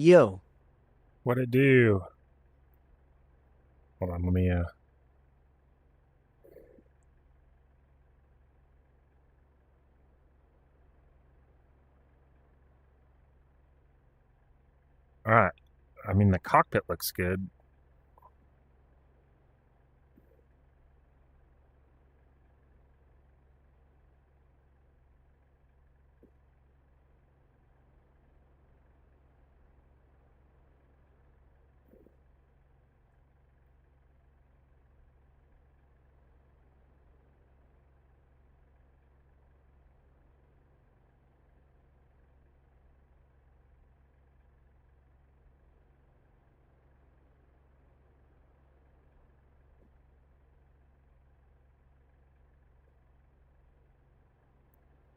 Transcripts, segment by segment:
Yo, What'd it do? Hold on, let me Alright. I mean the cockpit looks good.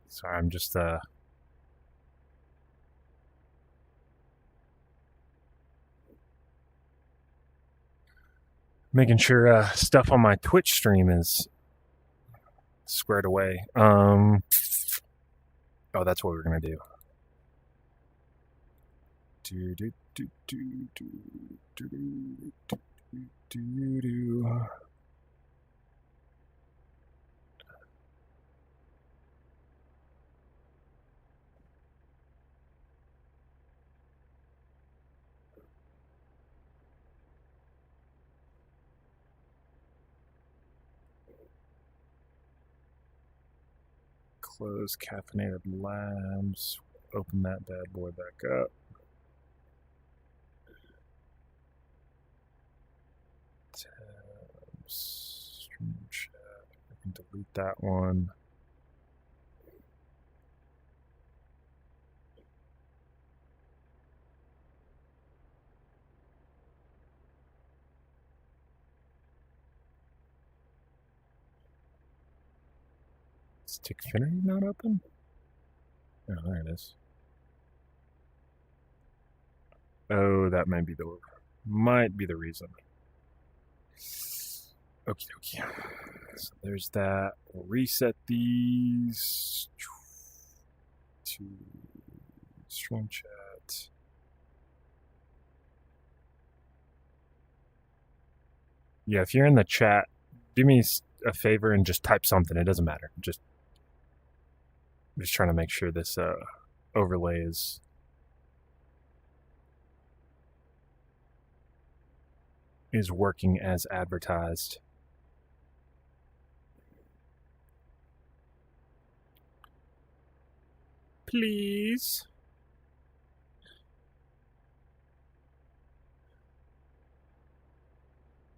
Sorry, I'm just making sure stuff on my Twitch stream is squared away. Oh, that's what we're gonna do. Do do do do do do do do do do. Close Caffeinated Labs. Open that bad boy back up. Tabs. Stream chat. I can delete that one. Is Tickfinity not open? Oh, there it is. Oh, that might be the reason. Okie dokie. So there's that. We'll reset these to stream chat. Yeah, if you're in the chat, do me a favor and just type something. It doesn't matter. Just trying to make sure this overlay is working as advertised. Please.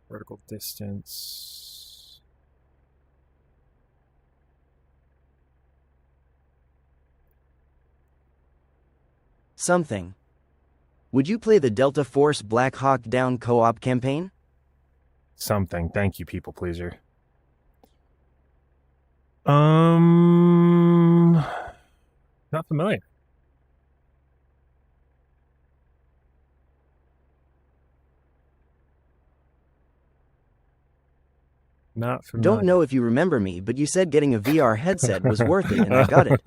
Vertical distance. something. Would you play the Delta Force Black Hawk Down co-op campaign? Something. Thank you, people pleaser. Not familiar. Not familiar. Don't know if you remember me, but you said getting a VR headset was worth it, and I got it.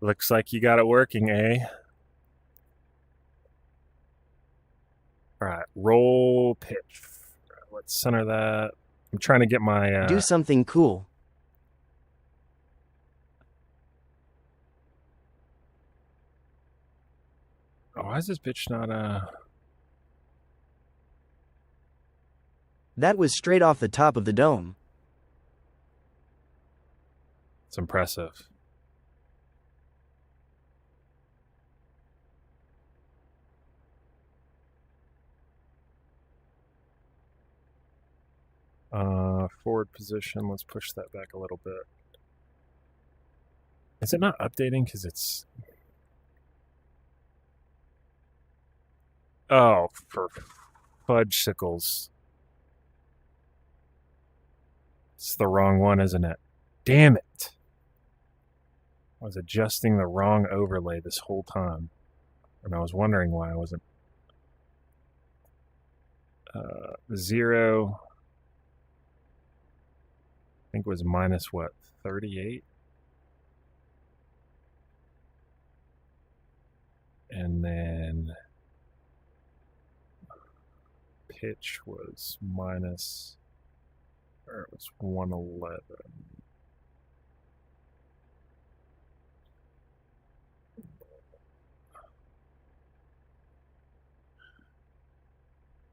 Looks like you got it working, eh? Alright, roll pitch. Let's center that. I'm trying to get my... Do something cool. Oh, why is this bitch not... That was straight off the top of the dome. It's impressive. Forward position. Let's push that back a little bit. Is it not updating? Because it's... Oh, for fudgesicles. It's the wrong one, isn't it? Damn it. I was adjusting the wrong overlay this whole time. And I was wondering why I wasn't... 0... I think it was minus what, 38? and then pitch was minus, or it was 111.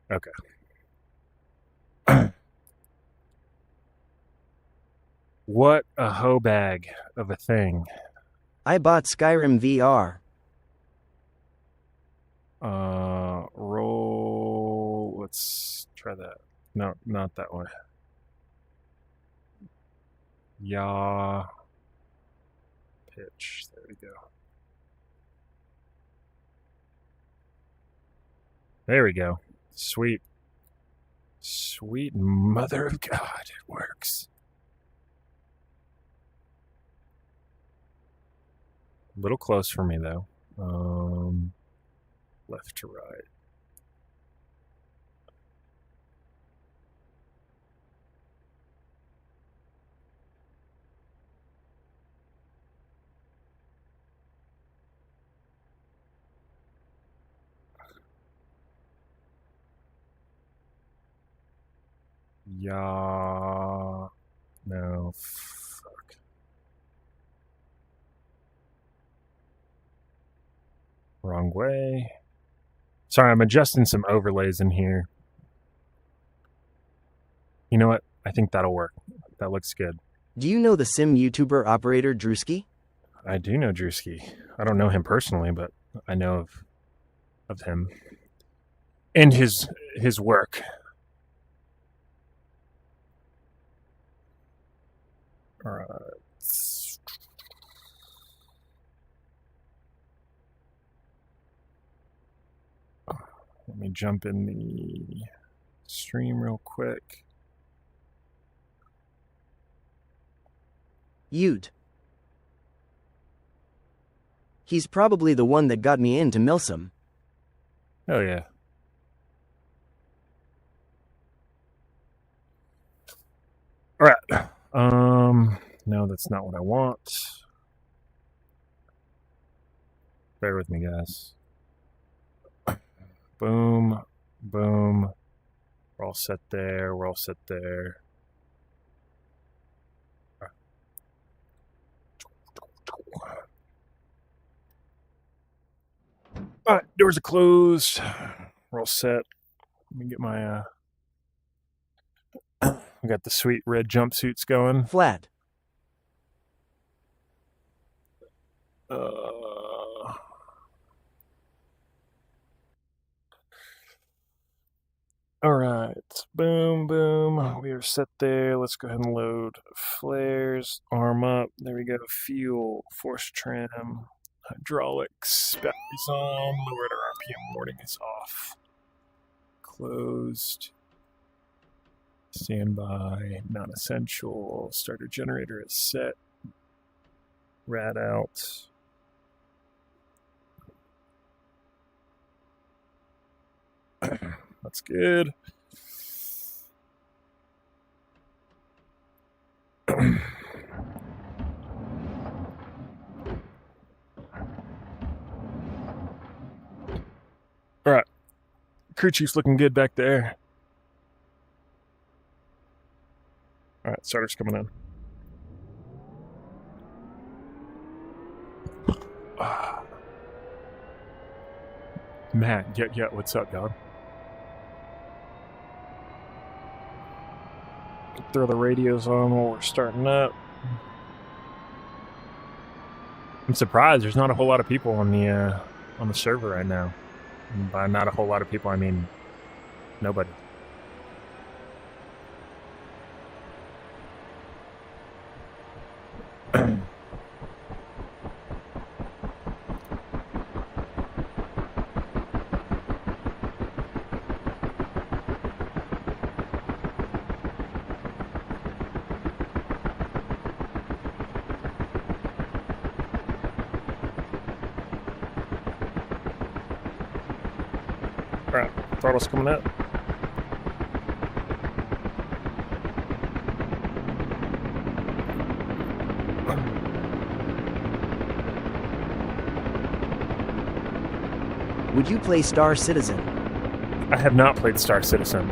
Okay. What a hoe bag of a thing. I bought Skyrim VR. Roll. Let's try that. No, not that one. Yaw. Pitch. There we go. There we go. Sweet. Sweet mother of God. It works. A little close for me, though. Left to right. Yeah. No. Fuck. Wrong way. Sorry, I'm adjusting some overlays in here. You know what? I think that'll work. That looks good. Do you know the sim YouTuber operator Drewski? I do know Drewski. I don't know him personally, but I know of him and his work. All right. Let me jump in the stream real quick. Ute. He's probably the one that got me into Milsim. Oh yeah. All right. No, that's not what I want. Bear with me, guys. Boom, boom. We're all set there. We're all set there. All right, doors are closed. We're all set. Let me get my we got the sweet red jumpsuits going. Flat. All right, boom, boom. We are set there. Let's go ahead and load flares, arm up. There we go. Fuel, force trim, hydraulics, batteries on, lowered RPM warning is off. Closed. Standby, non-essential. Starter generator is set. Rad out. That's good. All right. Crew chief's looking good back there. All right, starter's coming in. Matt, yeah, what's up, dog? Throw the radios on while we're starting up. I'm surprised there's not a whole lot of people on the server right now. And by not a whole lot of people, I mean nobody. Alright, throttle's coming up. Would you play Star Citizen? I have not played Star Citizen.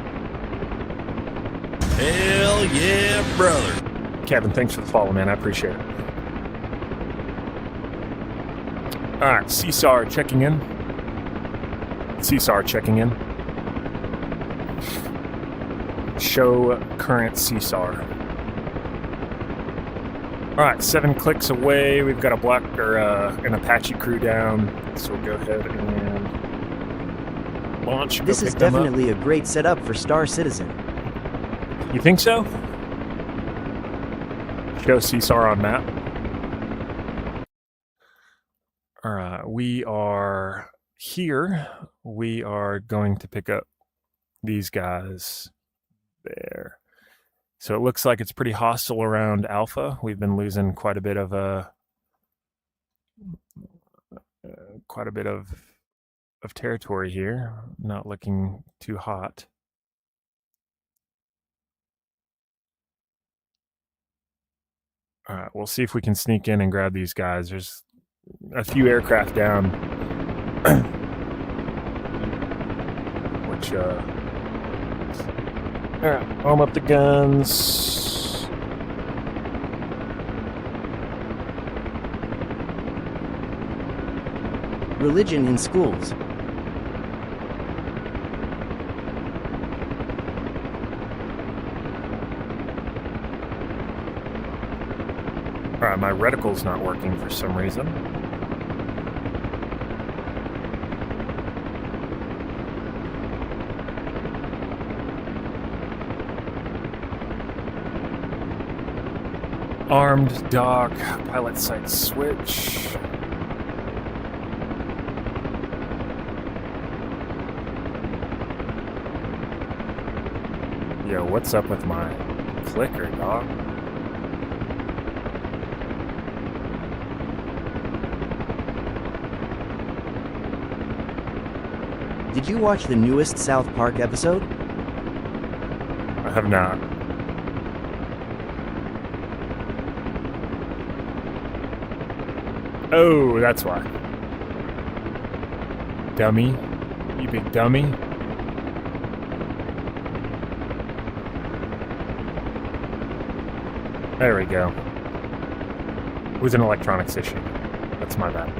Hell yeah, brother. Kevin, thanks for the follow, man. I appreciate it. All right, CSAR checking in. CSAR checking in. Show current CSAR. All right, 7 clicks away. We've got an Apache crew down, so we'll go ahead and launch. This is definitely a great setup for Star Citizen. You think so? Show CSAR on map. All right, we are here. We are going to pick up these guys there. So it looks like it's pretty hostile around Alpha. We've been losing quite a bit of territory here. Not looking too hot. All right, we'll see if we can sneak in and grab these guys. There's a few aircraft down, which all right, arm up the guns. Religion in schools. All right, my reticle's not working for some reason. Armed dock, pilot site switch. Yo, what's up with my clicker, dog? Did you watch the newest South Park episode? I have not. Oh, that's why. Dummy. You big dummy. There we go. It was an electronics issue. That's my bad.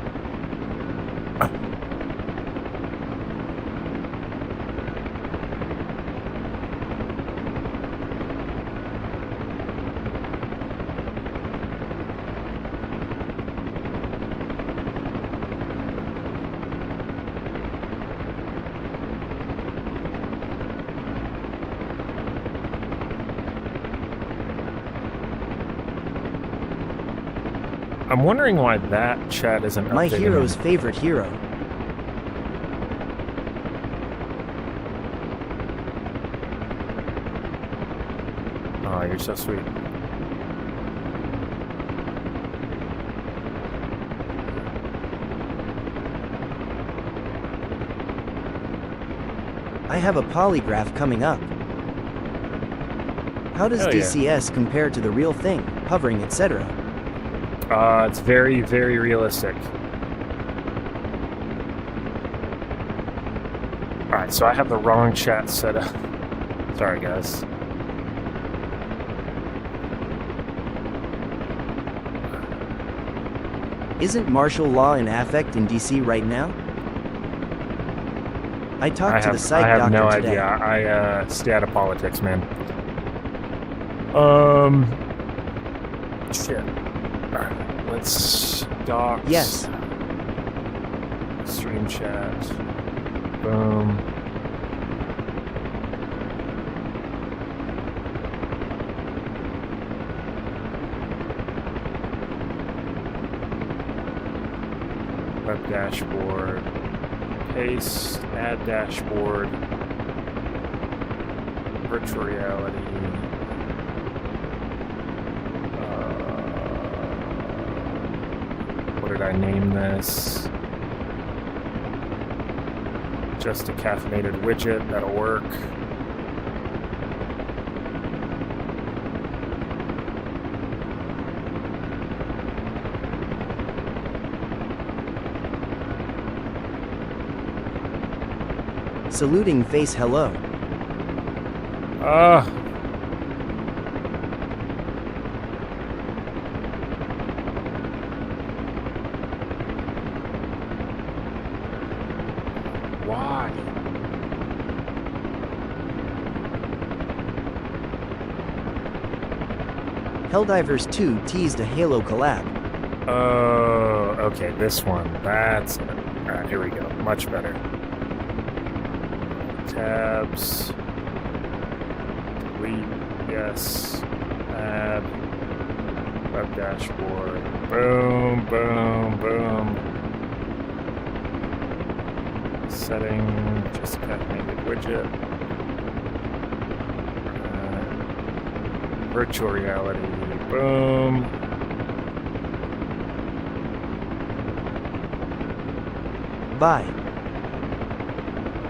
I'm wondering why that chat isn't updating. My hero's favorite hero. Oh, you're so sweet. I have a polygraph coming up. How does Hell yeah. DCS compare to the real thing, hovering, etc.? It's very, very realistic. Alright, so I have the wrong chat set up. Sorry, guys. Isn't martial law in affect in DC right now? I talked to the psych doctor I have no today. idea. I stay out of politics, man. Shit. Alright, let's docs. Yes. Stream chat. Boom. Web dashboard. Paste. Add dashboard. Virtual reality. What did I name this? Just a caffeinated widget. That'll work. Saluting face hello. Ah. Why? Helldivers 2 teased a Halo collab. Oh, okay, this one. That's it. Alright, here we go. Much better. Tabs. Delete. Yes. Add. Web dashboard. Boom, boom, boom. Setting. Just caffeinated widget. Virtual reality. Boom. Bye.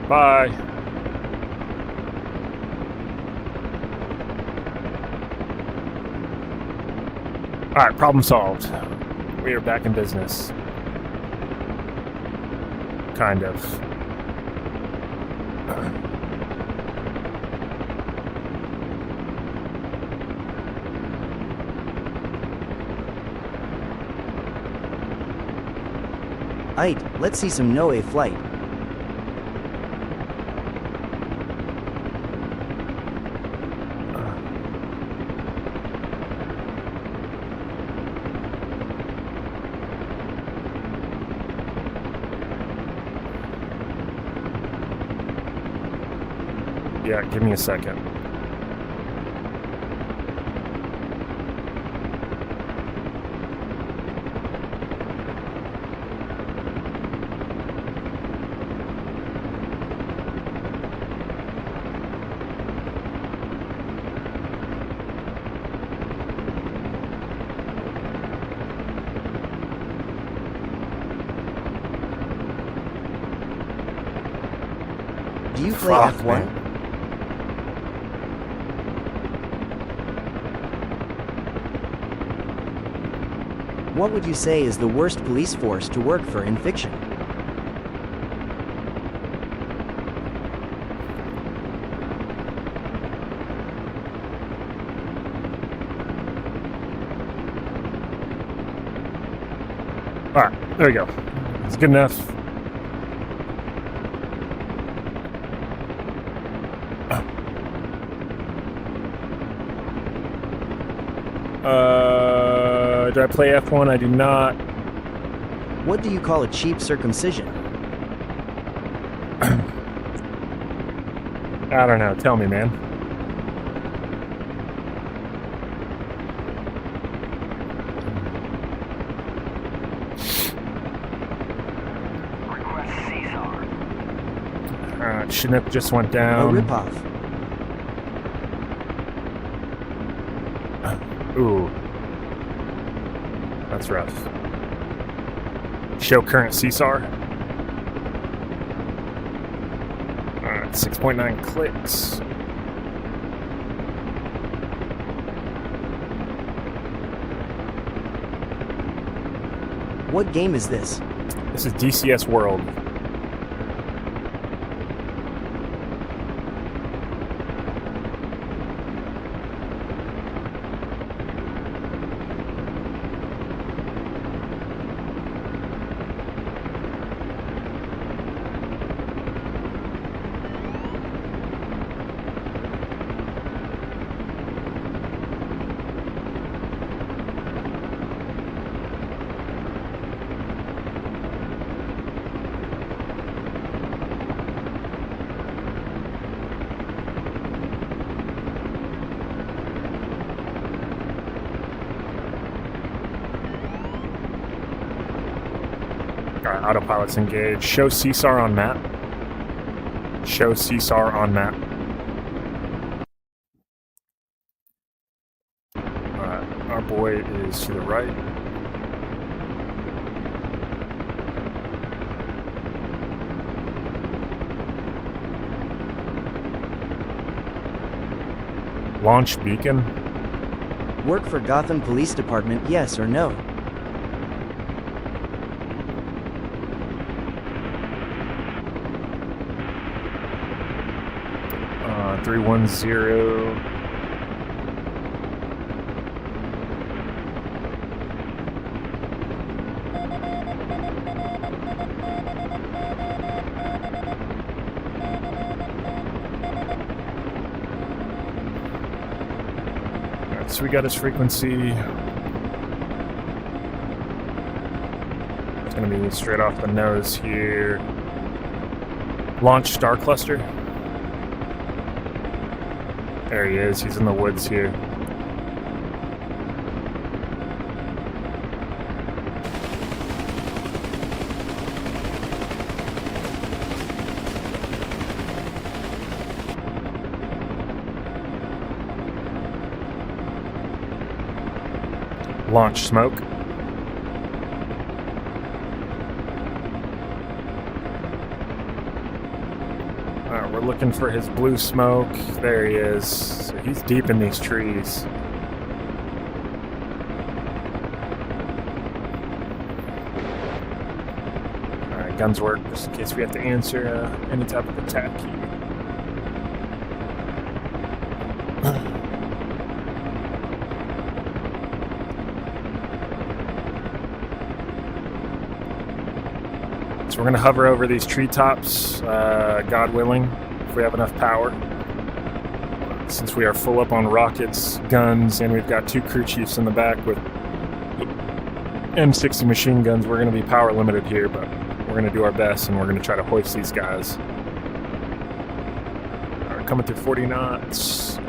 Bye. Alright, problem solved. We are back in business. Kind of. Aight, let's see some Noe flight. Yeah, give me a second. Do you play Fuck, F1? man. What would you say is the worst police force to work for in fiction? Alright, there we go. It's good enough. Do I play F1? I do not. What do you call a cheap circumcision? I don't know. Tell me, man. Chinook just went A down. ripoff. Ooh. That's rough. Show current CSAR. Alright, 6.9 clicks. What game is this? This is DCS World. Alright, autopilot's engaged. Show CSAR on map. Show CSAR on map. Alright, our boy is to the right. Launch beacon. Work for Gotham Police Department, yes or no? 1310. Alright, so we got his frequency. It's going to be straight off the nose here. Launch Star Cluster. There he is. He's in the woods here. Launch Smoke. We're looking for his blue smoke. There he is. So he's deep in these trees. Alright, guns work just in case we have to answer any type of attack here. So we're going to hover over these treetops, God willing, if we have enough power. Since we are full up on rockets, guns, and we've got 2 crew chiefs in the back with M60 machine guns, we're going to be power limited here, but we're going to do our best, and we're going to try to hoist these guys. All right, coming through 40 knots.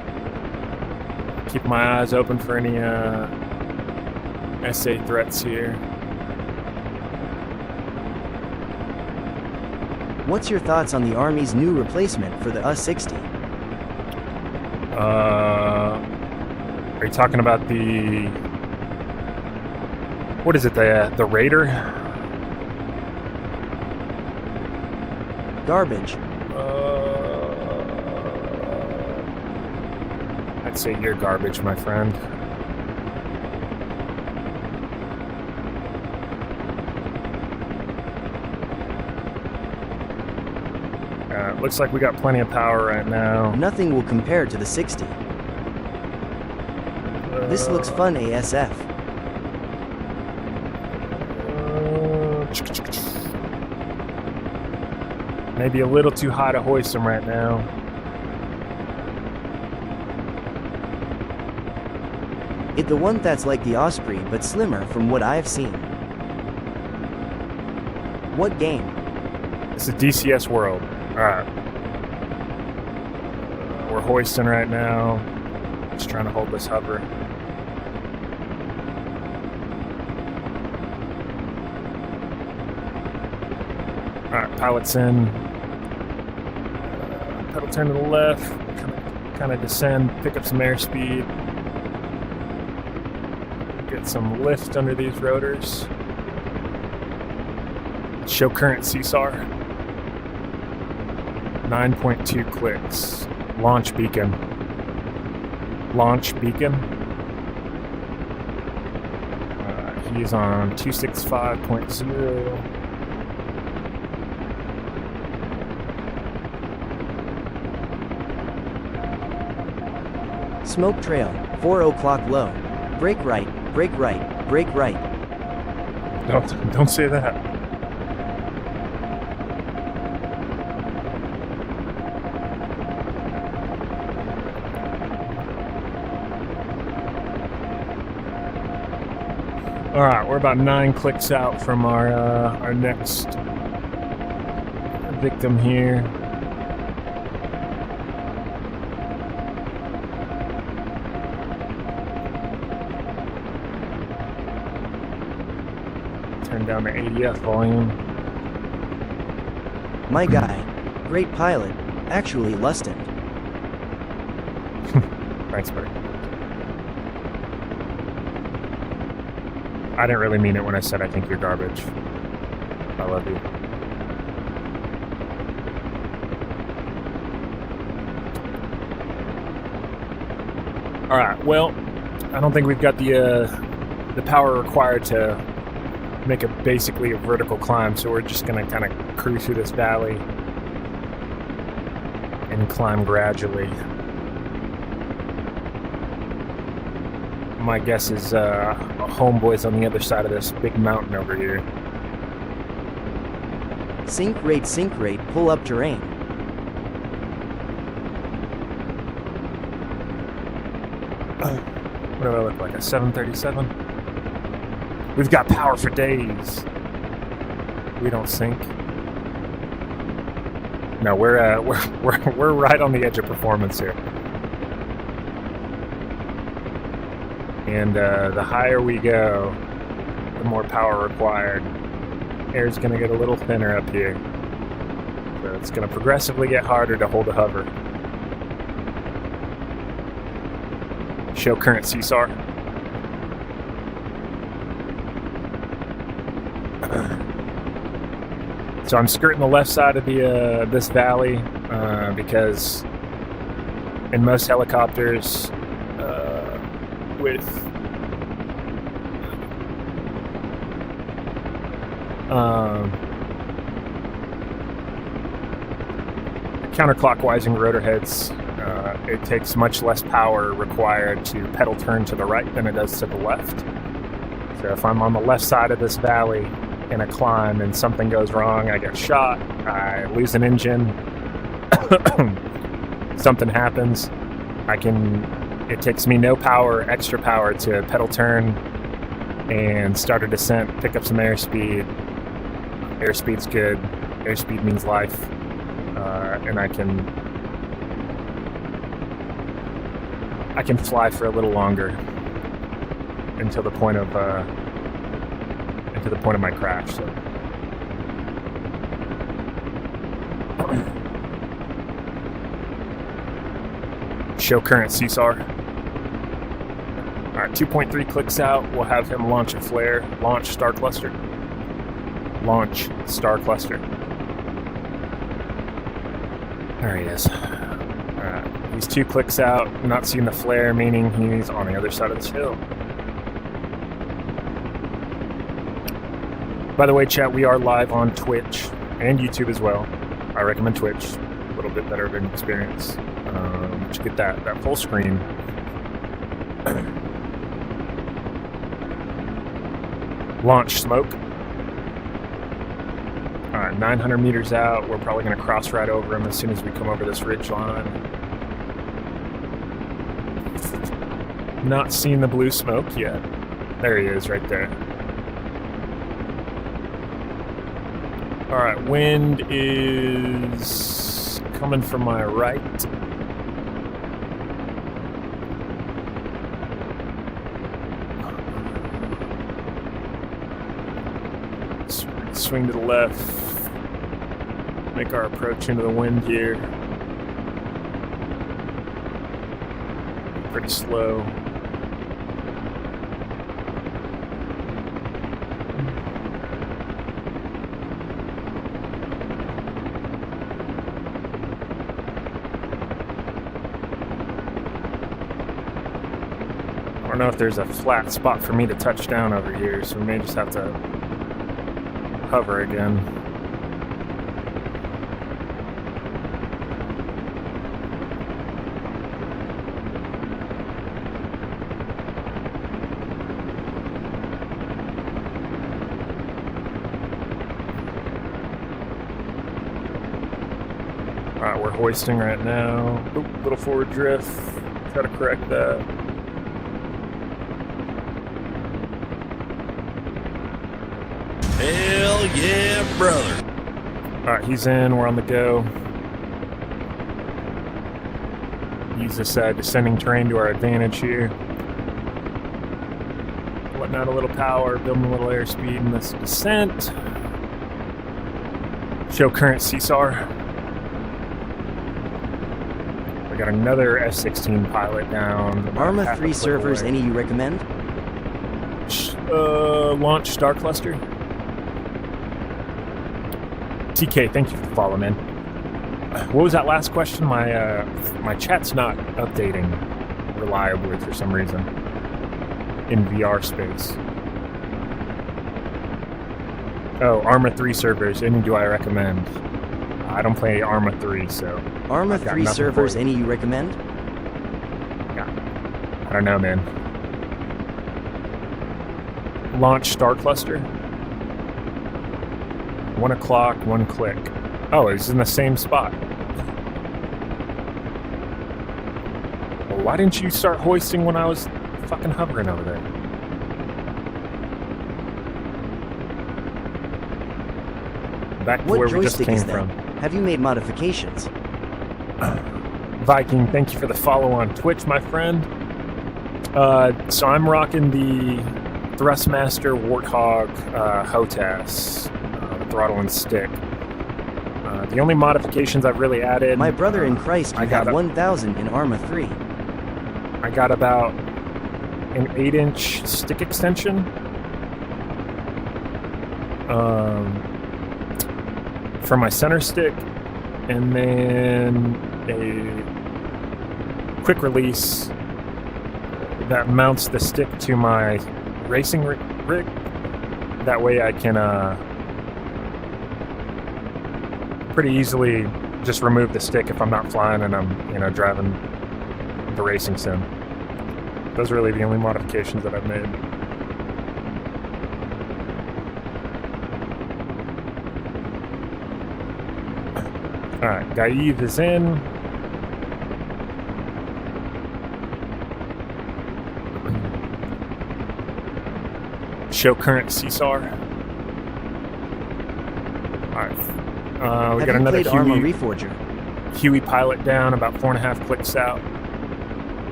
Keep my eyes open for any SA threats here. What's your thoughts on the Army's new replacement for the U-60? Are you talking about the... What is it, the Raider? Garbage. I'd say you're garbage, my friend. Looks like we got plenty of power right now. Nothing will compare to the 60. This looks fun ASF. Maybe a little too high to hoist them right now. It's the one that's like the Osprey but slimmer from what I've seen. What game? It's a DCS World. Alright. We're hoisting right now. Just trying to hold this hover. Alright, pilot's in. Pedal turn to the left. Kind of descend, pick up some airspeed. Get some lift under these rotors. Show current CSAR. 9.2 clicks. Launch beacon. Launch beacon. He's on 265.0. Smoke trail, 4 o'clock low. Brake right, brake right, brake right. Don't say that. All right, we're about 9 clicks out from our next victim here. Turn down the ADF volume. My guy, great pilot, actually Lustin. Thanks, buddy. I didn't really mean it when I said I think you're garbage. I love you. All right. Well, I don't think we've got the power required to make it basically a vertical climb, so we're just gonna kind of cruise through this valley and and climb gradually. My guess is homeboy's on the other side of this big mountain over here. Sink rate, pull up terrain. What do I look like, a 737? We've got power for days. We don't sink. No, we're right on the edge of performance here. And the higher we go, the more power required. Air's going to get a little thinner up here. So it's going to progressively get harder to hold a hover. Show current CSAR. So I'm skirting the left side of the this valley because in most helicopters with counterclockwise rotor heads, it takes much less power required to pedal turn to the right than it does to the left. So if I'm on the left side of this valley in a climb and something goes wrong, I get shot, I lose an engine, something happens, it takes me no power, extra power to pedal turn and start a descent, pick up some airspeed. Airspeed's good. Airspeed means life. And I can fly for a little longer until the point of my crash. So. Show current CSAR. All right, 2.3 clicks out. We'll have him launch a flare. Launch star cluster. Launch star cluster. There he is. He's 2 clicks out. Not seeing the flare, meaning he's on the other side of this hill. By the way, chat, we are live on Twitch and YouTube as well. I recommend Twitch. A little bit better of an experience. To get that full screen. Launch smoke. All right, 900 meters out. We're probably going to cross right over him as soon as we come over this ridge line. Not seeing the blue smoke yet. There he is right there. All right, wind is coming from my right. Swing to the left, make our approach into the wind here. Pretty slow. I don't know if there's a flat spot for me to touch down over here, so we may just have to hover again. Alright, we're hoisting right now. Oop, little forward drift. Gotta correct that. Hell yeah, brother. Alright, he's in. We're on the go. Use this descending terrain to our advantage here. Letting out a little power, building a little airspeed in this descent. Show current CSAR. We got another F-16 pilot down. Arma 3 servers, any you recommend? Launch star cluster. TK, thank you for the follow, man. What was that last question? My chat's not updating reliably for some reason in VR space. Oh, Arma 3 servers, any do I recommend? I don't play Arma 3, so Arma I've got 3 nothing for servers, you. any you recommend? I don't know, man. Launch Star Cluster. 1 o'clock, 1 click. Oh, it's in the same spot. Well, why didn't you start hoisting when I was fucking hovering over there? Back to What where we just joystick came is that? from. Have you made modifications? Viking, thank you for the follow on Twitch, my friend. So I'm rocking the Thrustmaster Warthog HOTAS, throttle and stick. The only modifications I've really added... My brother in Christ, you I got have 1,000 in Arma 3. I got about an 8-inch stick extension. For my center stick, and then a quick release that mounts the stick to my racing rig. That way I can pretty easily just remove the stick if I'm not flying and I'm driving the racing sim. Those are really the only modifications that I've made. Alright, Gaiv is in. Show current CSAR. Alright. We got another played Arma Huey, Reforger? Huey pilot down, about 4.5 clicks out.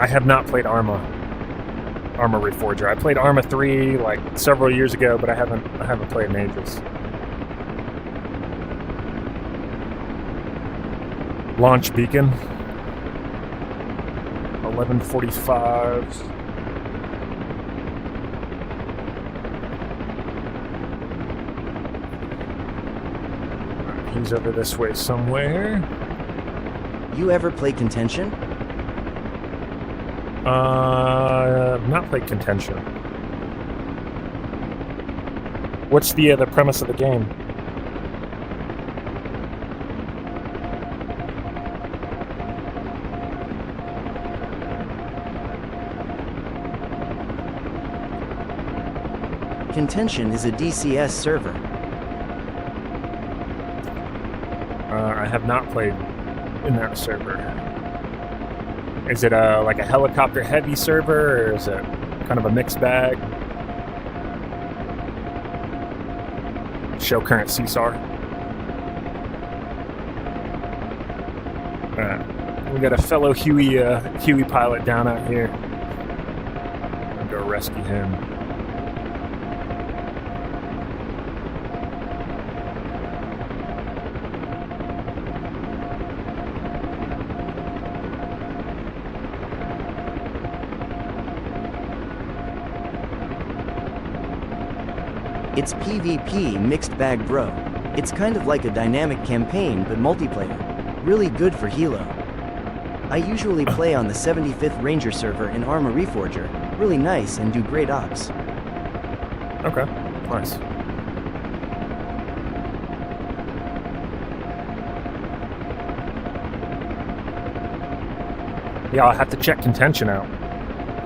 I have not played Arma Reforger. I played Arma 3 like several years ago, but I haven't played in ages. Launch beacon. 11:45. He's over this way somewhere. You ever play Contention? I've not played Contention. What's the premise of the game? Contention is a DCS server. I have not played in that server. Is it like a helicopter heavy server, or is it kind of a mixed bag? Show current CSAR. We got a fellow Huey pilot down out here. I'm gonna go rescue him. It's PvP mixed bag, bro. It's kind of like a dynamic campaign, but multiplayer. Really good for Hilo. I usually play on the 75th Ranger server in Arma Reforger. Really nice and do great ops. Okay, nice. Yeah, I'll have to check Contention out.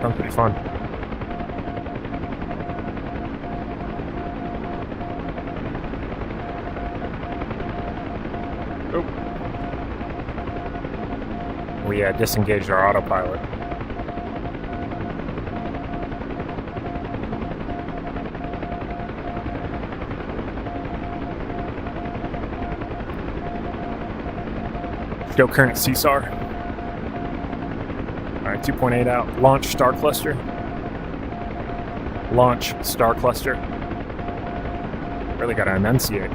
Sounds pretty fun. We disengaged our autopilot. Show current CSAR. Alright, 2.8 out. Launch Star Cluster. Launch Star Cluster. Really gotta enunciate.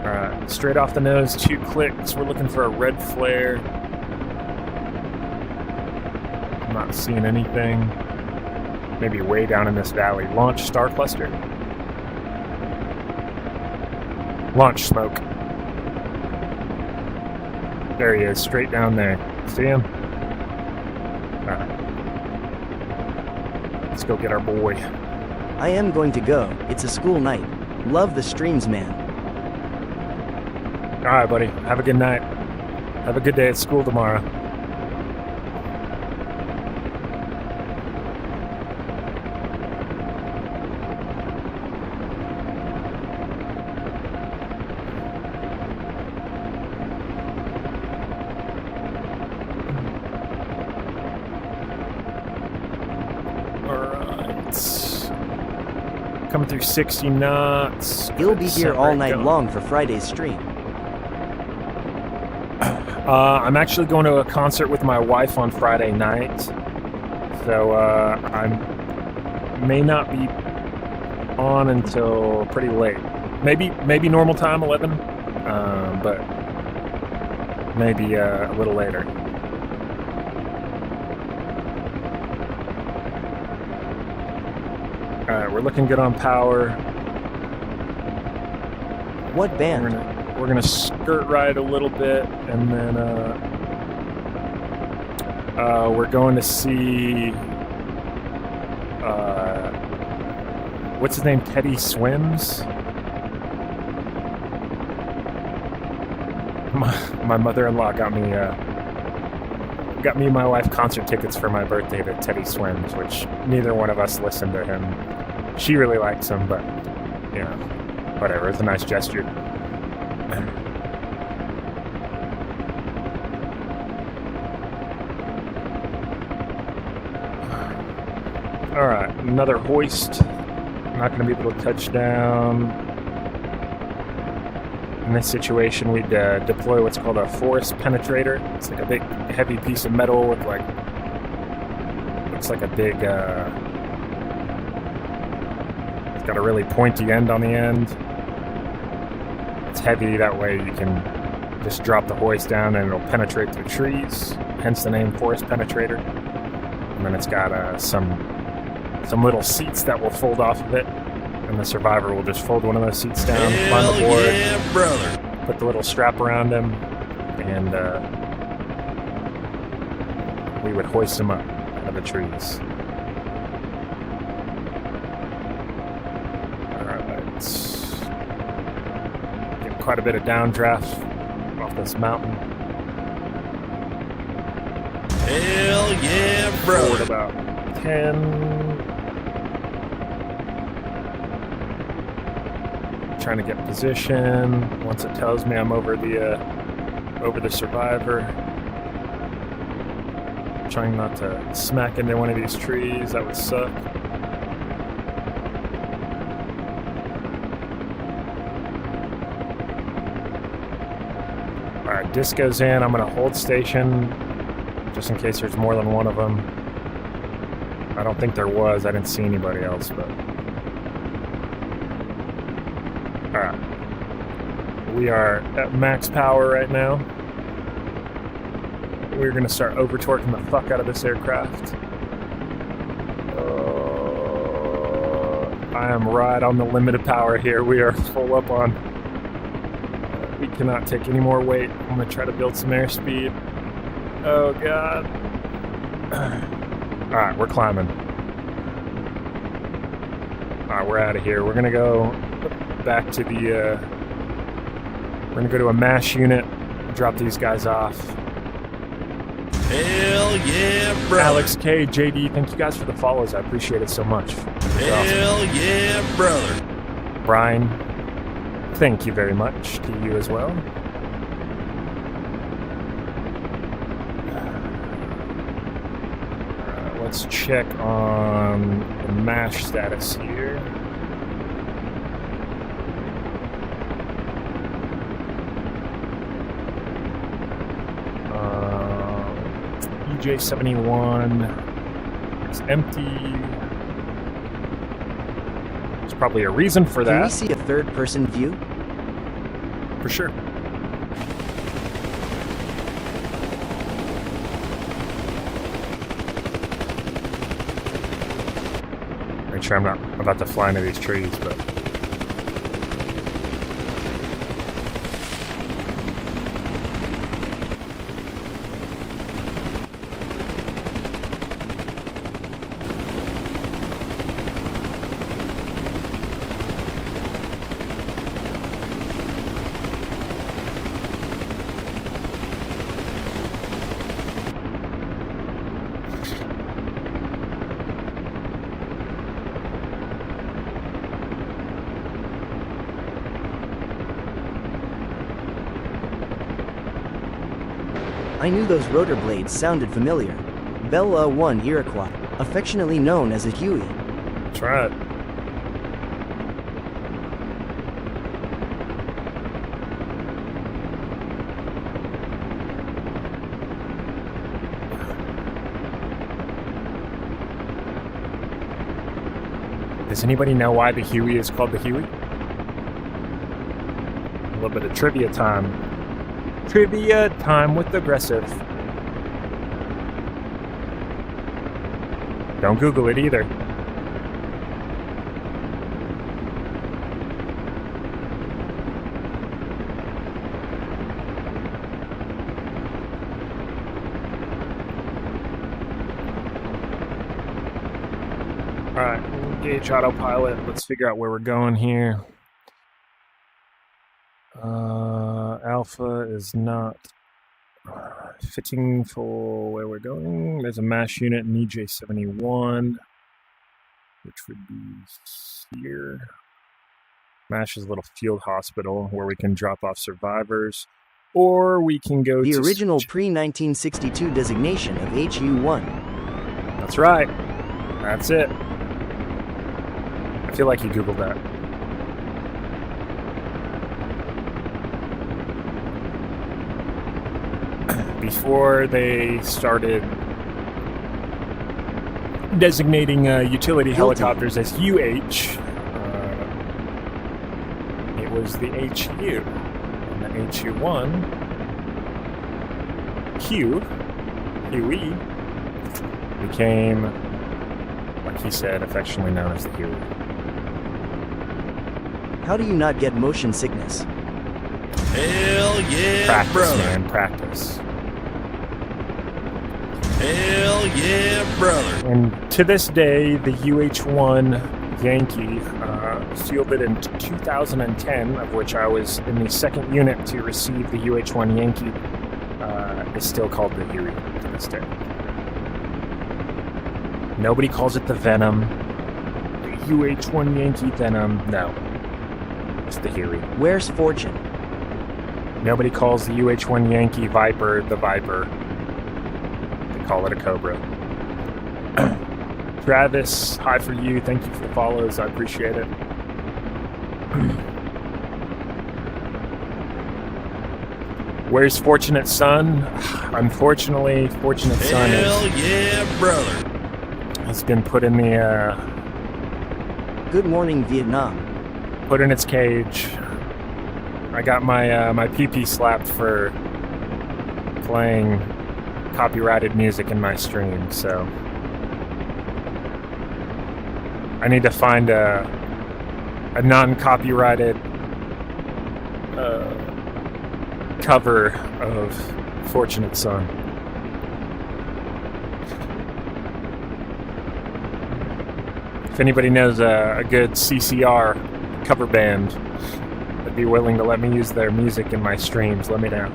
Alright, straight off the nose, 2 clicks. We're looking for a red flare. I'm not seeing anything. Maybe way down in this valley. Launch Star Cluster. Launch smoke. There he is, straight down there. See him? Alright. Let's go get our boy. I am going to go. It's a school night. Love the streams, man. All right, buddy. Have a good night. Have a good day at school tomorrow. Coming through 60 knots. You'll be here all night going. long for Friday's stream. I'm actually going to a concert with my wife on Friday night, so I may not be on until pretty late. Maybe normal time, 11, but maybe a little later. All right, we're looking good on power. What band? We're gonna skirt right a little bit, and then we're going to see what's his name? Teddy Swims. My mother-in-law got me and my wife concert tickets for my birthday to Teddy Swims, which neither one of us listened to him. She really likes him, but you know, whatever. It's a nice gesture. All right, another hoist. Not going to be able to touch down. In this situation, we'd deploy what's called a forest penetrator. It's like a big, heavy piece of metal with like, looks like a big, it's got a really pointy end on the end. It's heavy, that way you can just drop the hoist down and it'll penetrate through trees, hence the name forest penetrator. And then it's got some little seats that will fold off of it, and the survivor will just fold one of those seats down, climb aboard, yeah, brother. put the little strap around him, and we would hoist him up out of the trees. Alright, get quite a bit of downdraft off this mountain. Hell yeah, Forward brother. about 10. Trying to get position. Once it tells me I'm over the survivor. Trying not to smack into one of these trees. That would suck. Alright, disc goes in. I'm going to hold station just in case there's more than one of them. I don't think there was. I didn't see anybody else, but... Alright. We are at max power right now. We're going to start over-torquing the fuck out of this aircraft. I am right on the limit of power here. We are full up on... we cannot take any more weight. I'm going to try to build some airspeed. Oh, God. Alright, we're climbing. Alright, we're out of here. We're going to go back to the... we're going to go to a MASH unit, drop these guys off. Hell yeah, brother. Alex K, JD, thank you guys for the follows. I appreciate it so much. Hell yeah, brother. Brian, thank you very much to you as well. Let's check on the MASH status here. EJ71 is empty. There's probably a reason for Can we that. see a third-person view? For sure. Make sure I'm not about to fly into these trees, but... I knew those rotor blades sounded familiar. Bella 1 Iroquois, affectionately known as a Huey. That's right. Does anybody know why the Huey is called the Huey? A little bit of trivia time. Trivia time with Aggressive. Don't Google it either. Alright, engage autopilot. Let's figure out where we're going here. Alpha is not fitting for where we're going. There's a MASH unit in EJ71, which would be here. MASH is a little field hospital where we can drop off survivors, or we can go The to original pre-1962 designation of HU-1. That's right. That's it. I feel like you Googled that. Before they started designating utility helicopters as UH, it was the HU. And the HU-1, Huey, became, like he said, affectionately known as the Huey. How do you not get motion sickness? Hell yeah, Practice, brother. man, practice. Hell yeah, brother. And to this day, the UH-1 Yankee, fielded in 2010, of which I was in the second unit to receive the UH-1 Yankee, is still called the Huey to this day. Nobody calls it the Venom. The UH-1 Yankee Venom, no. It's the Huey. Where's Fortune? Nobody calls the UH-1 Yankee Viper the Viper. They call it a Cobra. Travis, hi for you. Thank you for the follows. I appreciate it. Where's Fortunate Son? Unfortunately, Fortunate Son Hell yeah, brother. has been put in the Good morning, Vietnam. put in its cage. I got my my PP slapped for playing copyrighted music in my stream, so I need to find a non-copyrighted cover of Fortunate Son. If anybody knows a good CCR cover band that'd be willing to let me use their music in my streams, let me know.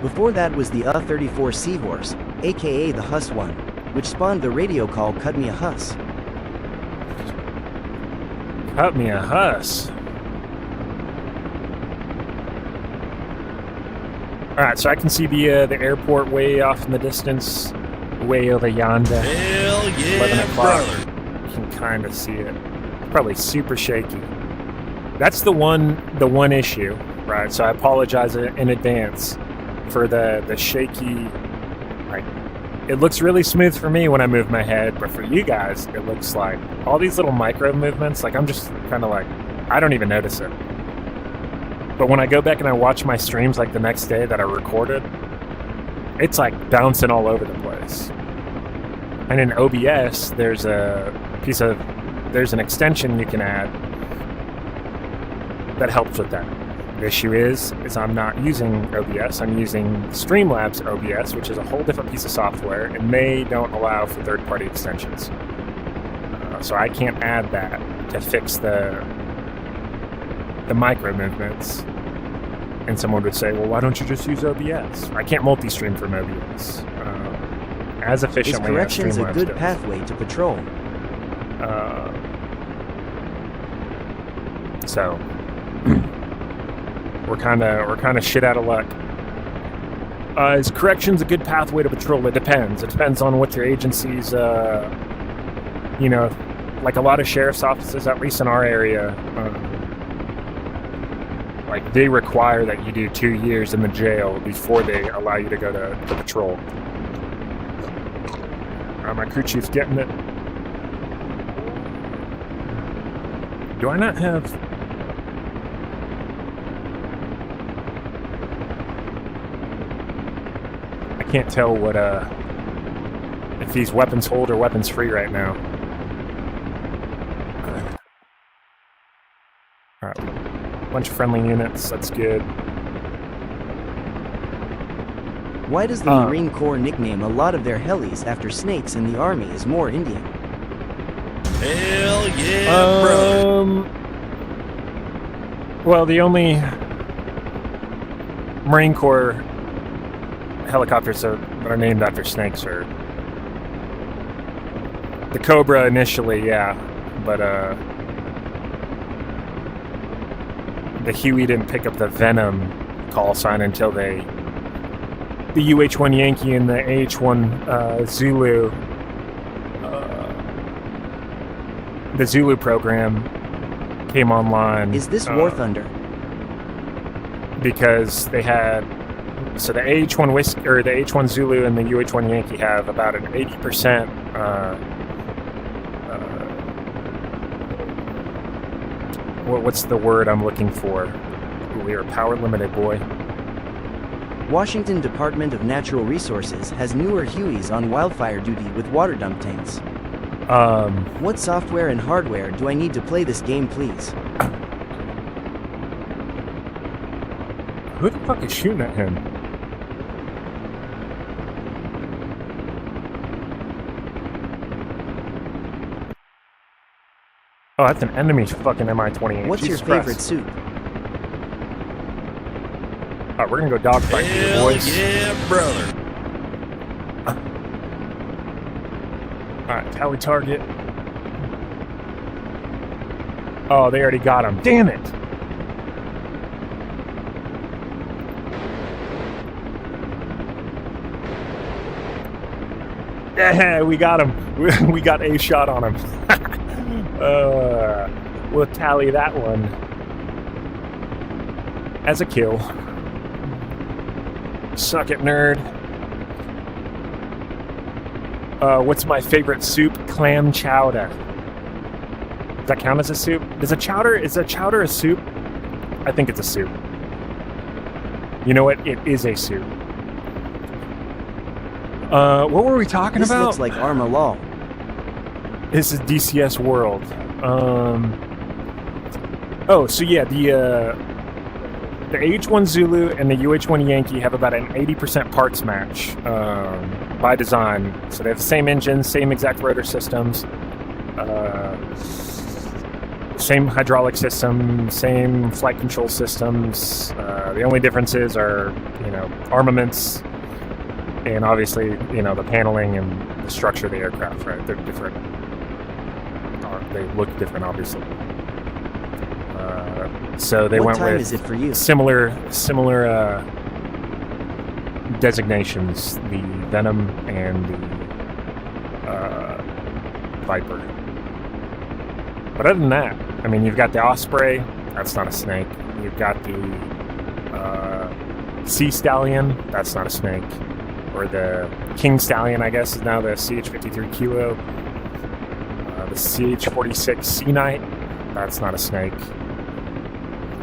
Before that was the UH-34 Seahorse, aka the Huss-1, which spawned the radio call Cut Me a Huss. Cut me a Huss. Alright, so I can see the airport way off in the distance, way over yonder. Hell 11 yeah, o'clock. brother. You can kind of see it. Probably super shaky. That's the one issue, right? So I apologize in advance for the shaky. Like, it looks really smooth for me when I move my head, but for you guys, it looks like all these little micro movements. Like, I'm just kind of like, I don't even notice it. But when I go back and I watch my streams like the next day that I recorded, it's like bouncing all over the place. And in OBS, there's an extension you can add that helps with that. The issue is I'm not using OBS, I'm using Streamlabs OBS, which is a whole different piece of software, and they don't allow for third-party extensions. So I can't add that to fix the micro movements. And someone would say, well, why don't you just use OBS? I can't multi-stream from OBS as Is efficiently as corrections a Streamlabs good does. pathway to patrol? So we're kind of shit out of luck. Is corrections a good pathway to patrol? It depends. It depends on what your agency's, like a lot of sheriff's offices, at least in our area, like they require that you do 2 years in the jail before they allow you to go to patrol. My crew chief's getting it. Do I not have... I can't tell what, if he's weapons hold or weapons free right now. Alright. Bunch of friendly units, that's good. Why does the Marine Corps nickname a lot of their helis after snakes and the Army is more Indian? Hell yeah, brother. Well, the only Marine Corps helicopters that are named after snakes are the Cobra initially, yeah, but the Huey didn't pick up the Venom call sign until the UH-1 Yankee and the AH-1 Zulu, the Zulu program came online. Is this War Thunder? Because they had, so the AH-1 Whiskey, or the AH-1 Zulu and the UH-1 Yankee have about an 80%. What's the word I'm looking for? Ooh, we are power limited, boy. Washington Department of Natural Resources has newer Hueys on wildfire duty with water dump tanks. What software and hardware do I need to play this game, please? Who the fuck is shooting at him? Oh, that's an enemy fucking Mi-28. What's Jesus your favorite Christ. soup? Alright, we're gonna go dogfight here, Hell boys. yeah, brother. Alright, tally target. Oh, they already got him. Damn it! Yeah, we got him. We got a shot on him. We'll tally that one as a kill. Suck it, nerd. What's my favorite soup? Clam chowder. Does that count as a soup? Is a chowder a soup? I think it's a soup. You know what? It is a soup. What were we talking This about? looks like Arma Law. This is DCS World. Oh, so yeah, the AH-1 Zulu and the UH-1 Yankee have about an 80% parts match by design. So they have the same engines, same exact rotor systems, same hydraulic system, same flight control systems. The only differences are, armaments and obviously, the paneling and the structure of the aircraft, right? They're different. They look different, obviously. So they What went time with is it for you? similar designations: the Venom and the Viper. But other than that, I mean, you've got the Osprey. That's not a snake. You've got the Sea Stallion. That's not a snake. Or the King Stallion, I guess, is now the CH-53 Kilo. The CH-46 Sea Knight. That's not a snake.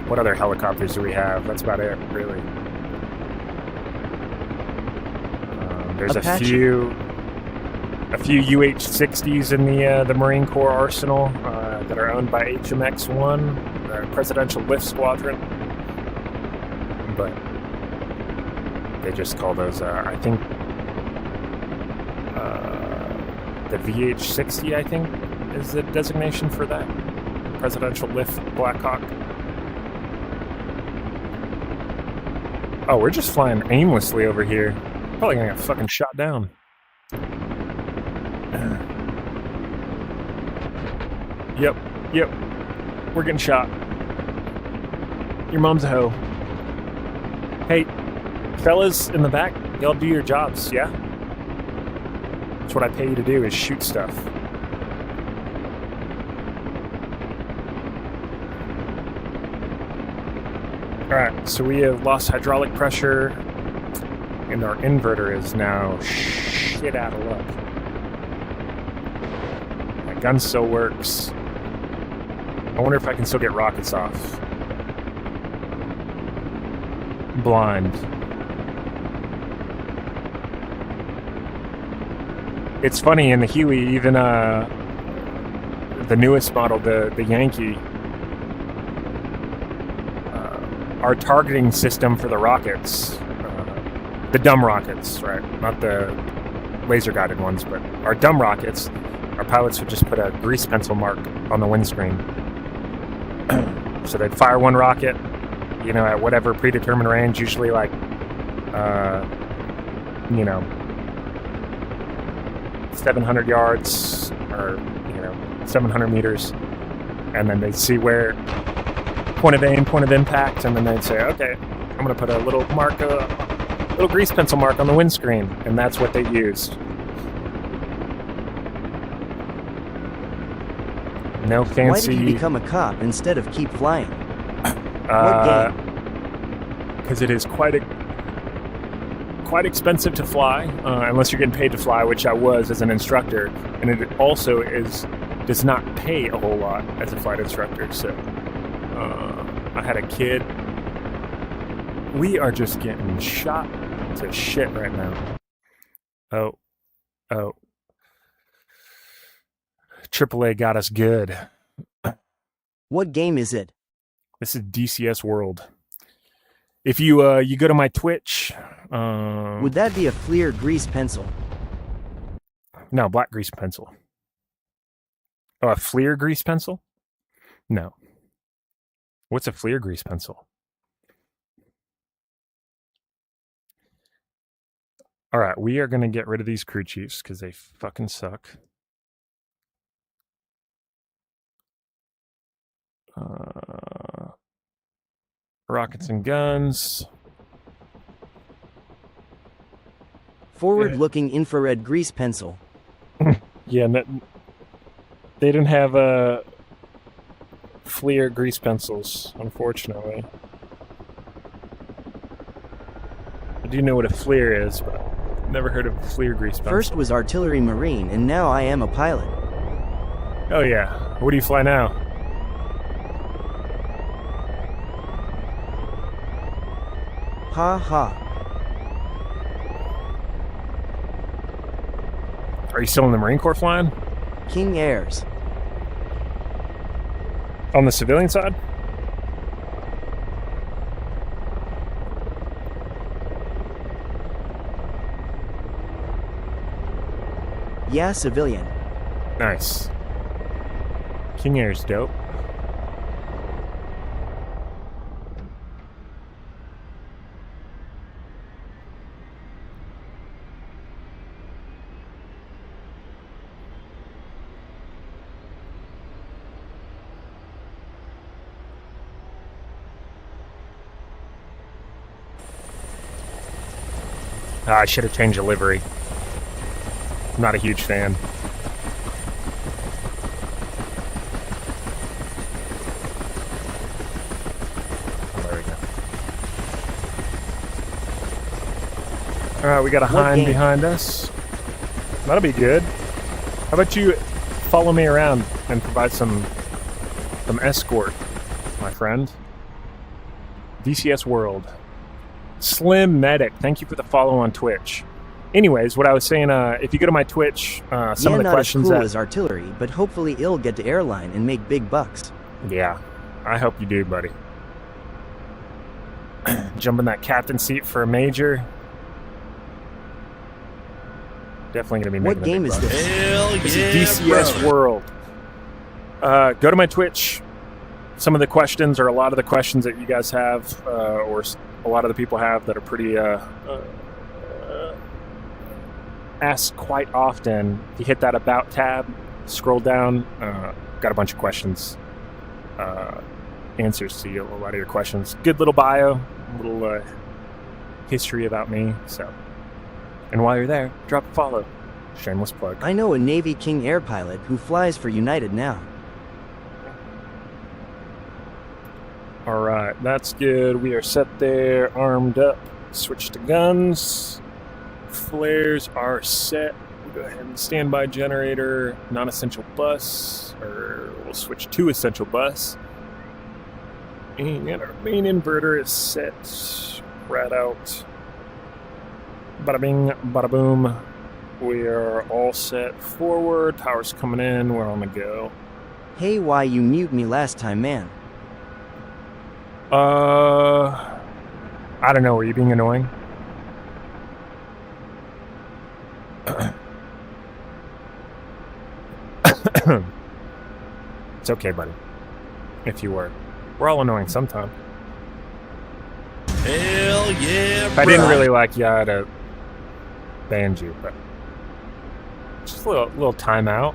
What other helicopters do we have? That's about it, really. There's Apache. a few UH-60s in the Marine Corps arsenal that are owned by HMX-1, the Presidential Lift Squadron. But they just call those, I think, the VH-60, I think, is the designation for that. Presidential Lift Blackhawk. Oh, we're just flying aimlessly over here. Probably gonna get fucking shot down. Yep. We're getting shot. Your mom's a hoe. Hey, fellas in the back, y'all do your jobs, yeah? That's what I pay you to do, is shoot stuff. Alright, so we have lost hydraulic pressure, and our inverter is now shit out of luck. My gun still works. I wonder if I can still get rockets off. Blind. It's funny, in the Huey, even the newest model, the Yankee, our targeting system for the rockets, the dumb rockets, right? Not the laser-guided ones, but our dumb rockets, our pilots would just put a grease pencil mark on the windscreen. So they'd fire one rocket, at whatever predetermined range, usually like, 700 yards or, 700 meters. And then they'd see where point of aim, point of impact, and then they'd say, okay, I'm going to put a little mark, a little grease pencil mark on the windscreen. And that's what they used. No fancy... Why did you become a cop instead of keep flying? What game? Because it is quite expensive to fly, unless you're getting paid to fly, which I was as an instructor, and it also does not pay a whole lot as a flight instructor. So I had a kid. We are just getting shot to shit right now. Oh. AAA got us good. What game is it? This is DCS World. If you go to my Twitch... Would that be a Fleer grease pencil? No, black grease pencil. Oh, a Fleer grease pencil? No. What's a Fleer grease pencil? All right, we are going to get rid of these crew chiefs because they fucking suck. Rockets and guns. Forward-looking infrared grease pencil. Yeah, they didn't have Fleer grease pencils, unfortunately. I do know what a Fleer is, but I've never heard of a Fleer grease pencil. First was artillery marine, and now I am a pilot. Oh yeah. What do you fly now? Ha ha. Are you still in the Marine Corps flying? King Airs. On the civilian side? Yeah, civilian. Nice. King Air's dope. I should have changed the livery. I'm not a huge fan. Oh, there we go. Alright, we got a Hind behind us. That'll be good. How about you follow me around and provide some escort, my friend? DCS World. Slim Medic, thank you for the follow on Twitch. Anyways, what I was saying, if you go to my Twitch, some of the questions not as cool as artillery, but hopefully it'll get to airline and make big bucks. Yeah, I hope you do, buddy. Jump in that captain seat for a major. Definitely gonna be making What game is this? Hell This yeah, is DCS brother. World. Go to my Twitch. Some of the questions, or a lot of the questions that you guys have, or a lot of the people have that are pretty asked quite often. If you hit that About tab, scroll down, got a bunch of questions, answers to a lot of your questions. Good little bio, little history about me. So, and while you're there, drop a follow. Shameless plug. I know a Navy King Air pilot who flies for United now. All right, that's good. We are set there, armed up. Switch to guns. Flares are set. We'll go ahead and standby generator, non-essential bus, or we'll switch to essential bus. And our main inverter is set. Rat out. Bada bing, bada boom. We are all set forward. Power's coming in. We're on the go. Hey, why you mute me last time, man? I don't know. Were you being annoying? It's okay, buddy. If you were. We're all annoying sometime. Hell yeah, If I didn't really like you, I'd have banned you, but just a little timeout.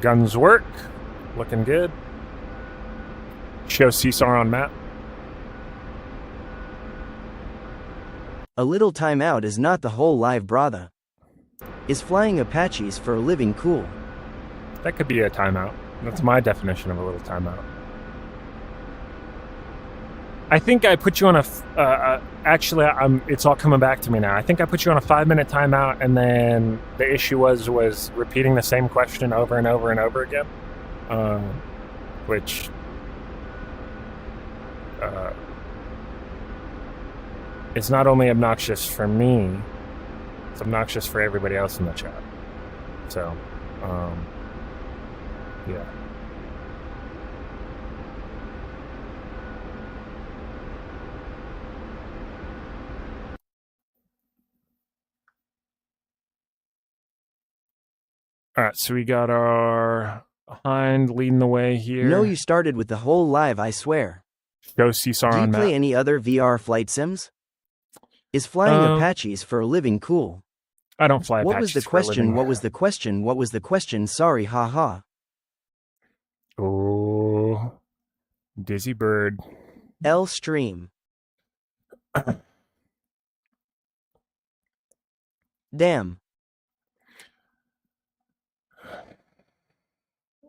Guns work. Looking good. Show CSAR on map. A little timeout is not the whole live brother. Is flying Apaches for a living cool? That could be a timeout. That's my definition of a little timeout. I think I put you on actually, it's all coming back to me now. I think I put you on a 5-minute timeout, and then the issue was repeating the same question over and over and over again, which it's not only obnoxious for me, it's obnoxious for everybody else in the chat. So, yeah. All right, so we got our hind leading the way here. No, you started with the whole live, I swear. Go CSAR Do you on play map. any other VR flight sims? Is flying Apaches for a living cool? I don't fly What Apaches was the for a question? living. What was the question? What was the question? Sorry, haha. Oh, Dizzy Bird. L stream. Damn.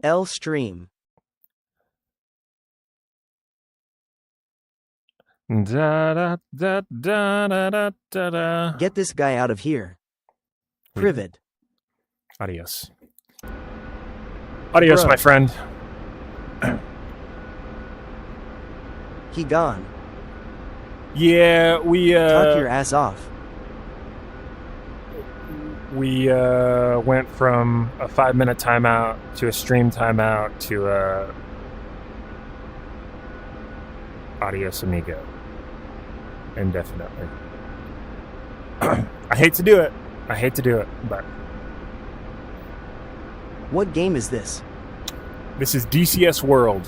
L stream. Da da da da da da da da. Get this guy out of here. Privet. Adios. Adios, Bro. my friend. He gone. Yeah, we Talk your ass off. went from a 5-minute timeout to a stream timeout to a adios amigo indefinitely. I hate to do it, but What game is this? this is DCS World.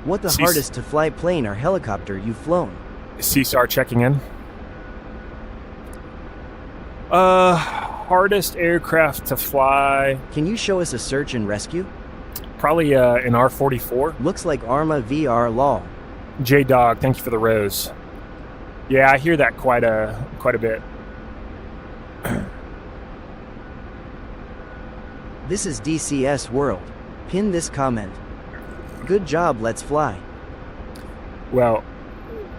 What the hardest to fly plane or helicopter you've flown? CSAR checking in. Hardest aircraft to fly, Can you show us a search and rescue? probably an R-44. Looks like Arma VR lol. J-Dog, thank you for the rose. Yeah, I hear that quite a bit. This is DCS World. Pin this comment. Good job, let's fly. Well,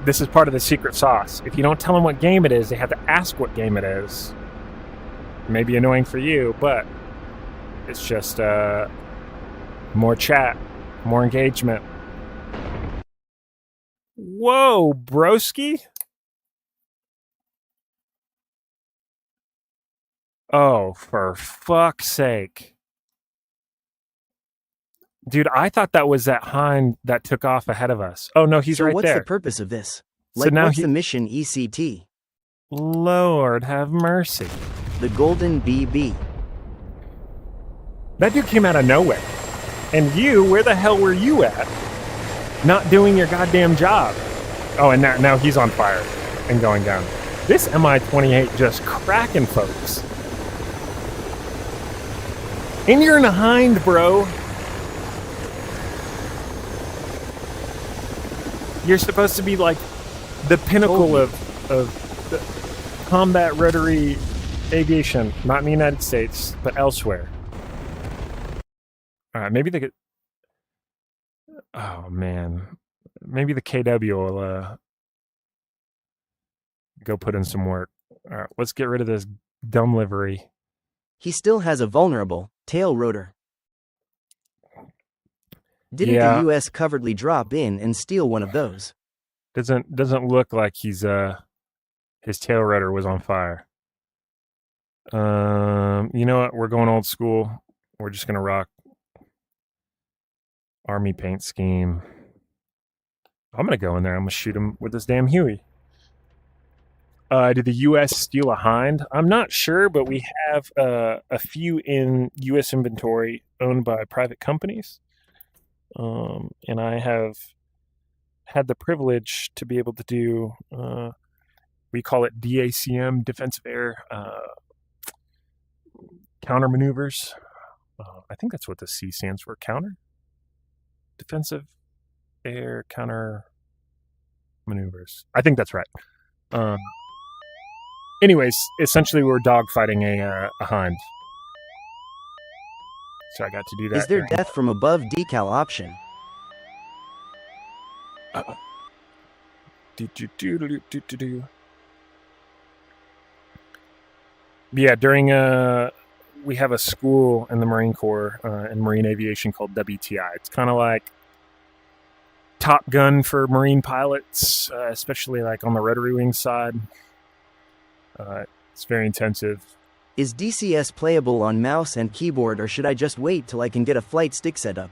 this is part of the secret sauce. If you don't tell them what game it is, they have to ask what game it is. It may be annoying for you, but it's just more chat, more engagement. Whoa, broski. Oh, for fuck's sake. Dude, I thought that was that hind that took off ahead of us. Oh, no, he's So right what's there. the purpose of this? So Like, now what's he- the mission ECT? Lord have mercy. The Golden BB. That dude came out of nowhere. And you, where the hell were you at? Not doing your goddamn job. Oh, and now he's on fire and going down. This Mi-28 just cracking folks. And you're in a hind, bro. You're supposed to be like the pinnacle of the combat rotary aviation, not in the United States, but elsewhere. All right, maybe they could. Oh man, maybe the KW will go put in some work. All right, let's get rid of this dumb livery. He still has a vulnerable tail rotor. Didn't Yeah. the U.S. covertly drop in and steal one of those? Doesn't look like he's his tail rotor was on fire. You know what? We're going old school. We're just gonna rock Army paint scheme. I'm gonna go in there. I'm gonna shoot him with this damn Huey. Did the U.S. steal a Hind? I'm not sure, but we have a few in U.S. inventory owned by private companies. And I have had the privilege to be able to do, we call it DACM, Defensive Air Counter Maneuvers. I think that's what the C stands for, counter? Defensive Air Counter Maneuvers. I think that's right. Anyways, essentially we're dogfighting a Hind. So I got to do that. Is there death from above decal option? Yeah, during we have a school in the Marine Corps in Marine Aviation called WTI. It's kind of like Top Gun for Marine pilots, especially like on the rotary wing side. It's very intensive. Is DCS playable on mouse and keyboard, or should I just wait till I can get a flight stick set up?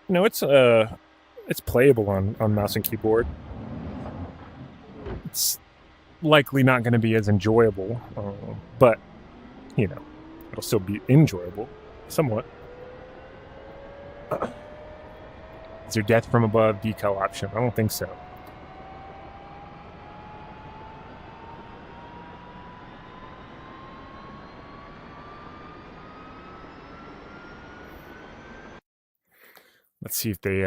No, it's playable on mouse and keyboard. It's likely not going to be as enjoyable, but you know, it'll still be enjoyable, somewhat. Is there death from above decal option? I don't think so. Let's see if they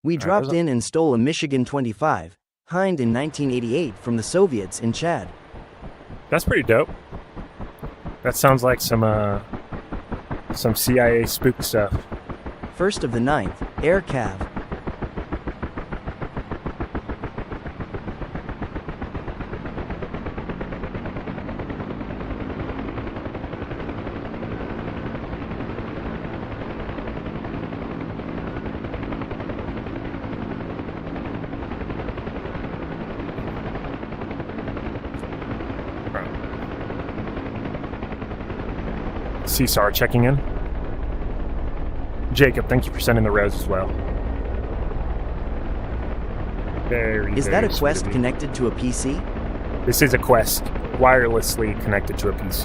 We dropped in and stole a Michigan 25 Hind in 1988 from the Soviets in Chad. That's pretty dope. That sounds like some CIA spook stuff. 1st of the 9th, Air Cav. CSAR checking in. Jacob, thank you for sending the rose as well. Is that a Quest connected to a PC? This is a Quest wirelessly connected to a PC.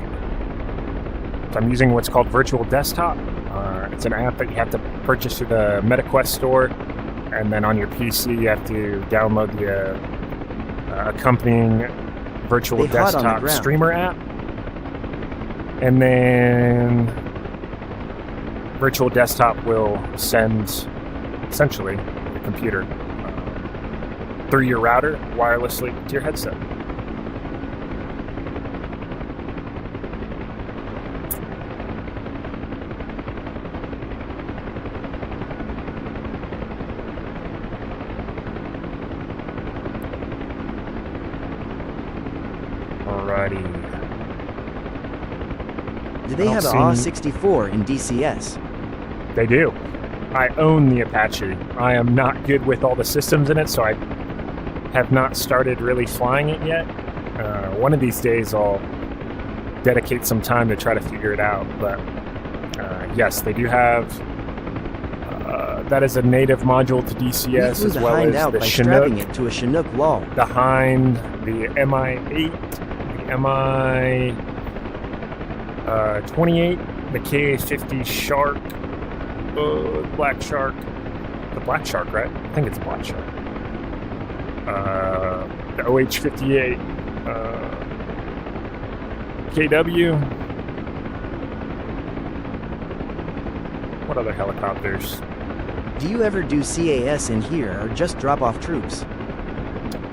So I'm using what's called Virtual Desktop. It's an app that you have to purchase through the MetaQuest store, and then on your PC you have to download the accompanying Virtual Desktop streamer app. And then Virtual Desktop will send, essentially, the computer through your router wirelessly to your headset. Alrighty. Do they have an AW-64 in DCS? They do. I own the Apache. I am not good with all the systems in it, so I have not started really flying it yet. One of these days I'll dedicate some time to try to figure it out, but yes, they do have that is a native module to DCS, as well as the Chinook. Strapping it to a Chinook wall. The Hind, the Mi-8, the Mi-28, the KA-50 Shark, Black Shark, the Black Shark, right? I think it's a Black Shark. The OH-58 KW. What other helicopters? Do you ever do CAS in here or just drop off troops?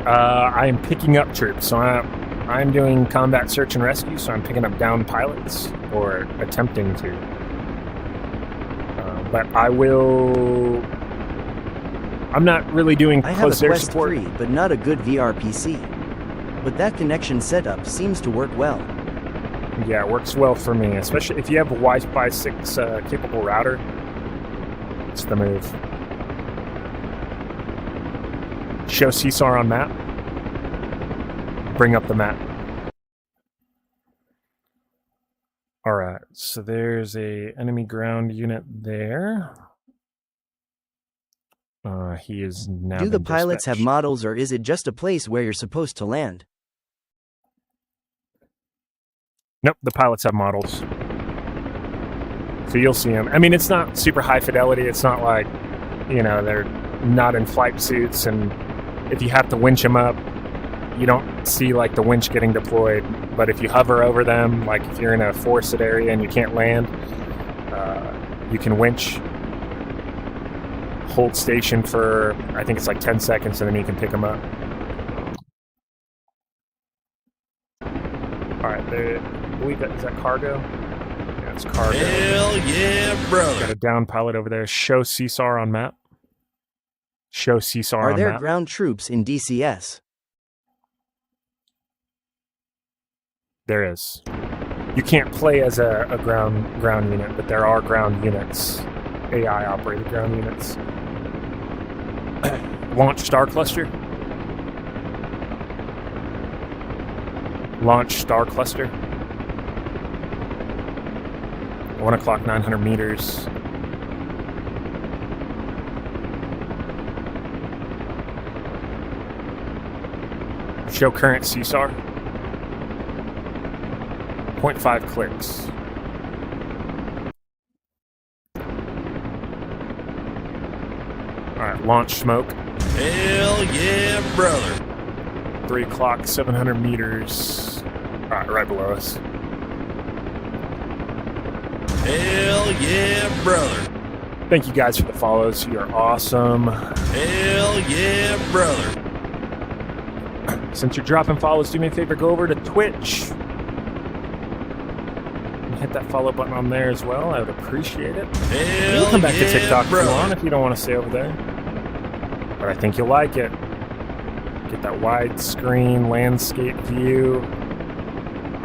I am picking up troops, so I'm doing combat search and rescue, so I'm picking up downed pilots, or attempting to. But I'm not really doing I have a close air Quest support. 3, but not a good VRPC. But that connection setup seems to work well. Yeah, it works well for me, especially if you have a Wi-Fi 6 capable router. It's the move. Show CSAR on map. Bring up the map. Alright, so there's a enemy ground unit there. He is now. Do the been pilots have dispatched. models or is it just a place where you're supposed to land? Nope, the pilots have models. So you'll see them. I mean, it's not super high fidelity. It's not like, they're not in flight suits, and if you have to winch them up, you don't see like the winch getting deployed. But if you hover over them, like if you're in a forested area and you can't land, you can winch, hold station for, I think it's like 10 seconds, and then you can pick them up. All right, I believe is that cargo? Yeah, it's cargo. Hell yeah, brother. Got a down pilot over there. Show CSAR on map. Show CSAR Are on there map. ground troops in DCS? There is. You can't play as a ground unit, but there are ground units, AI operated ground units. Launch Star Cluster. Launch Star Cluster. 1 o'clock, 900 meters. Show current CSAR. 0.5 clicks. Alright, launch smoke. Hell yeah, brother. 3 o'clock, 700 meters. Alright, right below us. Hell yeah, brother. Thank you guys for the follows. You are awesome. Hell yeah, brother. Since you're dropping follows, do me a favor, go over to Twitch. Hit that follow button on there as well. I would appreciate it. Hell You can come back yeah, to TikTok if you brother. want, if you don't want to stay over there. But I think you'll like it. Get that widescreen landscape view.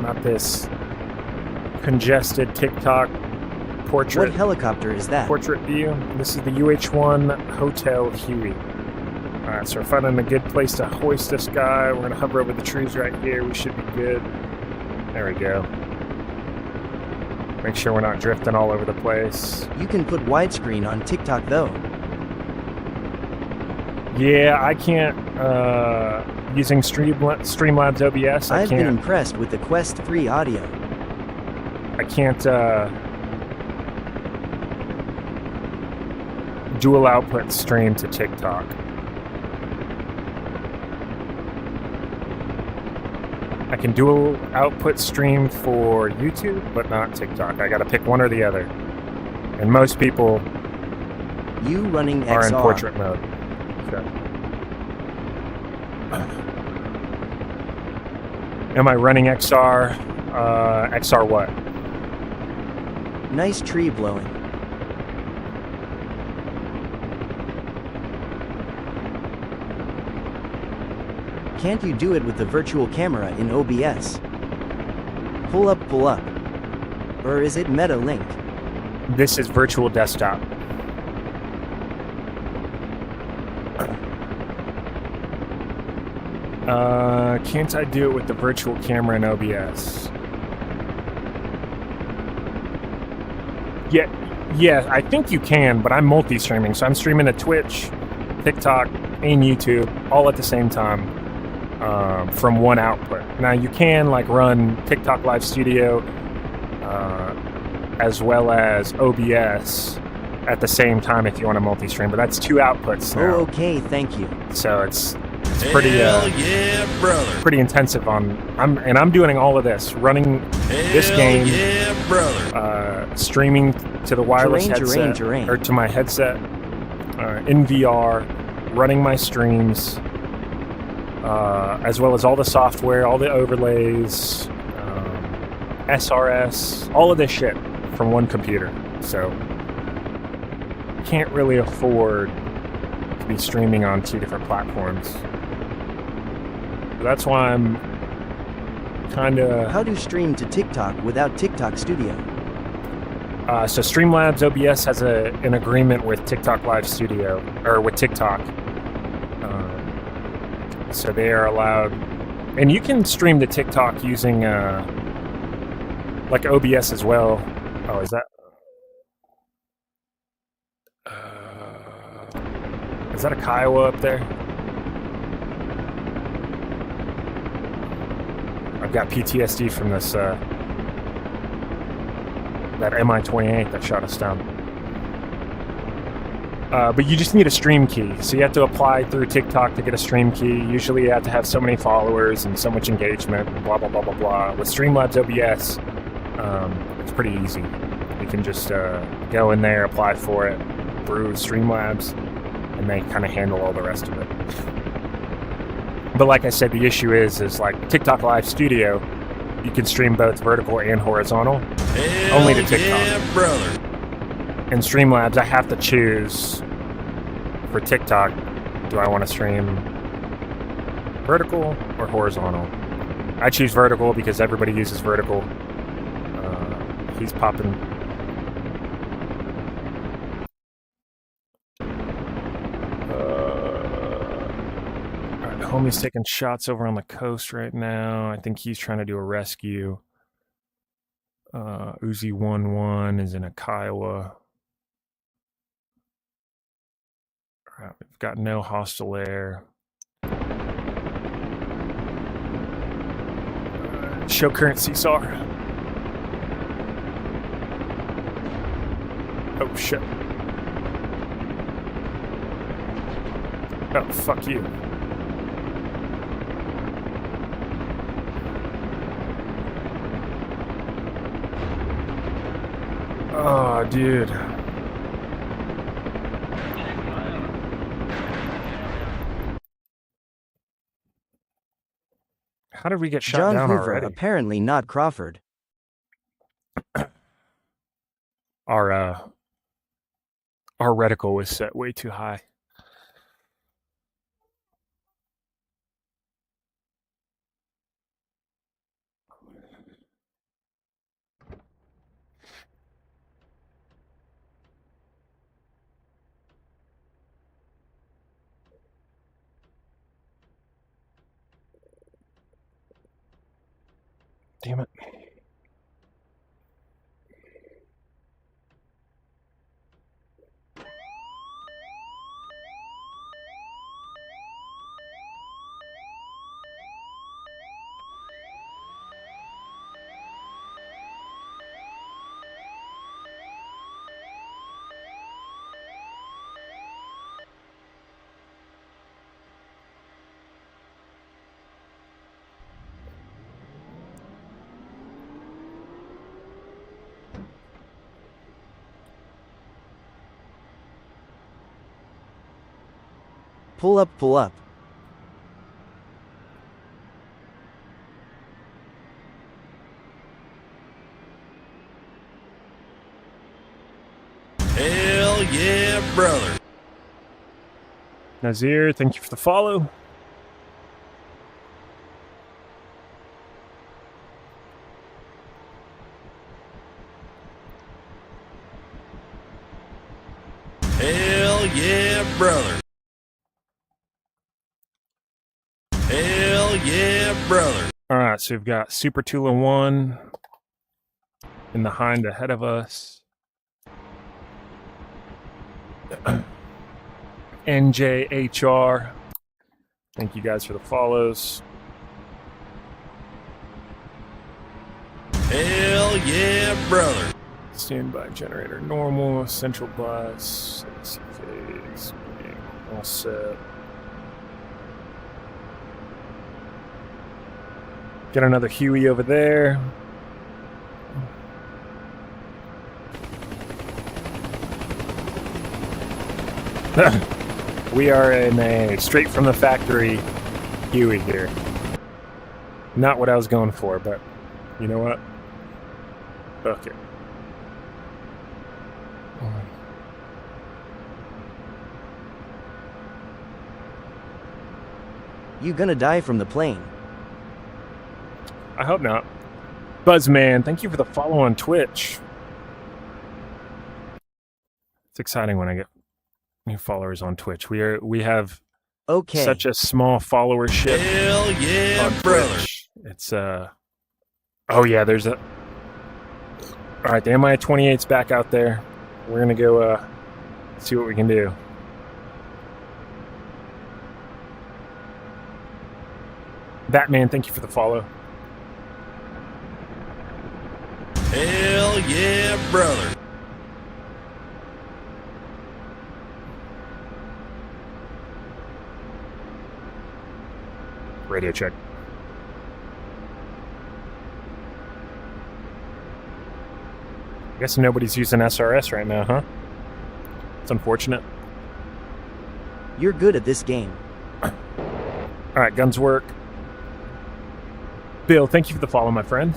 Not this congested TikTok What portrait helicopter is that? view. This is the UH-1 Hotel Huey. Alright, so we're finding a good place to hoist this guy. We're going to hover over the trees right here. We should be good. There we go. Make sure we're not drifting all over the place. You can put widescreen on TikTok though. Yeah, I can't, using Streamlabs OBS, I I've been can't, impressed with the Quest 3 audio. dual output stream to TikTok. I can dual output stream for YouTube, but not TikTok. I gotta pick one or the other. And most people You running are in XR. portrait mode. Okay. Am I running XR? XR what? Nice tree blowing. Can't you do it with the virtual camera in OBS? Pull up, pull up. Or is it Meta Link? This is virtual desktop. Can't I do it with the virtual camera in OBS? Yeah, I think you can, but I'm multi-streaming, so I'm streaming to Twitch, TikTok, and YouTube all at the same time from one output. Now you can like run TikTok Live Studio as well as OBS at the same time if you want to multi-stream. But that's 2 outputs now. Oh, okay, thank you. So it's pretty Hell yeah, brother. pretty intensive on. I'm doing all of this, running this Hell game, yeah, brother. streaming to the wireless headset Terrain. or to my headset in VR, running my streams, as well as all the software, all the overlays, SRS, all of this shit from one computer. So can't really afford to be streaming on 2 different platforms. That's why I'm kind of... How to stream to TikTok without TikTok Studio? So Streamlabs OBS has an agreement with TikTok Live Studio, or with TikTok. So they are allowed... And you can stream to TikTok using like OBS as well. Oh, is that... is that a Kiowa up there? I've got PTSD from this, that Mi-28 that shot us down. But you just need a stream key. So you have to apply through TikTok to get a stream key. Usually you have to have so many followers and so much engagement and blah, blah, blah, blah, blah. With Streamlabs OBS, it's pretty easy. You can just go in there, apply for it through Streamlabs, and they kind of handle all the rest of it. But like I said, the issue is like TikTok Live Studio, you can stream both vertical and horizontal, Hell only to TikTok. yeah, brother. In Streamlabs, I have to choose for TikTok, do I want to stream vertical or horizontal? I choose vertical because everybody uses vertical. He's popping. Homie's taking shots over on the coast right now. I think he's trying to do a rescue. Uzi 1-1 is in a Kiowa. All right, we've got no hostile air. Show current CSAR. Oh shit. Oh, fuck you. Oh, dude. How did we get shot John down Hoover, already? apparently not Crawford. Our reticle was set way too high. Damn it. Pull up, pull up. Hell yeah, brother. Nazir, thank you for the follow. Hell yeah, brother. Hell yeah, brother. All right, so we've got Super Tula 1 in the hind ahead of us. NJHR, thank you guys for the follows. Hell yeah, brother. Standby generator normal. Central bus. AC phase. All set. Get another Huey over there. We are in a straight from the factory Huey here. Not what I was going for, but you know what? Okay. You gonna die from the plane. I hope not. Buzzman, thank you for the follow on Twitch. It's exciting when I get new followers on Twitch. We have Okay. such a small followership. Hell yeah, on brother. Twitch. It's oh yeah, there's a. All right, the Mi-28's back out there. We're gonna go see what we can do. Batman, thank you for the follow. Hell yeah, brother. Radio check. I guess nobody's using SRS right now, huh? It's unfortunate. You're good at this game. All right, guns work. Bill, thank you for the follow, my friend.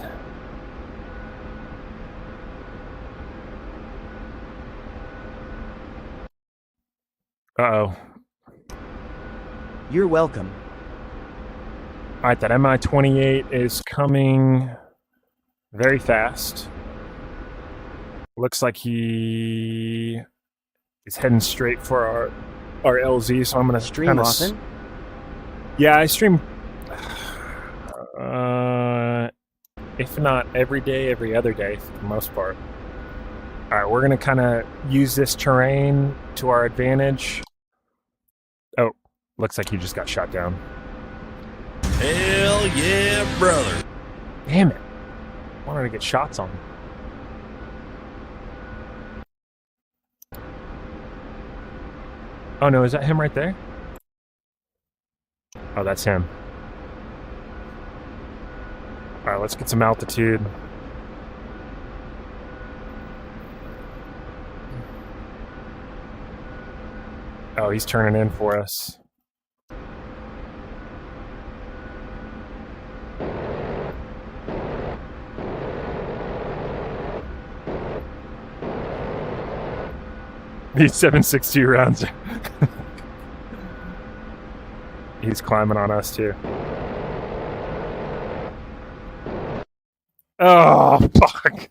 Uh-oh. You're welcome. All right, that Mi-28 is coming very fast. Looks like he is heading straight for our LZ, so I'm going to Stream often? Yeah, I stream if not every day, every other day for the most part. All right, we're going to kind of use this terrain to our advantage. Oh, looks like he just got shot down. Hell yeah, brother. Damn it. I wanted to get shots on him. Oh no, is that him right there? Oh, that's him. Alright, let's get some altitude. Oh, he's turning in for us. These 7.62 rounds. He's climbing on us too. Oh, fuck.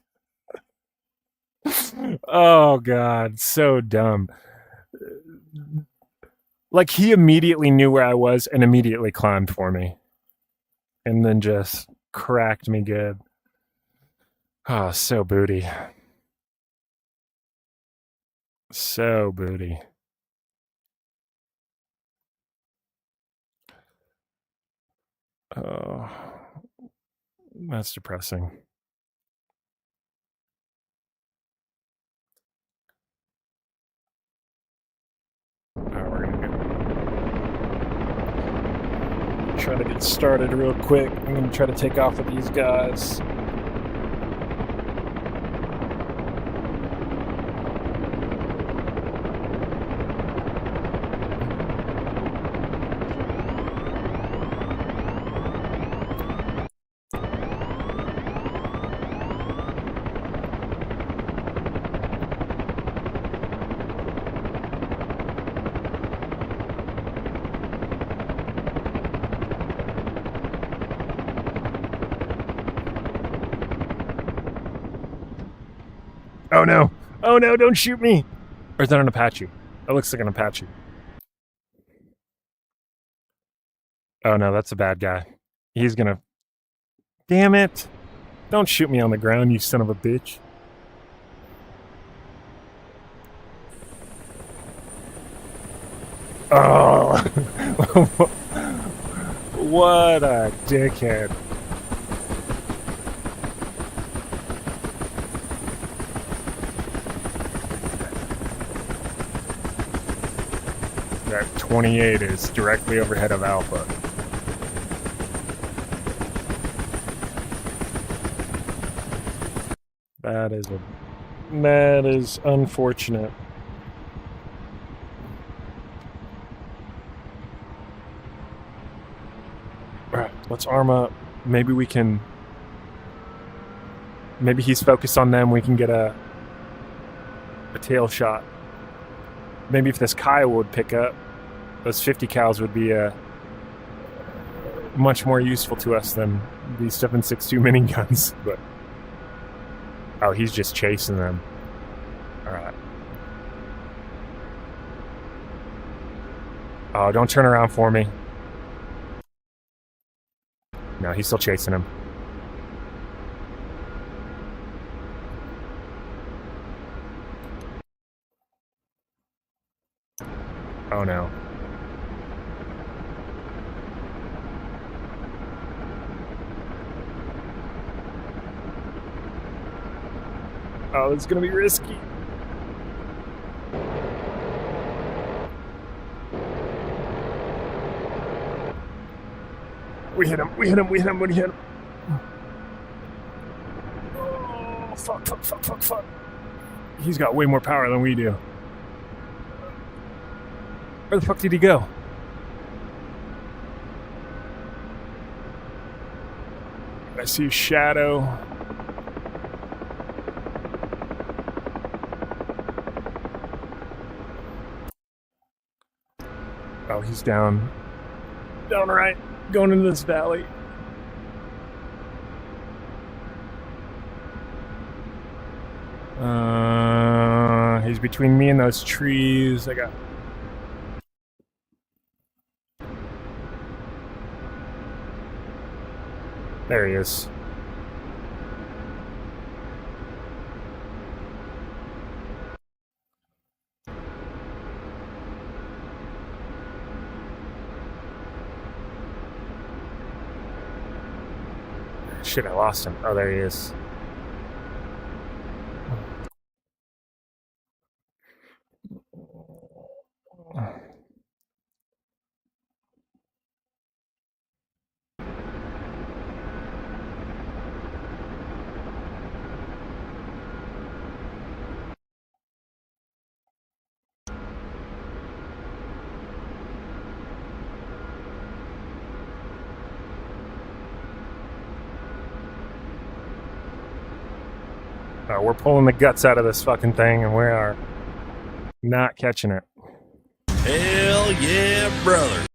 Oh, God. So dumb. Like, he immediately knew where I was and immediately climbed for me. And then just cracked me good. Oh, so booty. So booty. Oh, that's depressing. Alright, we're gonna try to get started real quick. I'm gonna try to take off with these guys. Oh no! Oh no, don't shoot me! Or is that an Apache? That looks like an Apache. Oh no, that's a bad guy. He's gonna... Damn it! Don't shoot me on the ground, you son of a bitch. Oh! What a dickhead. That 28 is directly overhead of Alpha. That is unfortunate. Alright, let's arm up. Maybe we can... Maybe he's focused on them, we can get a tail shot. Maybe if this Kyle would pick up, those 50 cals would be much more useful to us than these 7.62 miniguns. But oh, he's just chasing them. Alright. Oh, don't turn around for me. No, he's still chasing him. Oh no. Oh, this is gonna be risky. We hit him. What do you hit him? Oh, fuck. He's got way more power than we do. Where the fuck did he go? I see a shadow. Oh, he's down. Down right. Going into this valley. He's between me and those trees. There he is. Shit, I lost him. Oh, there he is. We're pulling the guts out of this fucking thing, and we are not catching it. Hell yeah, brother.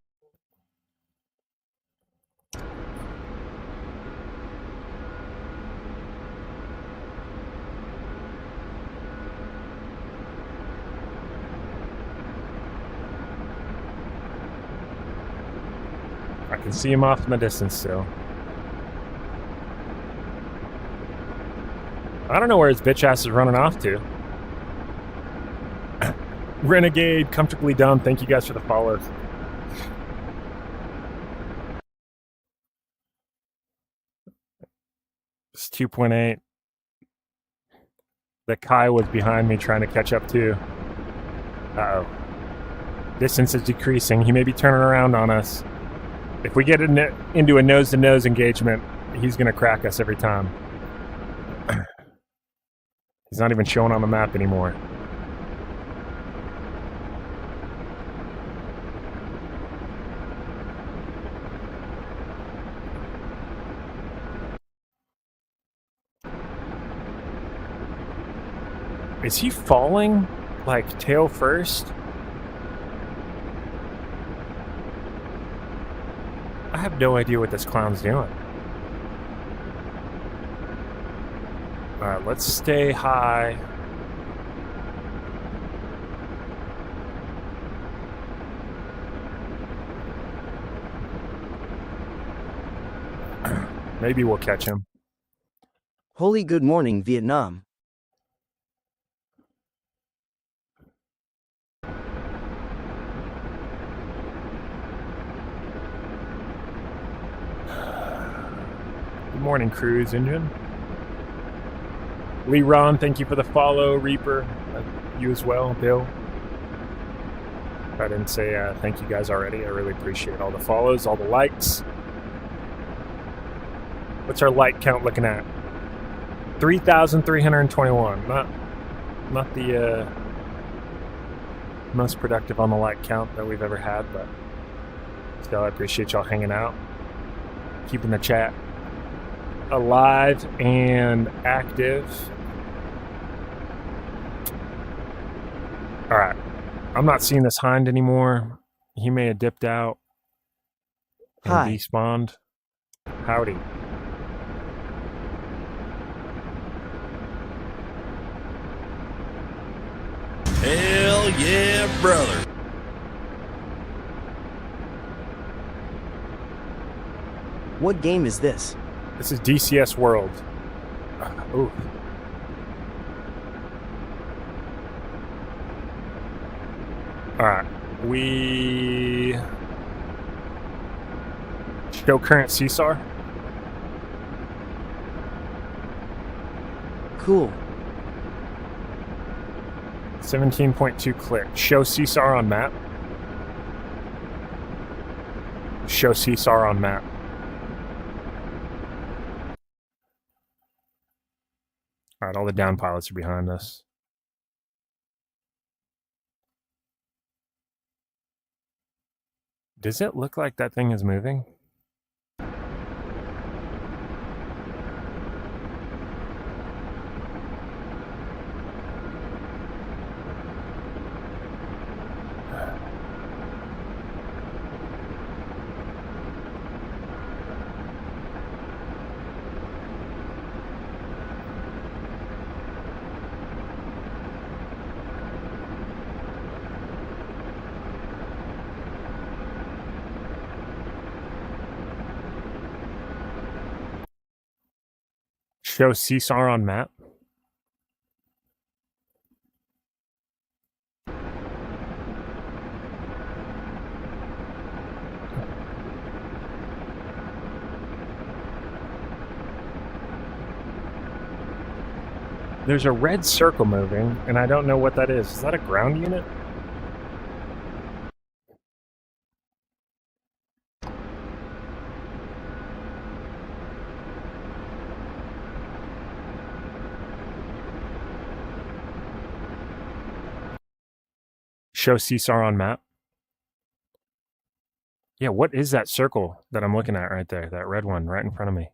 I can see him off in the distance still. I don't know where his bitch ass is running off to. Renegade, comfortably dumb. Thank you guys for the follows. It's 2.8. The Kai was behind me trying to catch up too. Uh-oh. Distance is decreasing. He may be turning around on us. If we get into a nose-to-nose engagement, he's going to crack us every time. He's not even showing on the map anymore. Is he falling, like, tail first? I have no idea what this clown's doing. Alright, let's stay high. Maybe we'll catch him. Holy good morning, Vietnam. Good morning, cruise engine. Lee Ron, thank you for the follow. Reaper, you as well, Bill. If I didn't say thank you guys already, I really appreciate all the follows, all the likes. What's our like count looking at? 3,321. Not the most productive on the like count that we've ever had, but still, I appreciate y'all hanging out, keeping the chat alive and active. All right, I'm not seeing this hind anymore. He may have dipped out and Hi. despawned. Howdy. Hell yeah, brother. What game is this? This is DCS World. Ooh. Alright. We show current CSAR. Cool. 17.2 click. Show CSAR on map. Show CSAR on map. Alright, all the down pilots are behind us. Does it look like that thing is moving? Show CSAR on map. There's a red circle moving, and I don't know what that is. Is that a ground unit? Show CSAR on map. Yeah, what is that circle that I'm looking at right there? That red one right in front of me.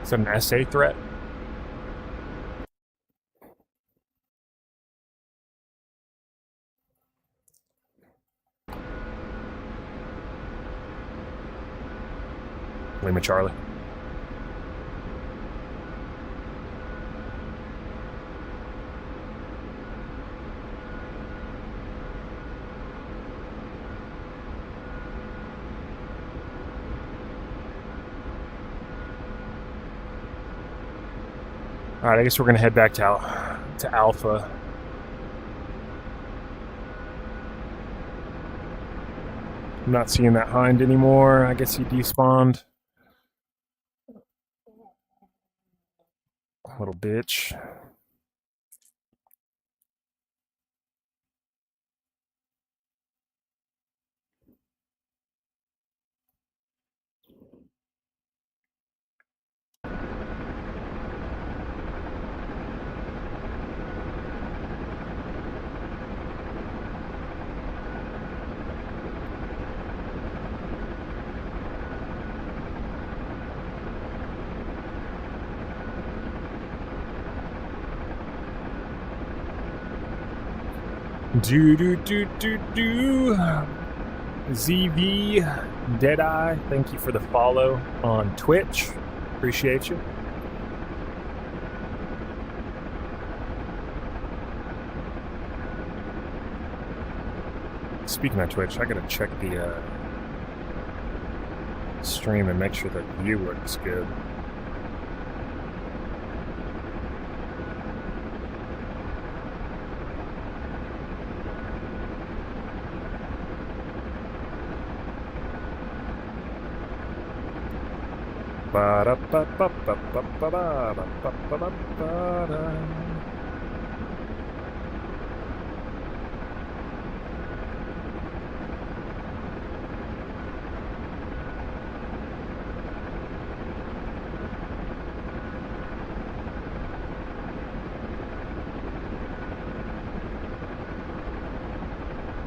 Is that an SA threat? Lima Charlie. All right, I guess we're gonna head back to Alpha. I'm not seeing that hind anymore. I guess he despawned. Little bitch. ZV Deadeye, thank you for the follow on Twitch. Appreciate you. Speaking of Twitch, I gotta check the stream and make sure the view looks good.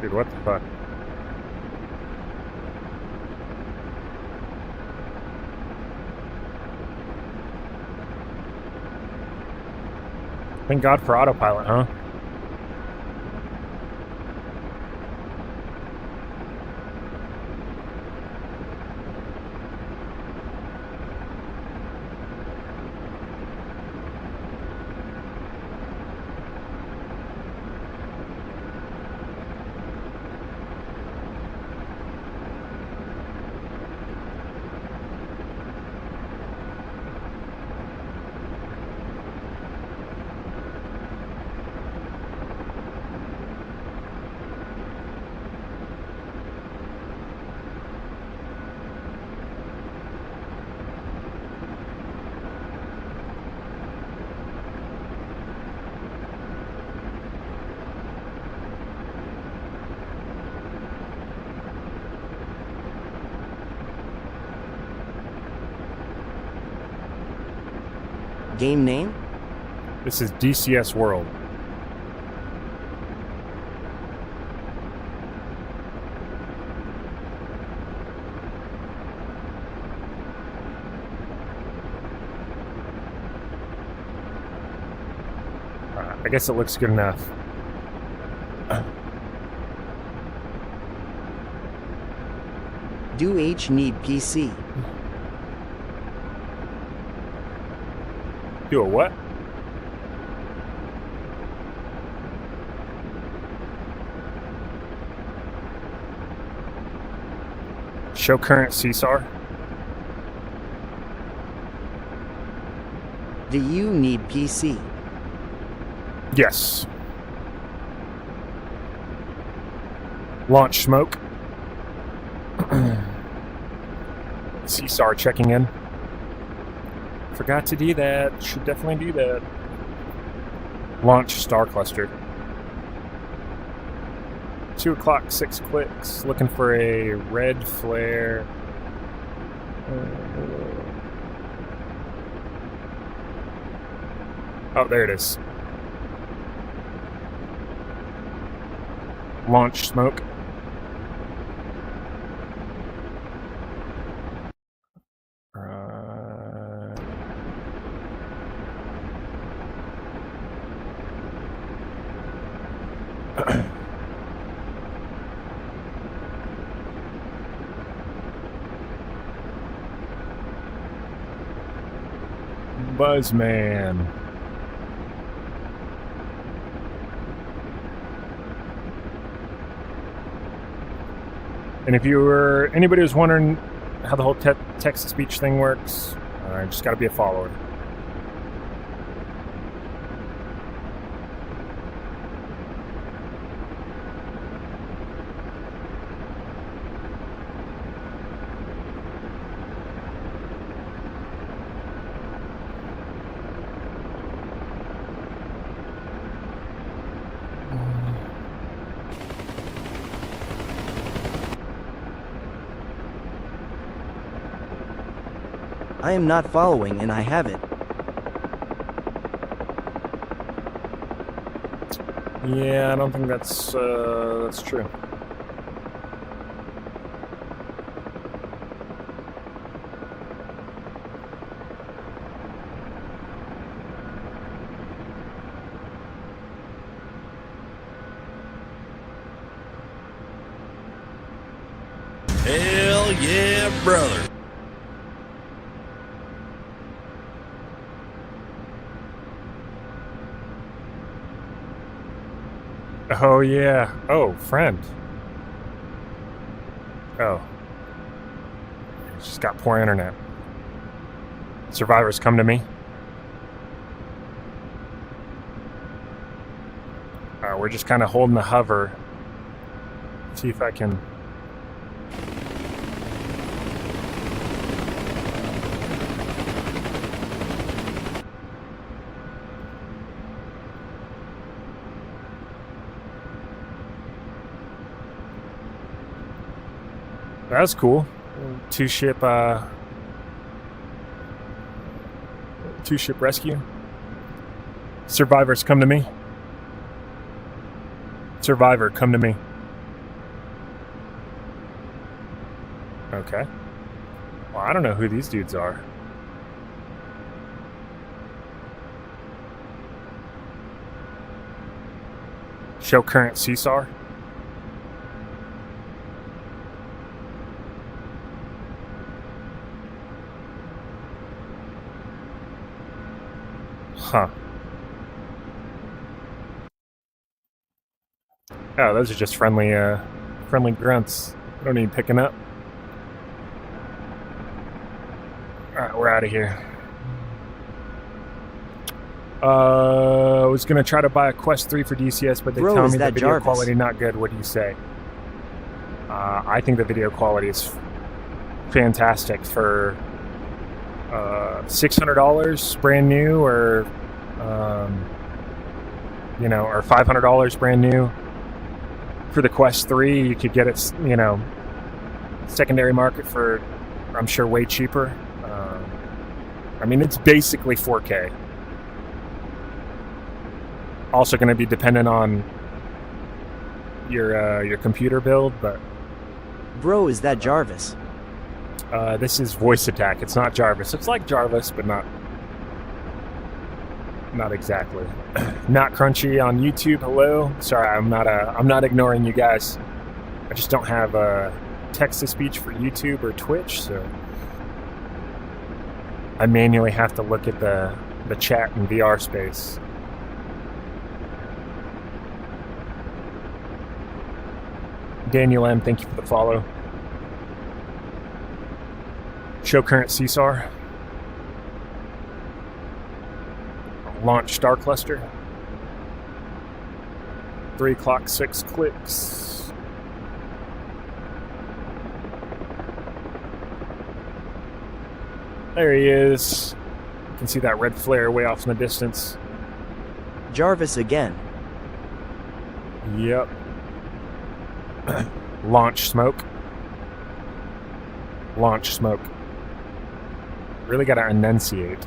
Dude, what the fuck? Thank God for autopilot, huh? Game name? This is DCS World. I guess it looks good enough. Do H need PC? Do a what? Show current CSAR. Do you need PC? Yes. Launch smoke. CSAR checking in. Forgot to do that. Should definitely do that. Launch star cluster. 2 o'clock, 6 clicks. Looking for a red flare. Oh, there it is. Launch smoke. Buzzman. And if anybody was wondering how the whole text-to-speech thing works, just got to be a follower. I am not following and I have it. Yeah, I don't think that's true. Hell yeah, brother. Oh, yeah. Oh, friend. Oh. Just got poor internet. Survivors come to me. We're just kind of holding the hover. See if I can... That was cool. Two-ship rescue. Survivors, come to me. Survivor, come to me. Okay. Well, I don't know who these dudes are. Show current CSAR. Huh. Oh, those are just friendly grunts. Don't need picking up. Alright, we're out of here. I was gonna try to buy a Quest 3 for DCS, but they Bro, tell is me the that video Jarvis? quality not good. What do you say? I think the video quality is fantastic for $600 brand new, or or $500 brand new for the Quest 3. You could get it, secondary market for, I'm sure, way cheaper. I mean, it's basically 4K. Also going to be dependent on your computer build, but Bro, is that Jarvis? this is Voice Attack. It's not Jarvis. It's like Jarvis, but not exactly. Not Crunchy on YouTube. Hello. Sorry, I'm not ignoring you guys. I just don't have text to speech for YouTube or Twitch, so I manually have to look at the chat in VR space. Daniel M, thank you for the follow. Show current CSAR. Launch Star Cluster. 3 o'clock, 6 clicks. There he is. You can see that red flare way off in the distance. Jarvis again. Yep. Launch smoke. Launch smoke. Really gotta enunciate.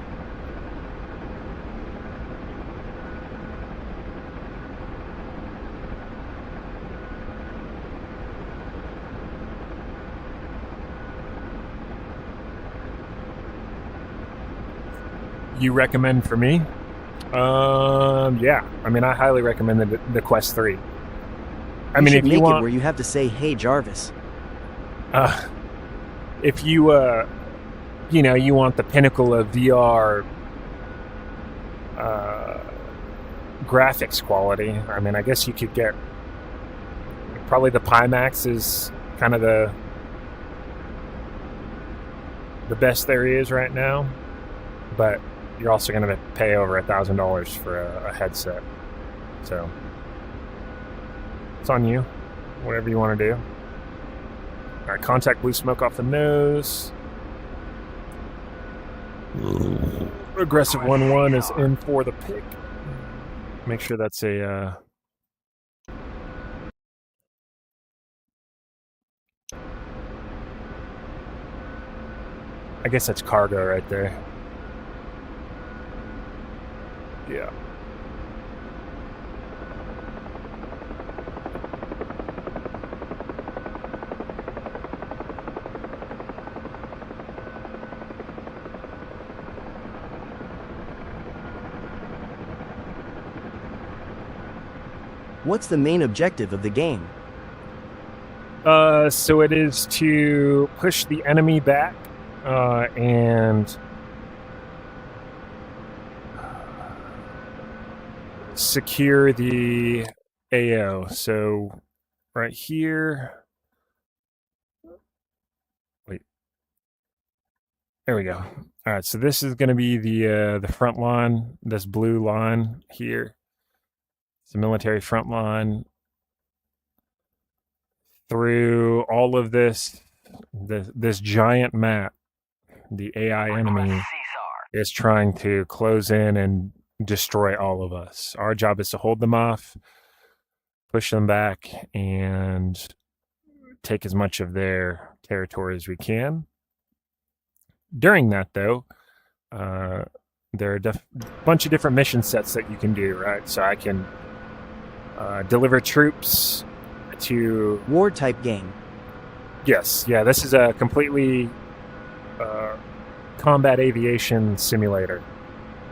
You recommend for me? Yeah. I mean, I highly recommend the Quest 3. I mean, should if make you it want, where you have to say, "Hey, Jarvis." if you you want the pinnacle of VR graphics quality, I mean, I guess you could get probably the Pimax is kind of the best there is right now, but you're also going to pay over $1,000 for a headset, so it's on you, whatever you want to do. All right, contact blue smoke off the nose. Aggressive 1-1 is in for the pick. Make sure that's a I guess that's cargo right there. Yeah. What's the main objective of the game? So it is to push the enemy back and secure the AO. So right here. Wait. There we go. All right. So this is going to be the front line. This blue line here. It's the military front line. Through all of this giant map, the AI enemy is trying to close in and destroy all of us. Our job is to hold them off, push them back, and take as much of their territory as we can. During that, though, there are a bunch of different mission sets that you can do, right? So I can deliver troops to... War-type game. Yes, yeah, this is a completely combat aviation simulator.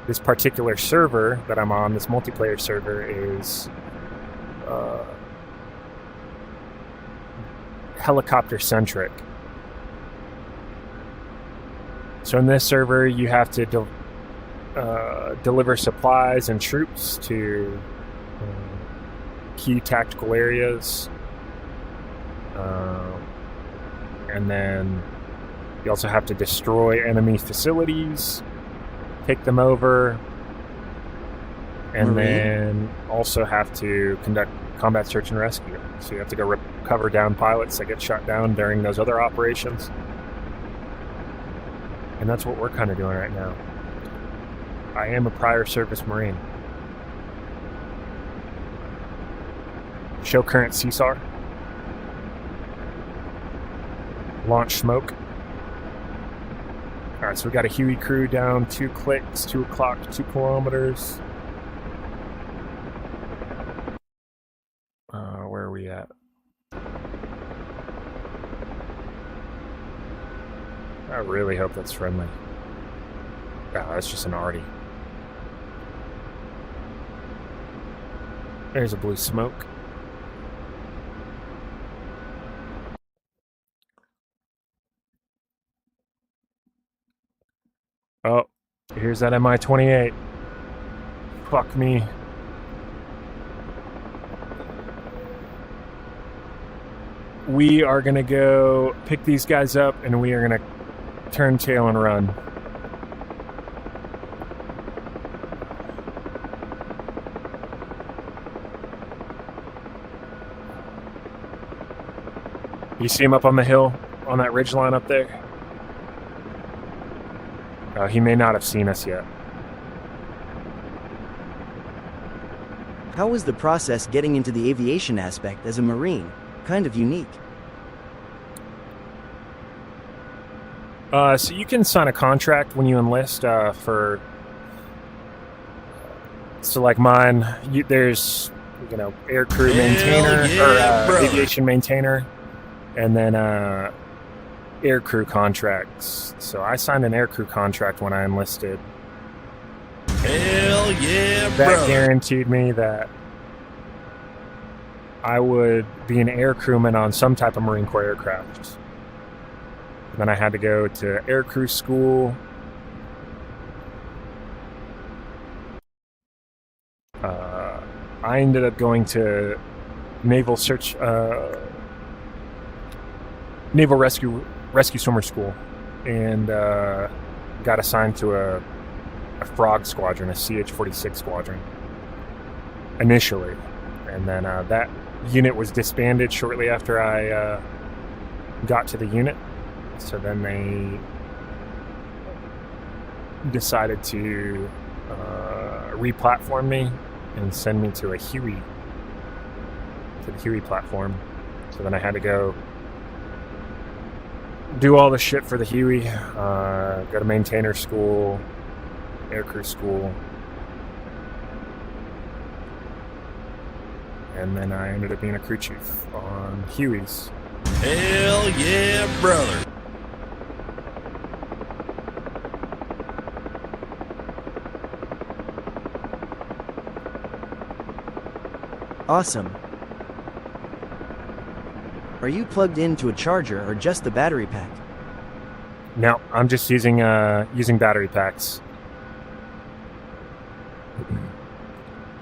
This particular server that I'm on, this multiplayer server, is helicopter-centric. So in this server, you have to deliver supplies and troops to key tactical areas. And then you also have to destroy enemy facilities, take them over, and then also have to conduct combat search and rescue. So you have to go recover down pilots that get shot down during those other operations. And that's what we're kind of doing right now. I am a prior service Marine. Show current CSAR. Launch smoke. Alright, so we got a Huey crew down 2 clicks, 2 o'clock, 2 kilometers. Where are we at? I really hope that's friendly. Oh, that's just an arty. There's a blue smoke. Oh, here's that Mi-28. Fuck me. We are gonna go pick these guys up and we are gonna turn tail and run. You see him up on the hill, on that ridge line up there? He may not have seen us yet. How was the process getting into the aviation aspect as a Marine? Kind of unique. So you can sign a contract when you enlist for... So like mine, there's, air crew maintainer, or aviation maintainer, and then air crew contracts. So I signed an air crew contract when I enlisted. Hell yeah, That brother. guaranteed me that I would be an air crewman on some type of Marine Corps aircraft. Then I had to go to air crew school. I ended up going to Naval Rescue Swimmer School, and got assigned to a Frog Squadron, a CH-46 squadron, initially. And then that unit was disbanded shortly after I got to the unit. So then they decided to re-platform me and send me to a Huey, to the Huey platform. So then I had to go do all the shit for the Huey, go to maintainer school, aircrew school, and then I ended up being a crew chief on Hueys. Hell yeah, brother. Awesome. Are you plugged into a charger or just the battery pack? No, I'm just using battery packs.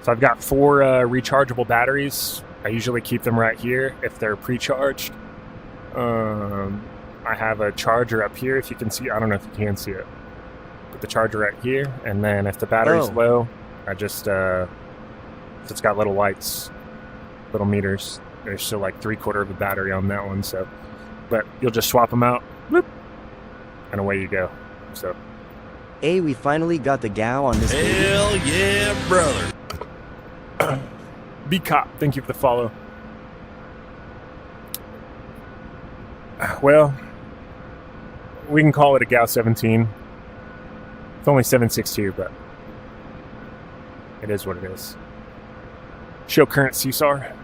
So I've got 4 rechargeable batteries. I usually keep them right here if they're pre-charged. I have a charger up here, if you can see. I don't know if you can see it. Put the charger right here, and then if the battery's low, I just it's got little lights, little meters. There's still like 3/4 of the battery on that one, so. But you'll just swap them out, whoop, and away you go. So. Hey, we finally got the gal on this baby. Hell yeah, brother. B Cop, thank you for the follow. well, we can call it a Gau 17. It's only 762, but it is what it is. Show current CSAR.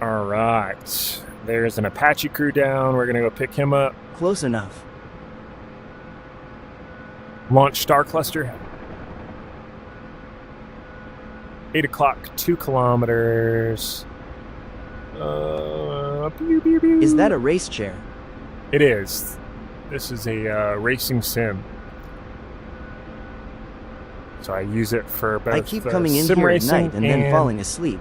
All right. There's an Apache crew down. We're going to go pick him up. Close enough. Launch Star Cluster. 8 o'clock, 2 kilometers. Pew, pew, pew. Is that a race chair? It is. This is a racing sim. So I use it for both I keep coming in sim here at racing night and then falling asleep.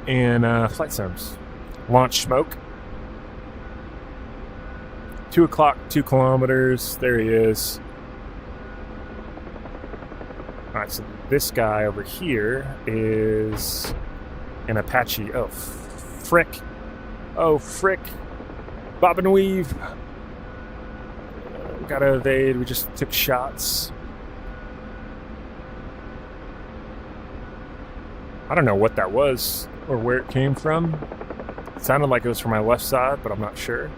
And flight sims. Launch Smoke. 2 o'clock, 2 kilometers. There he is. All right, so this guy over here is an Apache. Oh, frick. Oh, frick. Bob and weave. Gotta evade. We just took shots. I don't know what that was or where it came from. It sounded like it was from my left side, but I'm not sure.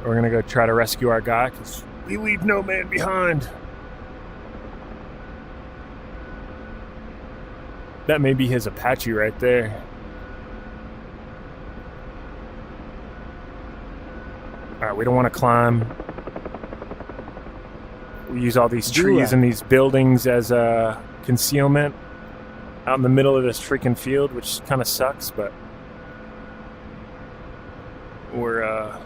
We're gonna go try to rescue our guy because we leave no man behind. That may be his Apache right there. Alright, we don't want to climb. We use all these trees and these buildings as a concealment out in the middle of this freaking field, which kind of sucks, but we're oh.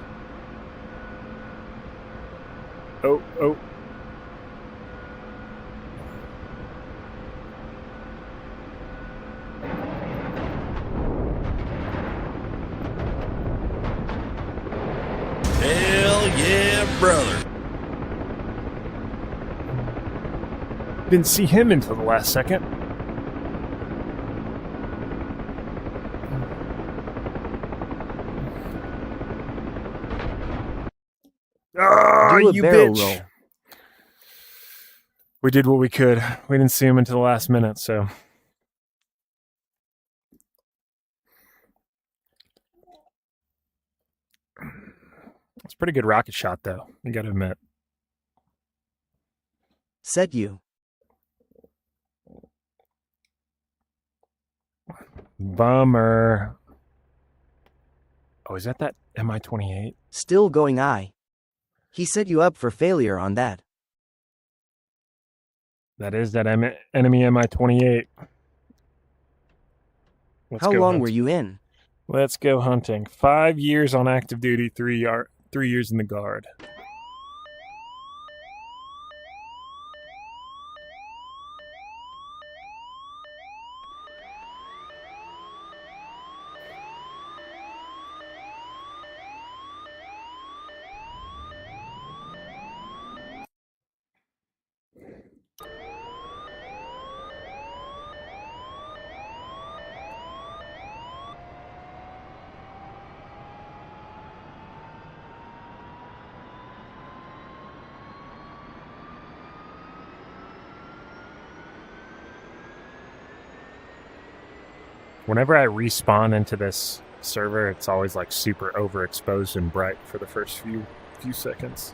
Hell yeah, brother. Didn't see him until the last second. Ah, Do a you barrel bitch. roll. We did what we could. We didn't see him until the last minute, so. It's a pretty good rocket shot, though. You gotta admit. Set you. Bummer. Oh, is that Mi-28? Still going I. He set you up for failure on that. That is that enemy Mi-28. How long were you in? Let's go hunting. 5 years on active duty, 3 years in the Guard. Whenever I respawn into this server, it's always like super overexposed and bright for the first few seconds.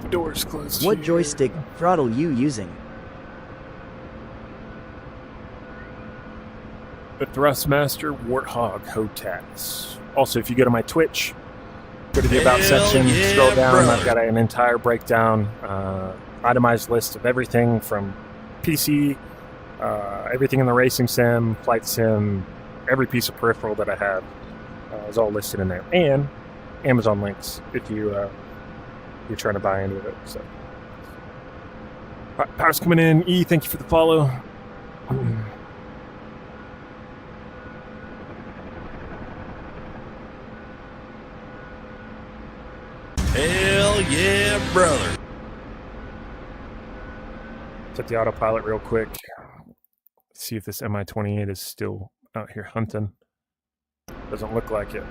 Doors closed. What here. joystick throttle you using? The Thrustmaster Warthog HOTAS. Also, if you go to my Twitch, go to the About Hell section, yeah, scroll down, brother. I've got an entire breakdown, itemized list of everything from PC, everything in the racing sim, flight sim, every piece of peripheral that I have is all listed in there. And Amazon links if you're trying to buy into it. So Power's coming in. E, thank you for the follow. Hell yeah, brother. Set the autopilot real quick. See if this Mi-28 is still out here hunting. Doesn't look like it.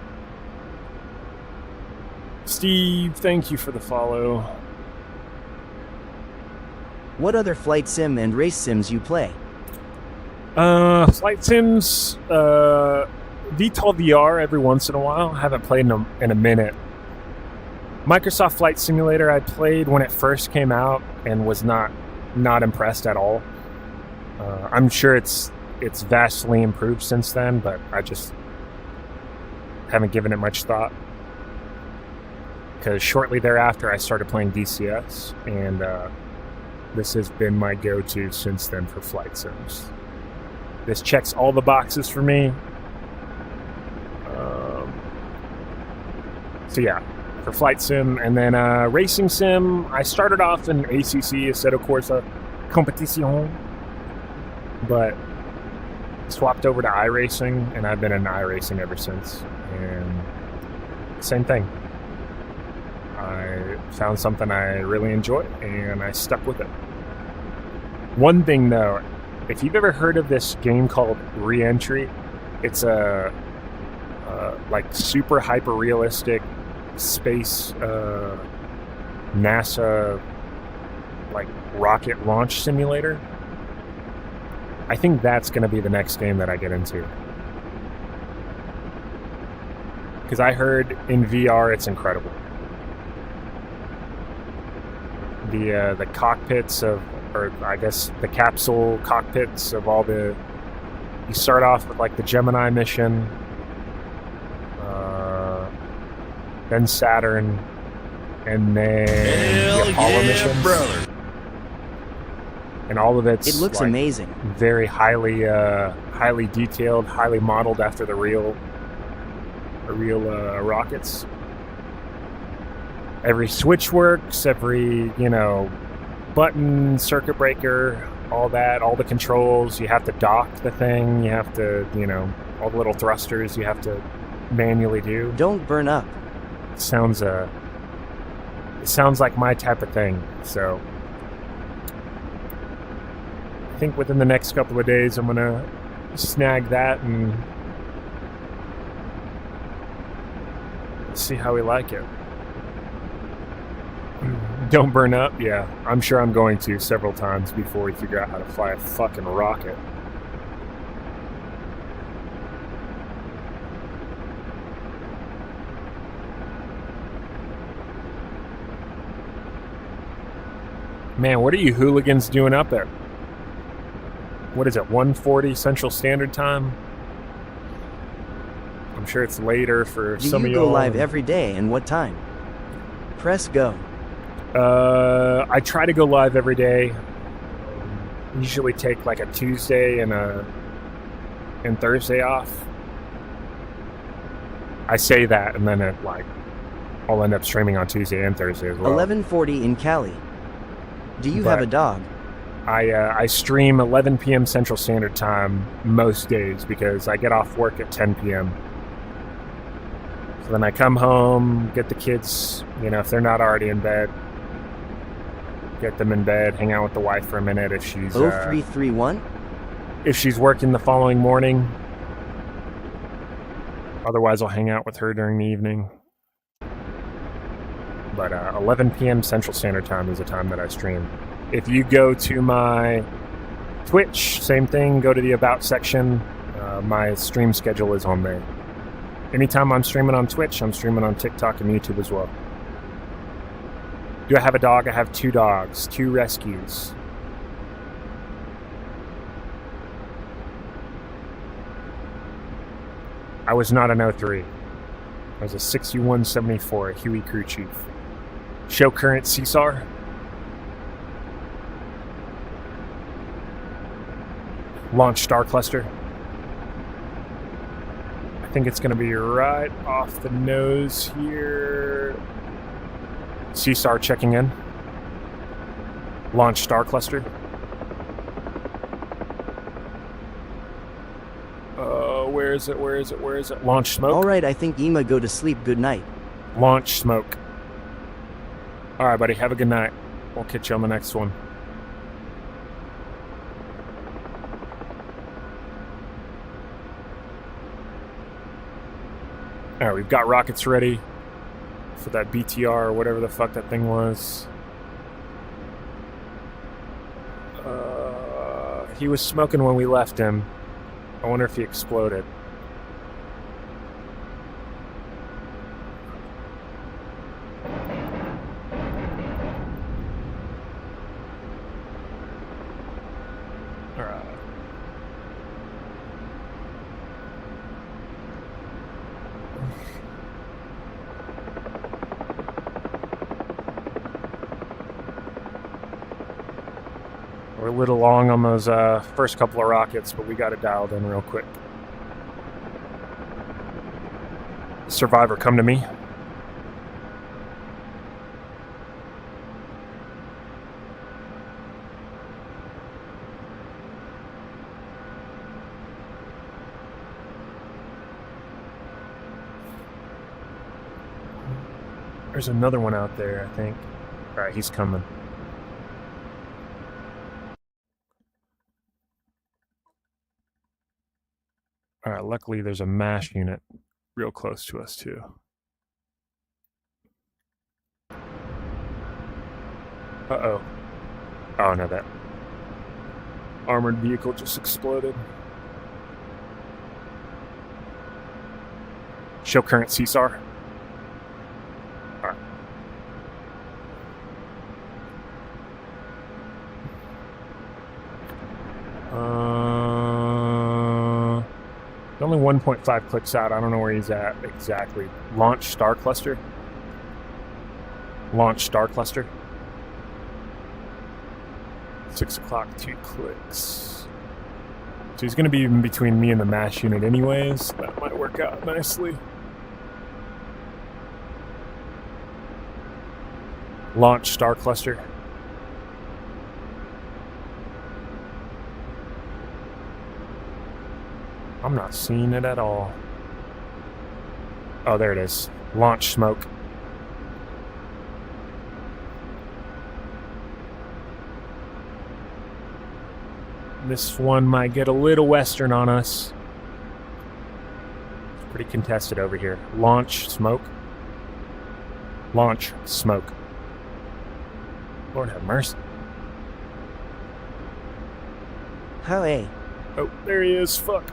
Steve, thank you for the follow. What other flight sim and race sims you play? Flight sims, VTOL VR every once in a while. I haven't played in a minute. Microsoft Flight Simulator I played when it first came out and was not impressed at all. I'm sure it's vastly improved since then, but I just haven't given it much thought. Because shortly thereafter I started playing DCS, and this has been my go-to since then for flight sims. This checks all the boxes for me. So yeah, for flight sim. And then racing sim, I started off in ACC, Assetto Corsa Competition, but swapped over to iRacing, and I've been in iRacing ever since. And same thing. I found something I really enjoy, and I stuck with it. One thing though, if you've ever heard of this game called Re-Entry, it's a like super hyper realistic space NASA like rocket launch simulator. I think that's going to be the next game that I get into, because I heard in VR it's incredible. The cockpits of, or I guess the capsule cockpits of all the, you start off with like the Gemini mission, then Saturn, and then Hell the Apollo yeah, missions, brother. and all of it's It looks like amazing. very highly detailed, highly modeled after the real rockets. Every switch works, every, button, circuit breaker, all that, all the controls. You have to dock the thing, you have to, all the little thrusters you have to manually do. Don't burn up. It sounds like my type of thing. So I think within the next couple of days I'm gonna snag that and see how we like it. Don't burn up? Yeah, I'm sure I'm going to several times before we figure out how to fly a fucking rocket. Man, what are you hooligans doing up there? What is it, 1:40 Central Standard Time? I'm sure it's later for Do some of you y'all. go live every day, and what time? Press go. I try to go live every day. Usually take like a Tuesday and Thursday off. I say that, and then I'll end up streaming on Tuesday and Thursday as well. 11:40 in Cali. Do you have But- a dog? I stream 11 p.m. Central Standard Time most days because I get off work at 10 p.m. So then I come home, get the kids, if they're not already in bed, get them in bed, hang out with the wife for a minute if she's 0331? if she's working the following morning. Otherwise, I'll hang out with her during the evening. But 11 p.m. Central Standard Time is the time that I stream. If you go to my Twitch, same thing, go to the About section. My stream schedule is on there. Anytime I'm streaming on Twitch, I'm streaming on TikTok and YouTube as well. Do I have a dog? I have 2 dogs, 2 rescues. I was not an 03. I was a 6174, a Huey crew chief. Show current CSAR. Launch Star Cluster. I think it's going to be right off the nose here. CSAR checking in. Launch Star Cluster. Where is it? Where is it? Where is it? Launch Smoke. Alright, I think Ema go to sleep. Good night. Launch Smoke. Alright, buddy. Have a good night. We'll catch you on the next one. Alright, we've got rockets ready for that BTR or whatever the fuck that thing was. He was smoking when we left him. I wonder if he exploded. Alright. We're a little long on those first couple of rockets, but we got it dialed in real quick. Survivor, come to me. There's another one out there, I think. Alright, he's coming. Alright, luckily there's a MASH unit real close to us, too. Uh-oh. Oh, no, that armored vehicle just exploded. Show current CSAR. Alright. Only 1.5 clicks out. I don't know where he's at exactly. Launch Star Cluster. Launch Star Cluster. 6 o'clock, 2 clicks. So he's going to be in between me and the MASH unit anyways. That might work out nicely. Launch Star Cluster. I'm not seeing it at all. Oh, there it is. Launch Smoke. This one might get a little western on us. It's pretty contested over here. Launch Smoke. Launch Smoke. Lord have mercy. How a? Oh, there he is. Fuck.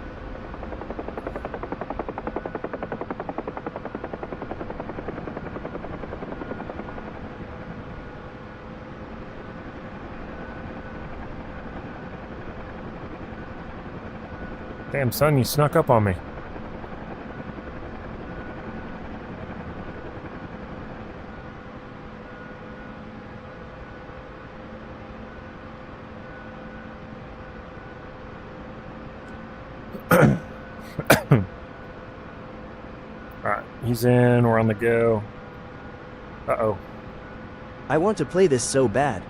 Damn, son, you snuck up on me. Alright, he's in, we're on the go. Uh-oh. I want to play this so bad.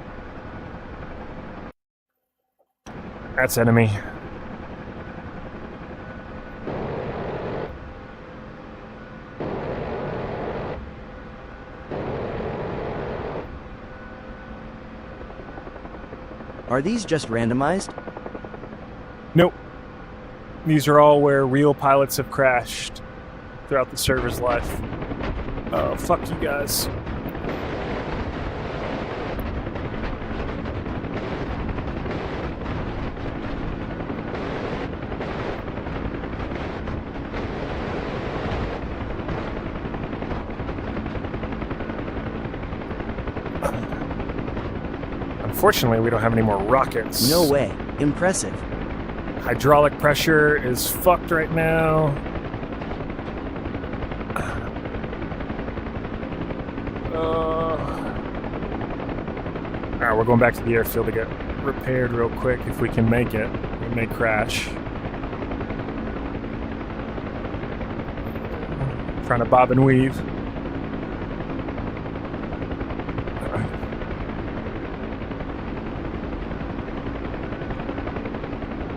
That's enemy. Are these just randomized? Nope. These are all where real pilots have crashed throughout the server's life. Oh, fuck you guys. Unfortunately, we don't have any more rockets. No way. Impressive. Hydraulic pressure is fucked right now. Alright, we're going back to the airfield to get repaired real quick if we can make it. We may crash. Trying to bob and weave.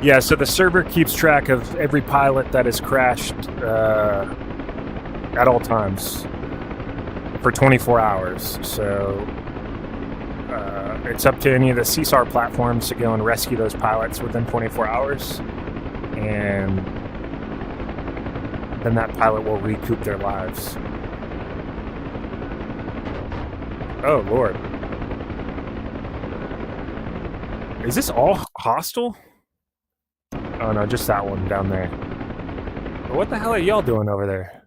Yeah, so the server keeps track of every pilot that has crashed at all times for 24 hours. So it's up to any of the CSAR platforms to go and rescue those pilots within 24 hours. And then that pilot will recoup their lives. Oh, Lord. Is this all hostile? Oh, no, just that one down there. But what the hell are y'all doing over there?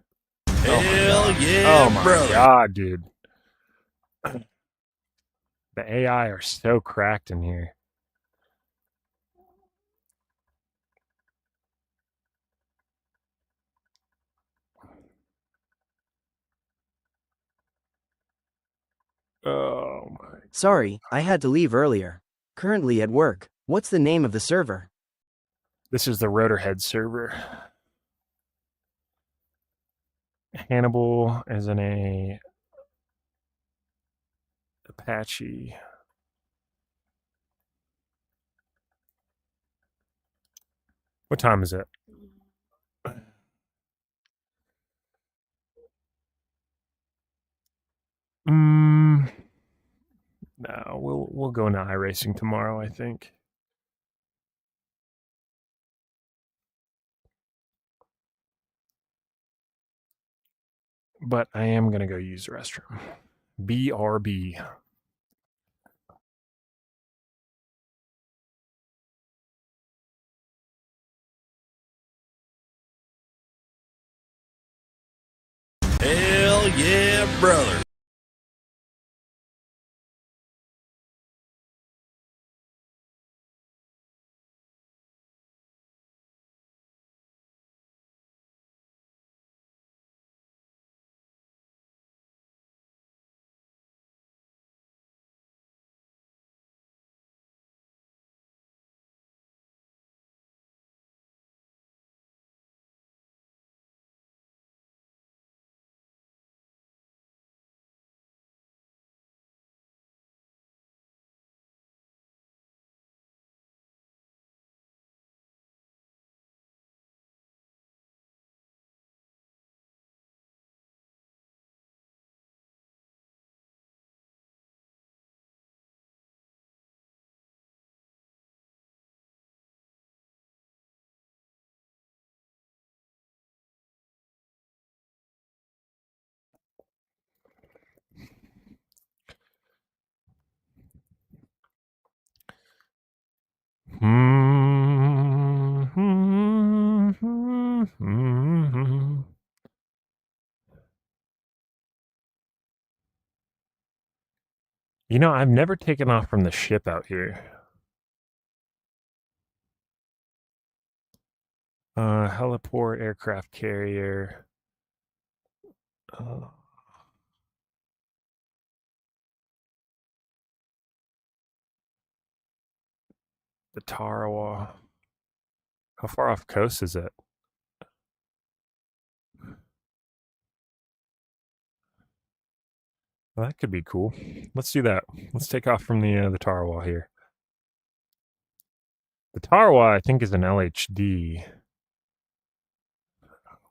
Hell yeah, Oh, my brother. God, dude. The AI are so cracked in here. Oh, my. Sorry, I had to leave earlier. Currently at work. What's the name of the server? This is the Rotorhead server. Hannibal is in a Apache. What time is it? No, we'll go into iRacing tomorrow, I think. But I am gonna go use the restroom. BRB. Hell yeah, brother. You know, I've never taken off from the ship out here. Heliport, aircraft carrier. The Tarawa. How far off coast is it? Well, that could be cool. Let's do that. Let's take off from the Tarawa here. The Tarawa, I think, is an LHD,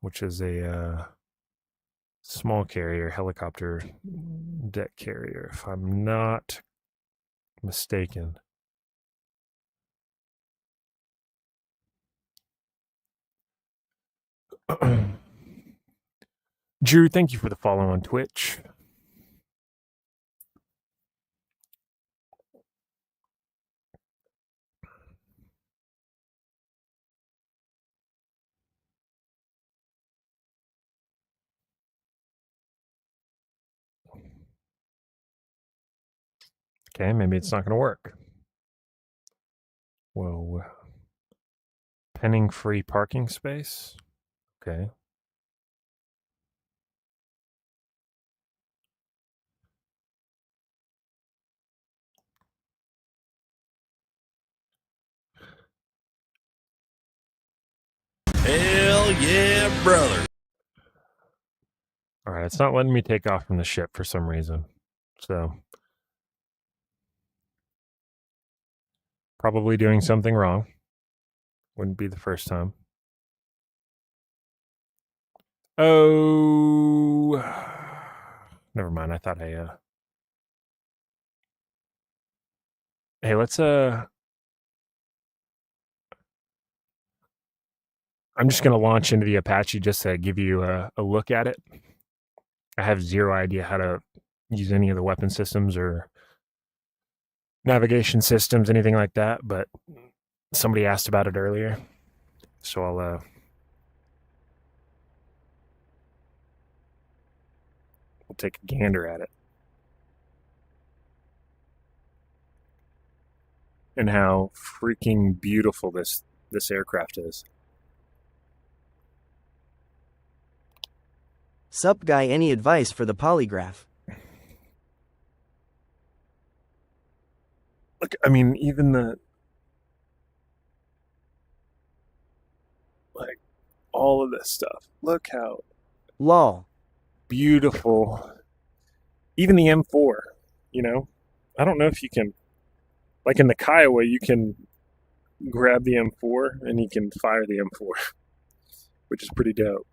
which is a small carrier, helicopter deck carrier, if I'm not mistaken. Drew, thank you for the follow on Twitch. Okay, maybe it's not going to work. Whoa. Penning free parking space? Okay. Hell yeah, brother. All right, it's not letting me take off from the ship for some reason. So, probably doing something wrong. Wouldn't be the first time. Oh, never mind. I thought hey, let's I'm just gonna launch into the Apache just to give you a look at it. I have zero idea how to use any of the weapon systems or navigation systems, anything like that, but somebody asked about it earlier, so I'll we'll take a gander at it. And how freaking beautiful this aircraft is. Sup guy, any advice for the polygraph? Look, I mean, even like all of this stuff. Look how Lol. beautiful. Even the M4, you know? I don't know if you can, like in the Kiowa, you can grab the M4 and you can fire the M4, which is pretty dope.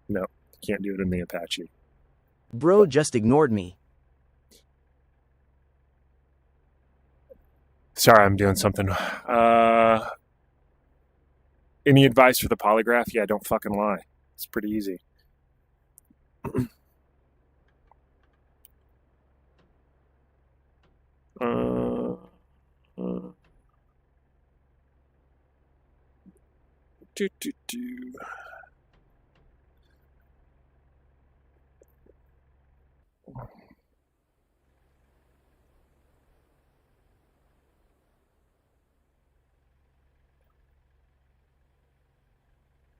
No, can't do it in the Apache. Bro just ignored me. Sorry, I'm doing something. Any advice for the polygraph? Yeah, don't fucking lie. It's pretty easy. Do.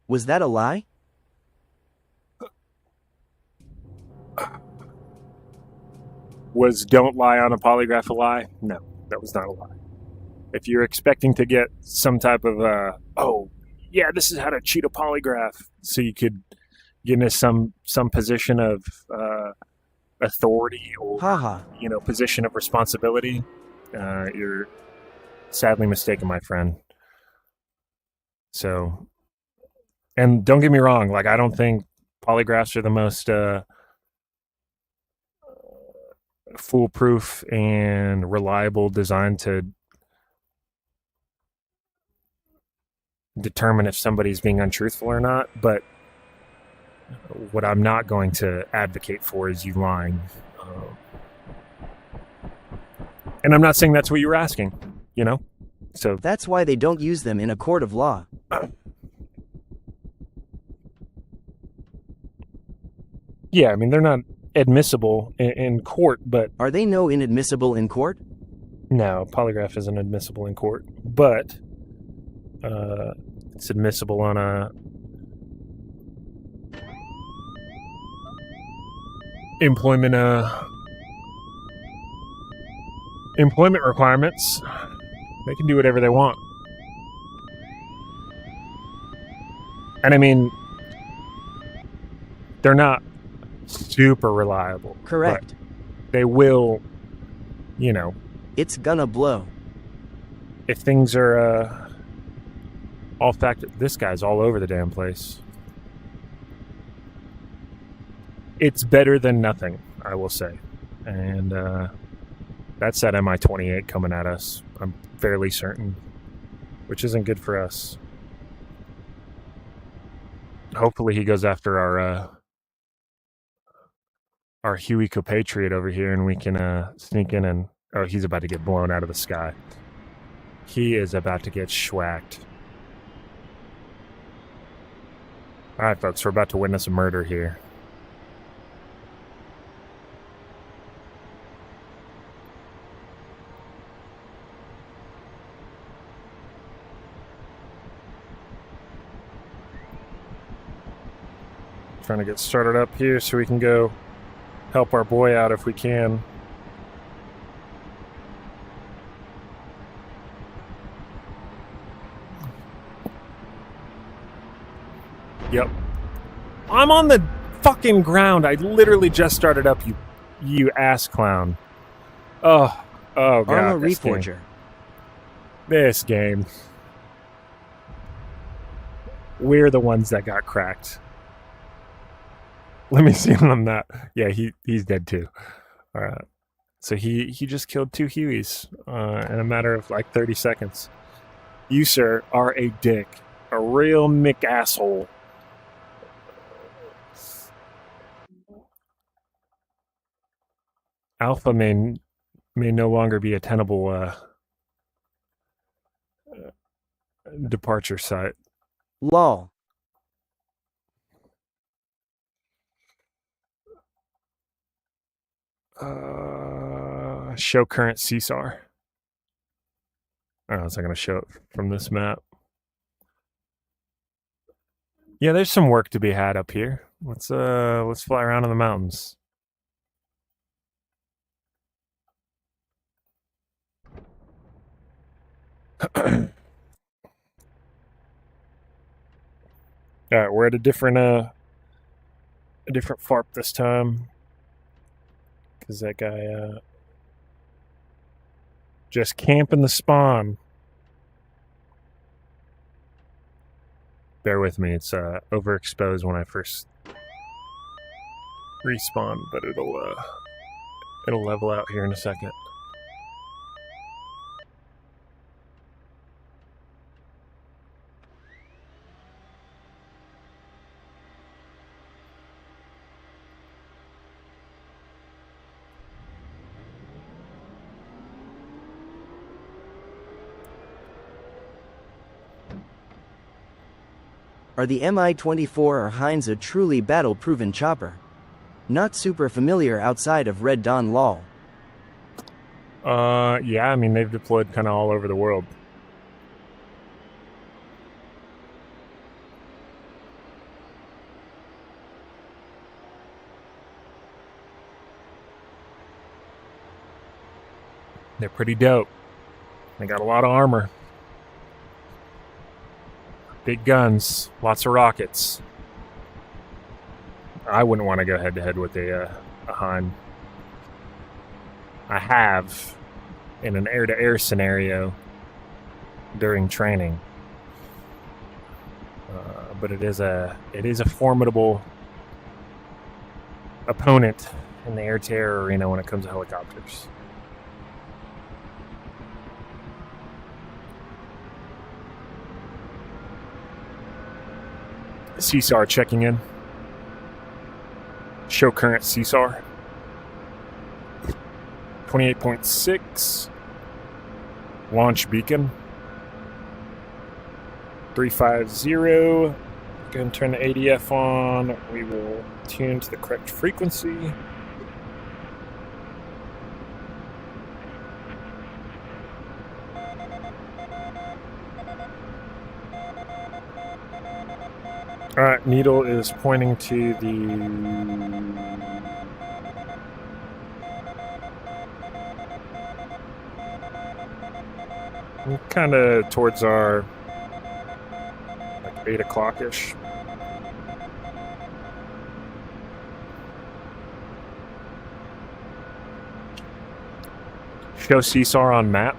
Was that a lie? Was don't lie on a polygraph a lie? No, that was not a lie. If you're expecting to get some type of, oh, yeah, this is how to cheat a polygraph, so you could get into some position of authority or, Haha. Position of responsibility, you're sadly mistaken, my friend. So, and don't get me wrong, like, I don't think polygraphs are the most foolproof and reliable design to determine if somebody's being untruthful or not, but what I'm not going to advocate for is you lying. And I'm not saying that's what you were asking, So That's why they don't use them in a court of law. Yeah, I mean, they're not admissible in court, but... Are they no inadmissible in court? No, polygraph isn't admissible in court, but it's admissible on a employment requirements. They can do whatever they want. And I mean, they're not super reliable. Correct. They will, It's gonna blow. if things are all factored. This guy's all over the damn place. It's better than nothing, I will say. And that's that Mi-28 coming at us, I'm fairly certain, which isn't good for us. Hopefully he goes after our Huey compatriot over here, and we can sneak in and... Oh, he's about to get blown out of the sky. He is about to get schwacked. All right, folks, we're about to witness a murder here. Trying to get started up here so we can go help our boy out if we can. Yep. I'm on the fucking ground. I literally just started up, you ass clown. Oh god. Arma this thing. Reforger. This game. We're the ones that got cracked. Let me see him on that. Yeah, he's dead too. All right. So he just killed 2 Hueys in a matter of like 30 seconds. You, sir, are a dick. A real Mick asshole. Alpha may no longer be a tenable departure site. Lol. Show current CSAR. Oh, it's not going to show it from this map. Yeah, there's some work to be had up here. Let's fly around in the mountains. All right, we're at a different FARP this time because that guy just camping the spawn. Bear with me, it's overexposed when I first respawn, but it'll level out here in a second. Are the Mi-24 or Heinz a truly battle-proven chopper? Not super familiar outside of Red Dawn lol. Yeah, I mean, they've deployed kind of all over the world. They're pretty dope. They got a lot of armor. Big guns, lots of rockets. I wouldn't want to go head-to-head with a Hein. I have in an air-to-air scenario during training, but it is a formidable opponent in the air-to-air arena when it comes to helicopters. CSAR checking in. Show current CSAR. 28.6. Launch beacon. 350. Go ahead and turn the ADF on. We will tune to the correct frequency. All right, needle is pointing to kind of towards our like 8 o'clock-ish. Show CSAR on map.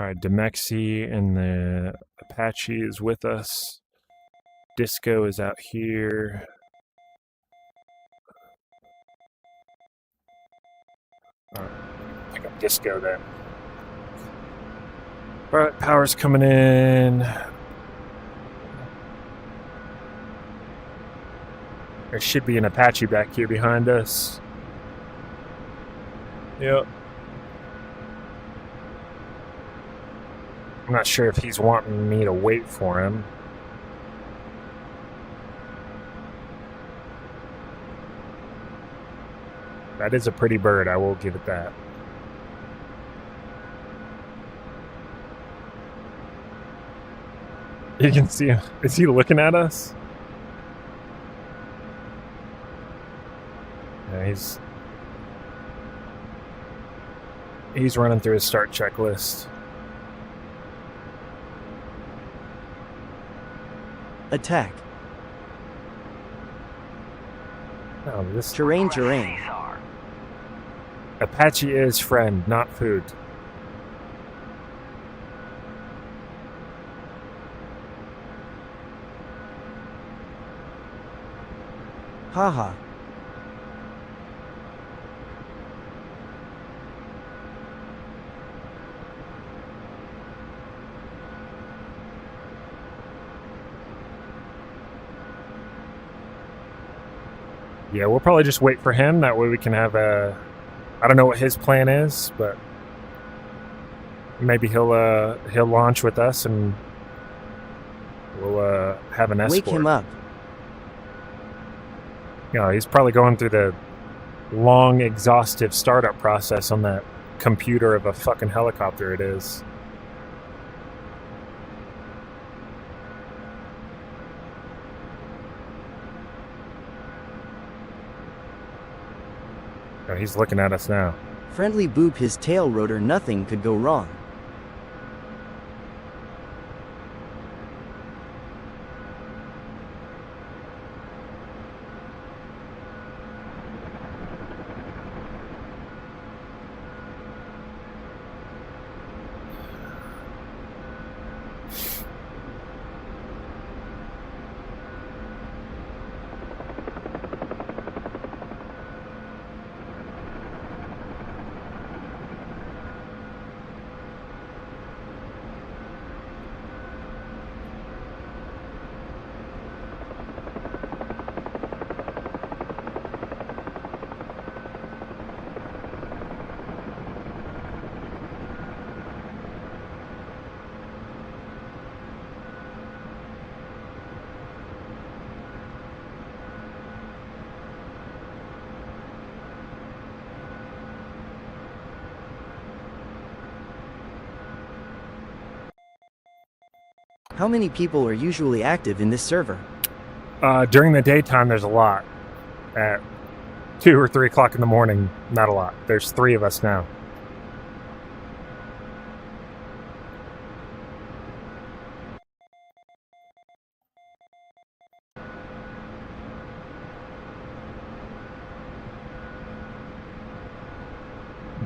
All right, Demexi and the Apache is with us. Disco is out here. All right, pick up Disco then. All right, power's coming in. There should be an Apache back here behind us. Yep. I'm not sure if he's wanting me to wait for him. That is a pretty bird, I will give it that. You can see him. Is he looking at us? Yeah, he's running through his start checklist. Attack. No, this Terrain. Apache is friend, not food. Haha. Yeah, we'll probably just wait for him. That way we can have a... I don't know what his plan is, but maybe he'll launch with us and we'll have an escort. Wake him up. You know, he's probably going through the long, exhaustive startup process on that computer of a fucking helicopter it is. Oh, he's looking at us now. Friendly boop his tail rotor. Nothing could go wrong. How many people are usually active in this server? During the daytime, there's a lot. At 2 or 3 o'clock in the morning, not a lot. There's 3 of us now.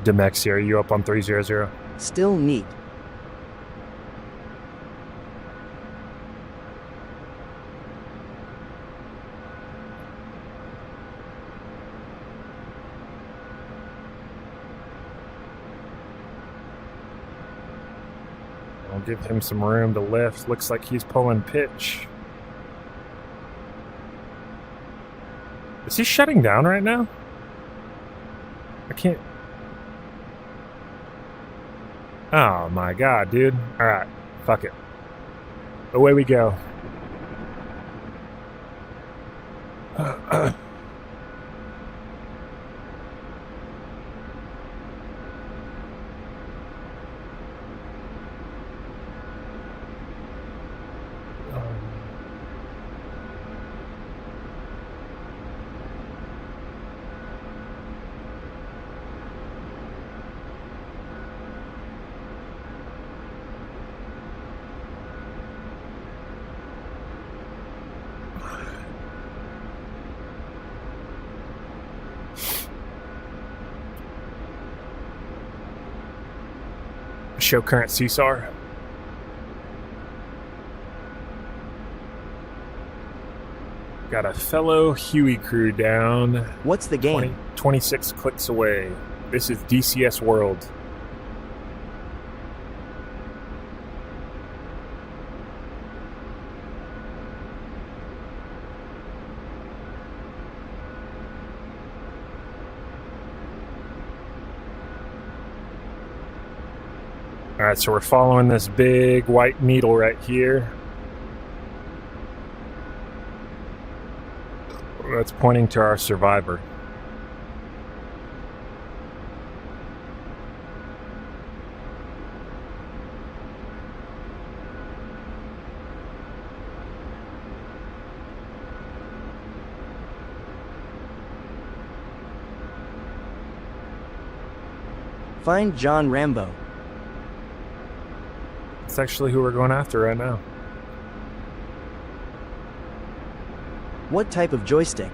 Demexi, are you up on 300? Still neat. I'll give him some room to lift. Looks like he's pulling pitch. Is he shutting down right now? I can't... Oh my god, dude. Alright, fuck it. Away we go. Show current CSAR. Got a fellow Huey crew down. What's the game? 26 clicks away. This is DCS World. Alright, so we're following this big white needle right here. That's pointing to our survivor. Find John Rambo. That's actually who we're going after right now. What type of joystick?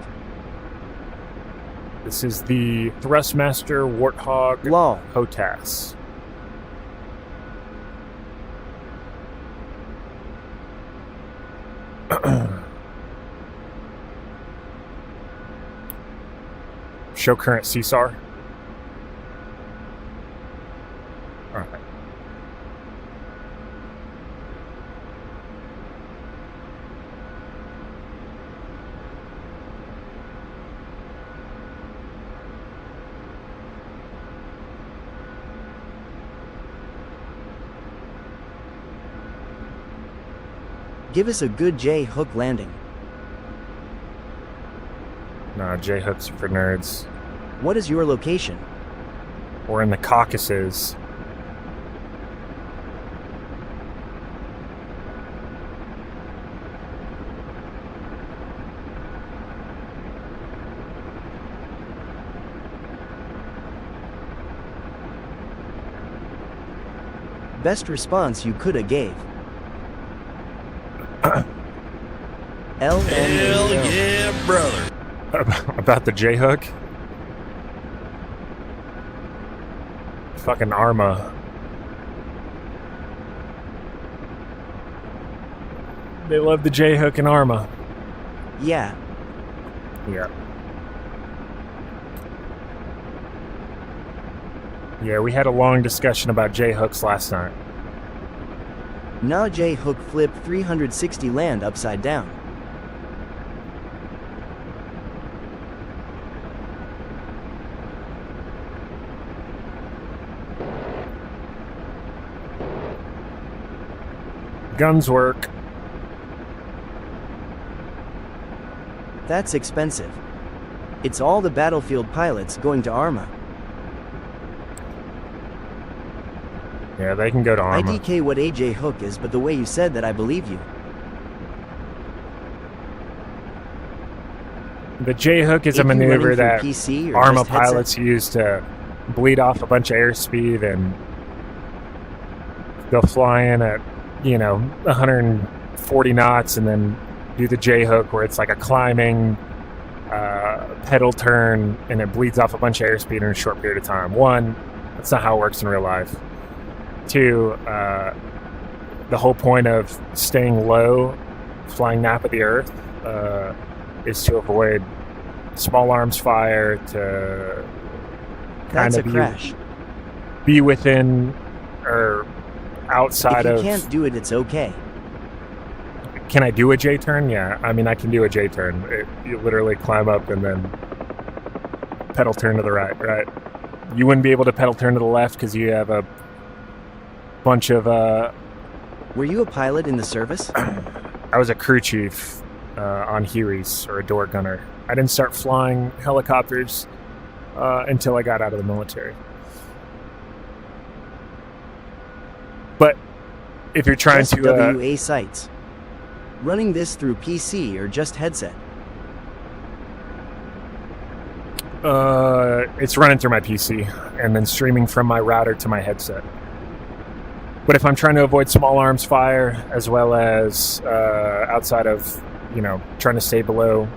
This is the Thrustmaster Warthog Lol. HOTAS. Show current CSAR. Alright. Give us a good J-hook landing. Nah, J-hooks are for nerds. What is your location? We're in the Caucasus. Best response you coulda gave. Hell yeah, brother. About the J-hook? Fucking Arma. They love the J-hook and Arma. Yeah. Yeah. Yeah, we had a long discussion about J-hooks last night. Nah, J-hook flip 360 land upside down. Guns work. That's expensive. It's all the battlefield pilots going to Arma. Yeah, they can go to Arma. IDK what a J-hook is, but the way you said that, I believe you. The J-hook is a If you running maneuver through that PC or Arma just headset? pilots use to bleed off a bunch of airspeed, and they'll fly in at, 140 knots and then do the J-hook where it's like a climbing pedal turn and it bleeds off a bunch of airspeed in a short period of time. One, that's not how it works in real life. Two, the whole point of staying low, flying nap of the earth, is to avoid small arms fire, to That's a kind of crash. be within or outside If you of. can't do it, it's okay. Can I do a J turn? Yeah, I mean I can do a J turn. You literally climb up and then pedal turn to the right. Right. You wouldn't be able to pedal turn to the left because you have a bunch of. Were you a pilot in the service? I was a crew chief on Hueys, or a door gunner. I didn't start flying helicopters until I got out of the military. But if you're trying to... WA sites. Running this through PC or just headset? it's running through my PC and then streaming from my router to my headset. But if I'm trying to avoid small arms fire, as well as outside of, trying to stay below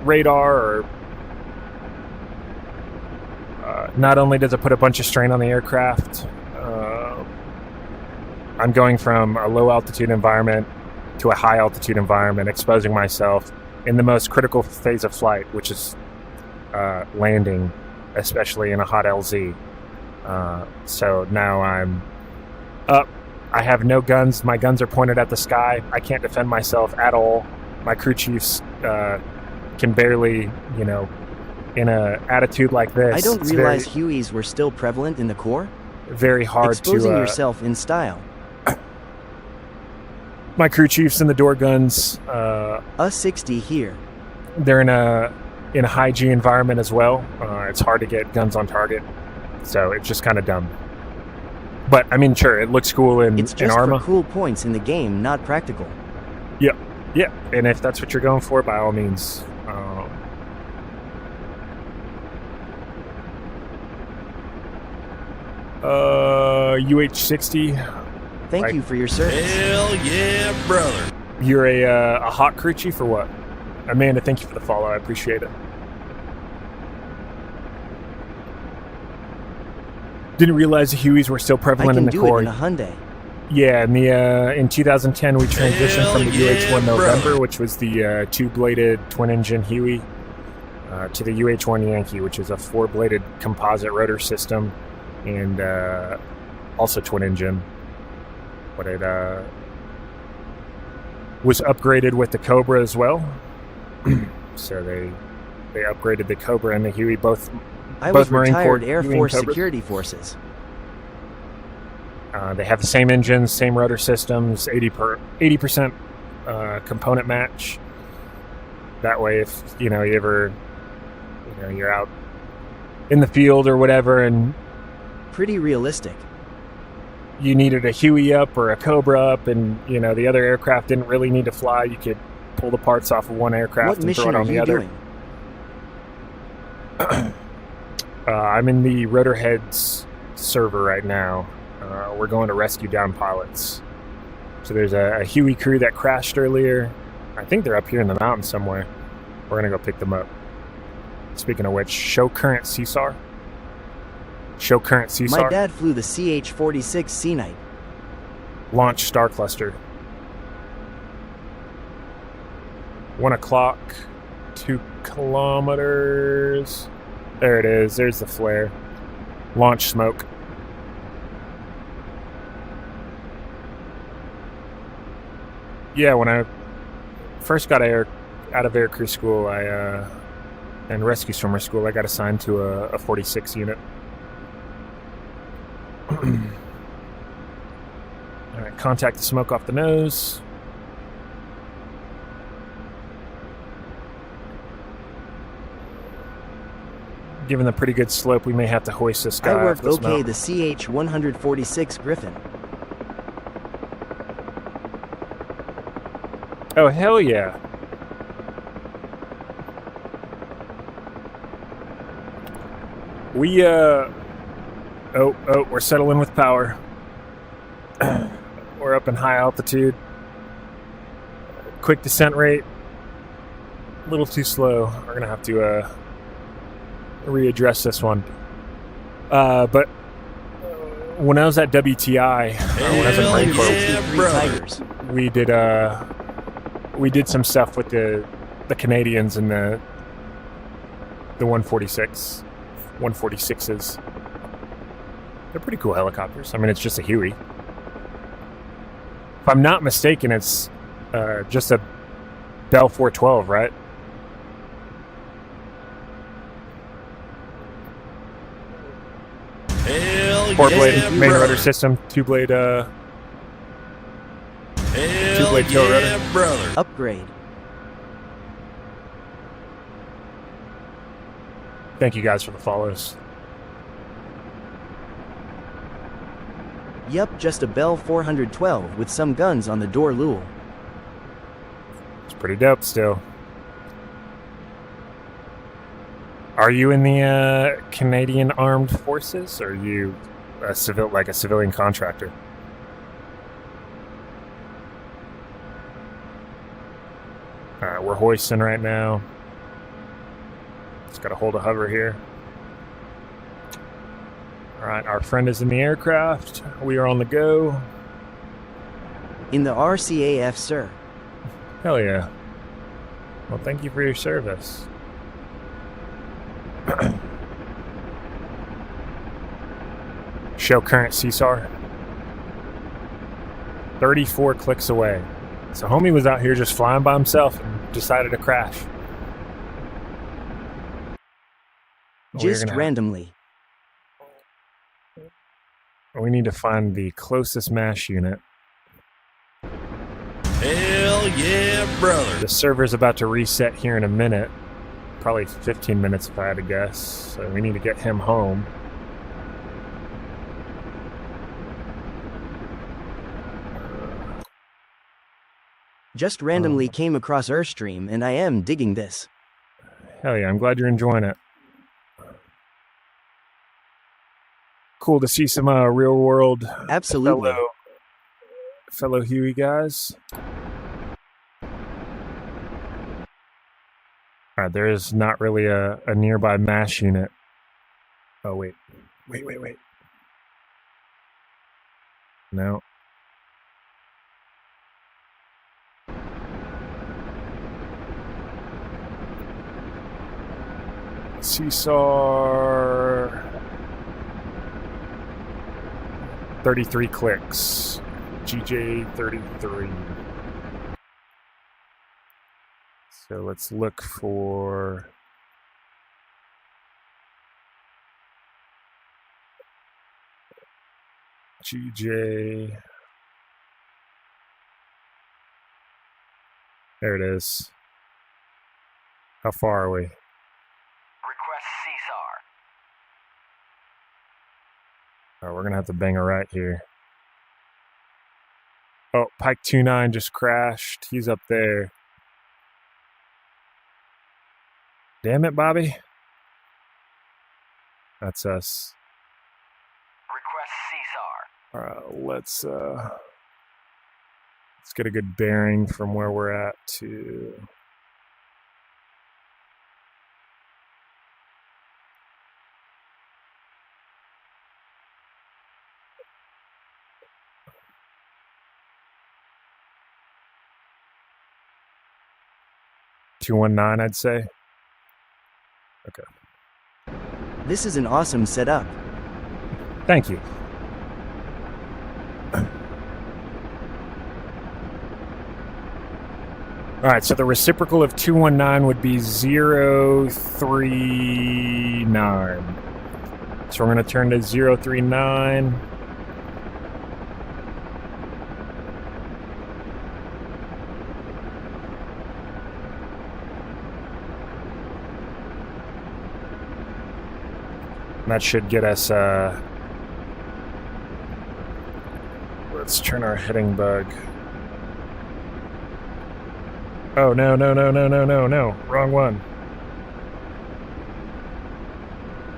radar, or not only does it put a bunch of strain on the aircraft, I'm going from a low altitude environment to a high altitude environment, exposing myself in the most critical phase of flight, which is landing, especially in a hot LZ. So now I'm up. I have no guns. My guns are pointed at the sky. I can't defend myself at all. My crew chiefs can barely, in a attitude like this. I don't it's realize Hueys were still prevalent in the Corps. very hard Exposing to. yourself in style. My crew chiefs and the door guns. A 60 here. They're in a high G environment as well. It's hard to get guns on target, so it's just kind of dumb. But I mean, sure, it looks cool in It's just Arma. for cool points in the game, not practical. Yeah, and if that's what you're going for, by all means. UH-60. Thank Right. you for your service. Hell yeah, brother. You're a hot crew chief or what? Amanda, thank you for the follow. I appreciate it. Didn't realize the Hueys were still I prevalent in can the do it Corps. in a Hyundai. Yeah, in 2010 we transitioned Hell from the yeah, UH-1 November, brother. which was the two-bladed twin-engine Huey, to the UH-1 Yankee, which is a four-bladed composite rotor system, and also twin-engine. But it was upgraded with the Cobra as well. So they upgraded the Cobra and the Huey, both I Both was Marine retired Corps Air Huey and Force Cobras? Security Forces. They have the same engines, same rotor systems, 80% component match. That way, if you ever you're out in the field or whatever, and Pretty realistic. you needed a Huey up or a Cobra up, and the other aircraft didn't really need to fly, you could pull the parts off of one aircraft What and mission throw it are on the you other. doing? I'm in the Rotorheads server right now. We're going to rescue down pilots. So there's a Huey crew that crashed earlier. I think they're up here in the mountains somewhere. We're going to go pick them up. Speaking of which, show current CSAR. Show current CSAR. My dad flew the CH-46 Sea Knight. Launch Star Cluster. 1 o'clock. 2 kilometers. There it is. There's the flare. Launch smoke. Yeah, when I first got out of aircrew school, and rescue swimmer school, I got assigned to a 46 unit. All right, contact the smoke off the nose. Given the pretty good slope, we may have to hoist this guy I off worked this OK mountain. the CH-146 Griffin. Oh, hell yeah. We, we're settling with power. We're up in high altitude. Quick descent rate. A little too slow. We're going to have to readdress this one. But when I was at WTI, when I was in Hell Marine Corps, yeah, 63 brother. Tigers. we did some stuff with the Canadians and the 146, 146s. They're pretty cool helicopters. I mean, it's just a Huey. If I'm not mistaken, it's just a Bell 412, right? Hell Four-blade yeah, main brother. rotor system, two-blade Hell two-blade tail rotor. yeah, brother. Upgrade. Thank you guys for the follows. Yup, just a Bell 412 with some guns on the door Lul. It's pretty dope still. Are you in the Canadian Armed Forces, or are you a civilian contractor? All right, we're hoisting right now. Just got to hold a hover here. All right, our friend is in the aircraft. We are on the go. In the RCAF, sir. Hell yeah. Well, thank you for your service. Show current CSAR. 34 clicks away. So homie was out here just flying by himself and decided to crash. Just randomly. We need to find the closest MASH unit. Hell yeah, brother. The server's about to reset here in a minute. Probably 15 minutes if I had to guess. So we need to get him home. Just randomly came across Earthstream and I am digging this. Hell yeah, I'm glad you're enjoying it. Cool to see some real world Absolutely. fellow Huey guys. Alright, there is not really a nearby MASH unit. Oh, wait. No. Seesaw. 33 clicks. GJ 33. So let's look for GJ. There it is. How far are we? Request CSAR. Oh, we're gonna have to bang a right here. Oh, Pike 29 just crashed. He's up there. Damn it, Bobby. That's us. Request CSAR. Let's get a good bearing from where we're at to. $219, I'd say. Okay. This is an awesome setup. Thank you. All right, so the reciprocal of 219 would be 039. So we're going to turn to 039. That should get us, let's turn our heading bug. Oh, no. Wrong one.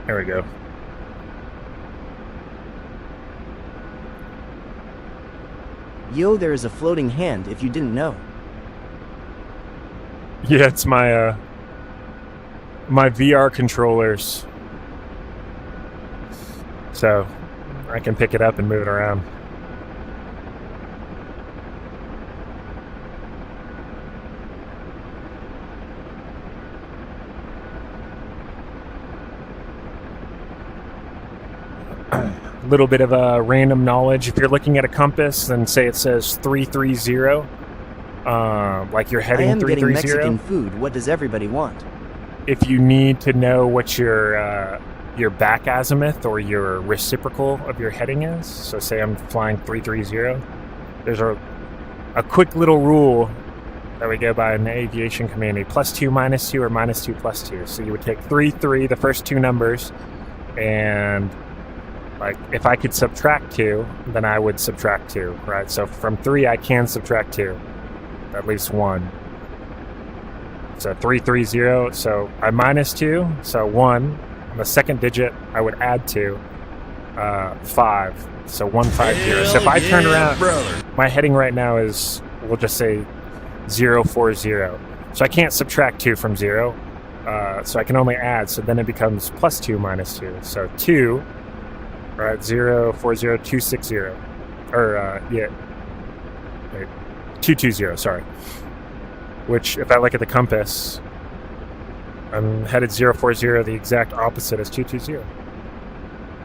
There we go. Yo, there is a floating hand if you didn't know. Yeah, it's my, my VR controllers. So I can pick it up and move it around. A little bit of random knowledge. If you're looking at a compass and say it says 330, like you're I heading am getting 330. Mexican food. What does everybody want? If you need to know what your back azimuth or your reciprocal of your heading is, so say I'm flying 330, there's a quick little rule that we go by in the aviation community: +2, -2, or -2, +2. So you would take 3, the first two numbers, and like if I could subtract 2, then I would subtract 2, right? So from 3 I can subtract 2, at least 1. So 330, so I -2, so 1. On the second digit, I would add 2, 5. So 150. So if I turn around, brother. my heading right now is, we'll just say 040. So I can't subtract 2 from 0. So I can only add. So then it becomes +2 -2. So 2, right? 040 260, or yeah, wait, 220. Sorry. Which, if I look at the compass, I'm headed 040. The exact opposite is 220.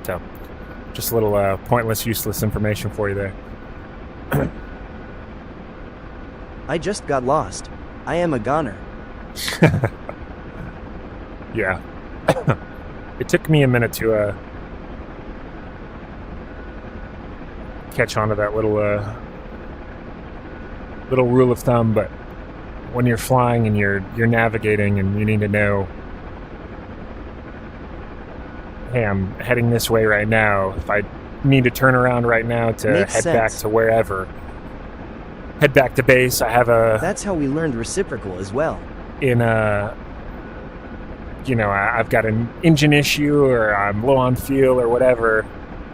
So, just a little pointless, useless information for you there. I just got lost. I am a goner. Yeah. It took me a minute to catch on to that little rule of thumb, but when you're flying and you're navigating and you need to know, hey, I'm heading this way right now. If I need to turn around right now to Makes head back sense. to wherever, head back to base, I have That's how we learned reciprocal as well. I've got an engine issue, or I'm low on fuel or whatever,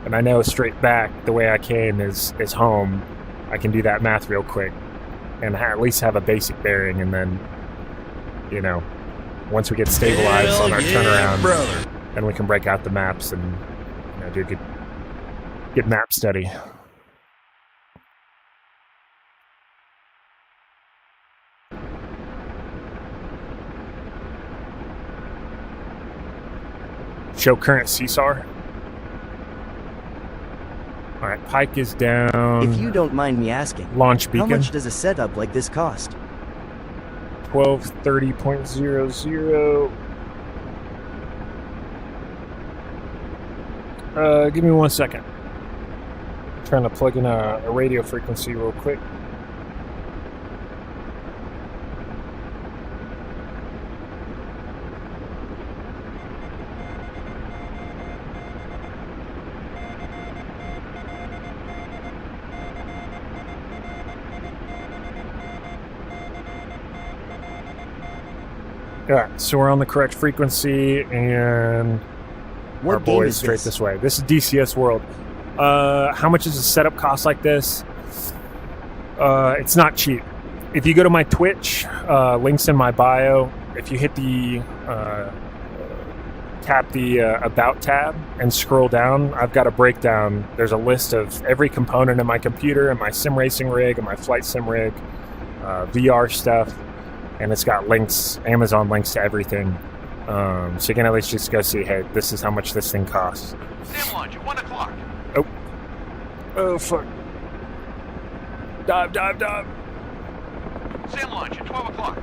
and I know straight back the way I came is home. I can do that math real quick and at least have a basic bearing, and then, once we get stabilized Hell on our yeah, turnaround, brother. then we can break out the maps and do a good map study. Show current CSAR. All right, Pike is down. If you don't mind me asking, Launch how beacon. much does a setup like this cost? 1230.00. Give me 1 second. Trying to plug in a radio frequency real quick. Alright, so we're on the correct frequency, and What our game boys is straight this? this way. This is DCS World. How much does a setup cost like this? It's not cheap. If you go to my Twitch, links in my bio. If you hit the tap the About tab and scroll down, I've got a breakdown. There's a list of every component in my computer and my sim racing rig and my flight sim rig, VR stuff, and it's got links, Amazon links to everything. So you can at least just go see, hey, this is how much this thing costs. Sim launch at 1 o'clock. Oh, fuck. Dive, dive, dive. Sim launch at 12 o'clock.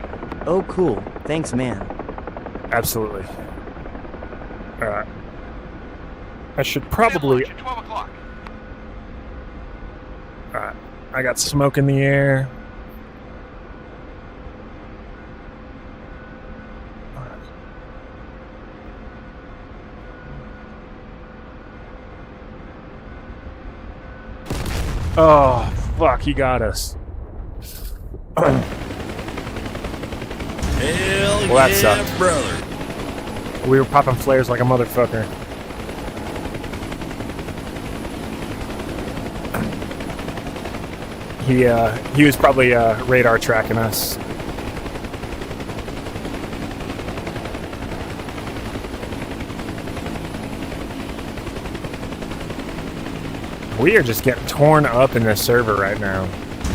Oh, cool. Thanks, man. Absolutely. I should Sim probably... launch at 12 o'clock. I got smoke in the air. Oh, fuck, he got us. Hell Well, that yeah, sucked. brother. We were popping flares like a motherfucker. He was probably radar tracking us. We are just getting torn up in this server right now.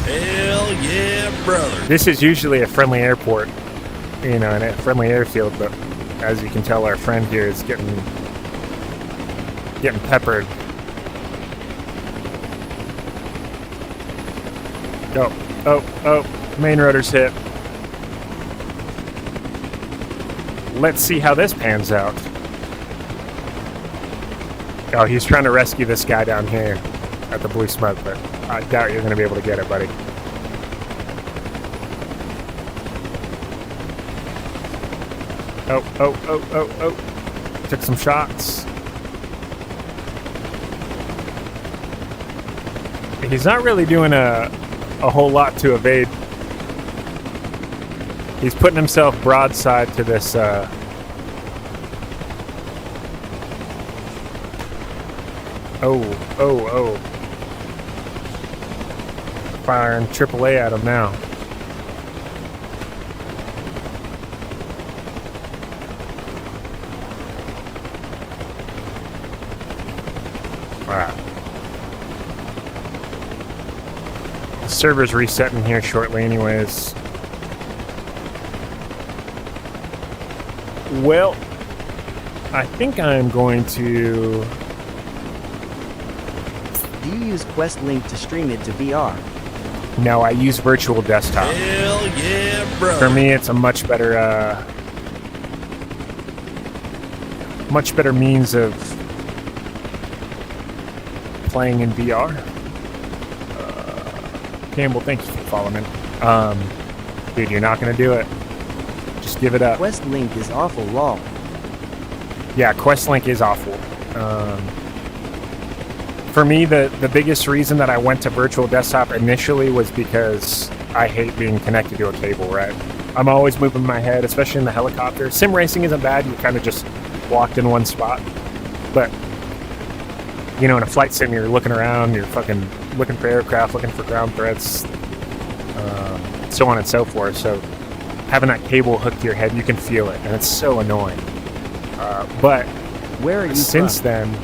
Hell yeah, brother. This is usually a friendly airport, you know, and a friendly airfield, but as you can tell, our friend here is getting peppered. Oh, main rotor's hit. Let's see how this pans out. Oh, he's trying to rescue this guy down here at the blue smoke, but I doubt you're going to be able to get it, buddy. Oh. Took some shots. He's not really doing a whole lot to evade. He's putting himself broadside to this Oh. Firing AAA at him now. Alright. The server's resetting here shortly anyways. Well, I think I'm going to... Do you use Quest Link to stream it to VR? No, I use virtual desktop. Hell yeah, brother. For me, it's a much better means of playing in VR. Campbell, thank you for following. Dude, you're not gonna do it. Just give it up. Quest Link is awful lol. Yeah, Questlink is awful. For me, the biggest reason that I went to virtual desktop initially was because I hate being connected to a cable, right? I'm always moving my head, especially in the helicopter. Sim racing isn't bad, you kind of just walked in one spot. But, you know, in a flight sim, you're looking around, you're fucking looking for aircraft, looking for ground threats, so on and so forth. So having that cable hooked to your head, you can feel it, and it's so annoying. But Where are you since from? then,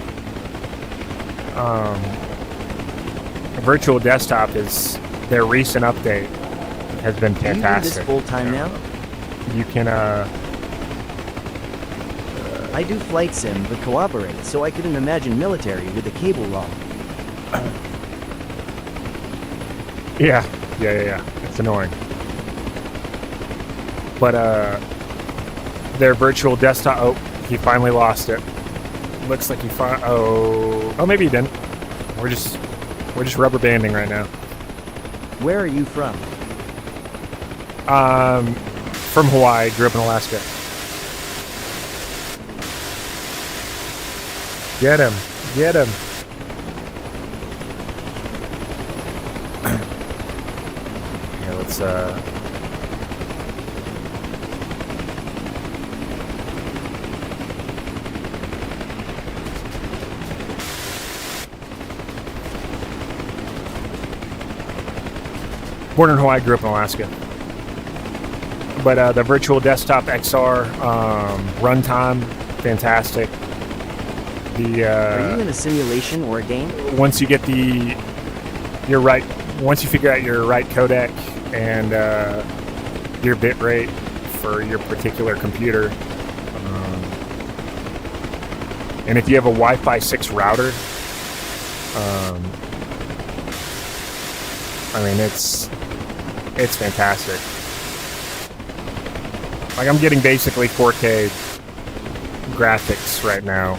virtual desktop is their recent update has been Do you do this fantastic. full time now? You can I do flight sim, but cooperate, so I couldn't imagine military with a cable long. Yeah. It's annoying. But their virtual desktop. Oh, he finally lost it. Looks like he Oh, maybe he didn't. We're just rubber banding right now. Where are you from? From Hawaii. Grew up in Alaska. Get him. Yeah, let's born in Hawaii, grew up in Alaska. But the virtual desktop XR runtime, fantastic. Are you in a simulation or a game? Once you get once you figure out your right codec and your bit rate for your particular computer, and if you have a Wi-Fi 6 router, I mean it's fantastic. Like, I'm getting basically 4K graphics right now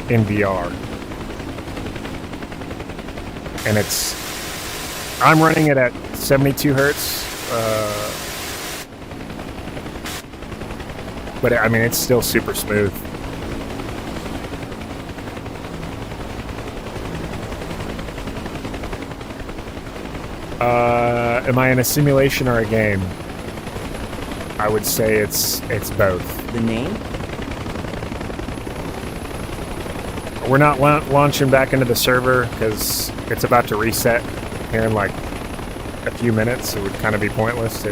in VR, and I'm running it at 72 hertz, but I mean it's still super smooth. Am I in a simulation or a game? I would say it's both. The name? We're not launching back into the server because it's about to reset here in like a few minutes. It would kind of be pointless to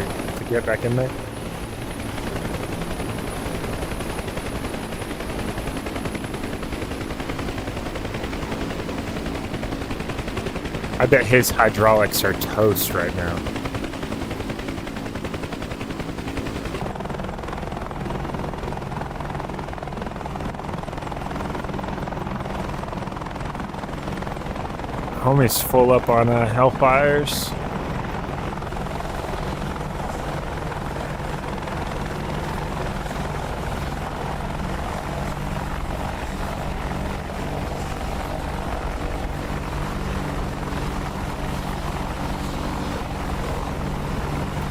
get back in there. I bet his hydraulics are toast right now. Homie's full up on Hellfires.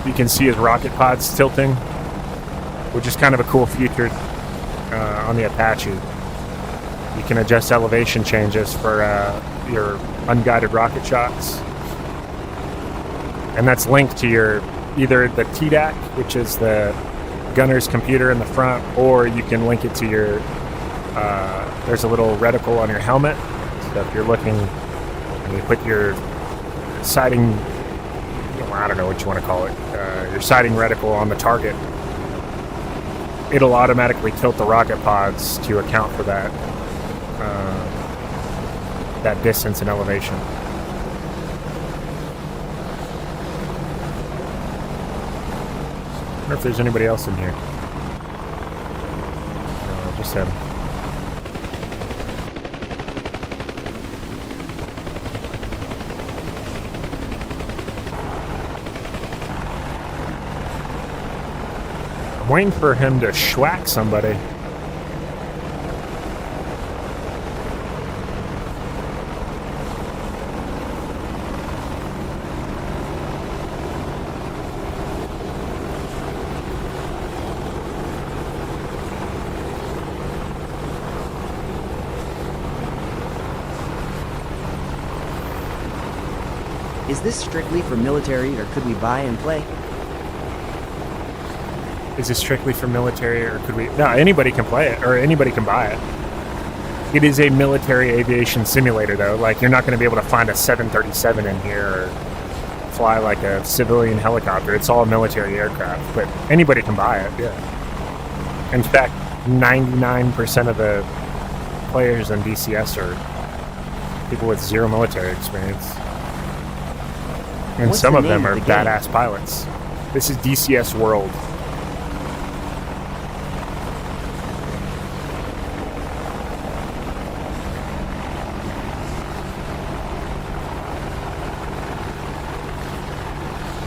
You can see his rocket pods tilting, which is kind of a cool feature on the Apache. You can adjust elevation changes for your unguided rocket shots, and that's linked to your either the TDAC, which is the gunner's computer in the front, or you can link it to your there's a little reticle on your helmet, so if you're looking and you put your sighting, I don't know what you want to call it, your sighting reticle on the target, it'll automatically tilt the rocket pods to account for that that distance and elevation. I wonder if there's anybody else in here. No, just him. I'm waiting for him to schwack somebody. Is this strictly for military, or could we buy and play? Is this strictly for military, or could we... No, anybody can play it, or anybody can buy it. It is a military aviation simulator, though. Like, you're not going to be able to find a 737 in here, or fly like a civilian helicopter. It's all military aircraft, but anybody can buy it, yeah. In fact, 99% of the players in DCS are people with zero military experience. And What's some the of them name are of the game? badass pilots. This is DCS World.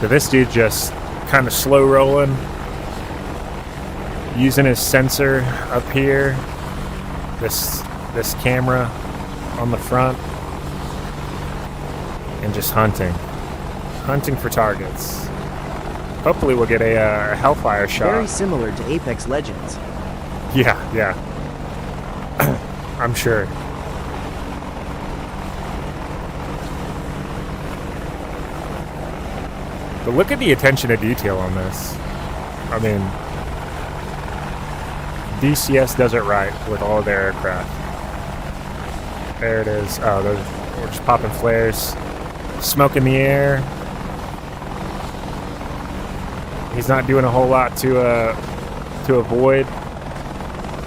So this dude just kind of slow rolling, using his sensor up here, this camera on the front, and just hunting for targets. Hopefully we'll get a Hellfire shot. Very similar to Apex Legends. Yeah. I'm sure. But look at the attention to detail on this. I mean, DCS does it right with all of their aircraft. There it is. Oh, we're just popping flares. Smoke in the air. He's not doing a whole lot to avoid.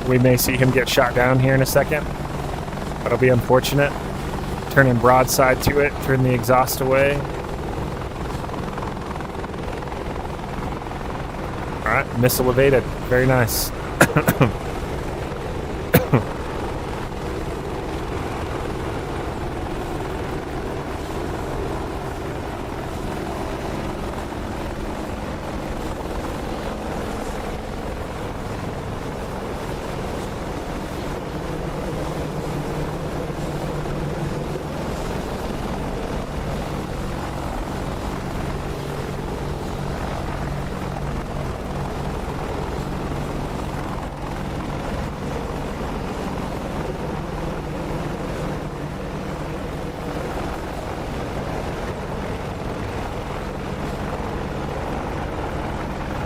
We may see him get shot down here in a second. That'll be unfortunate. Turning broadside to it, turn the exhaust away. Alright, missile evaded. Very nice.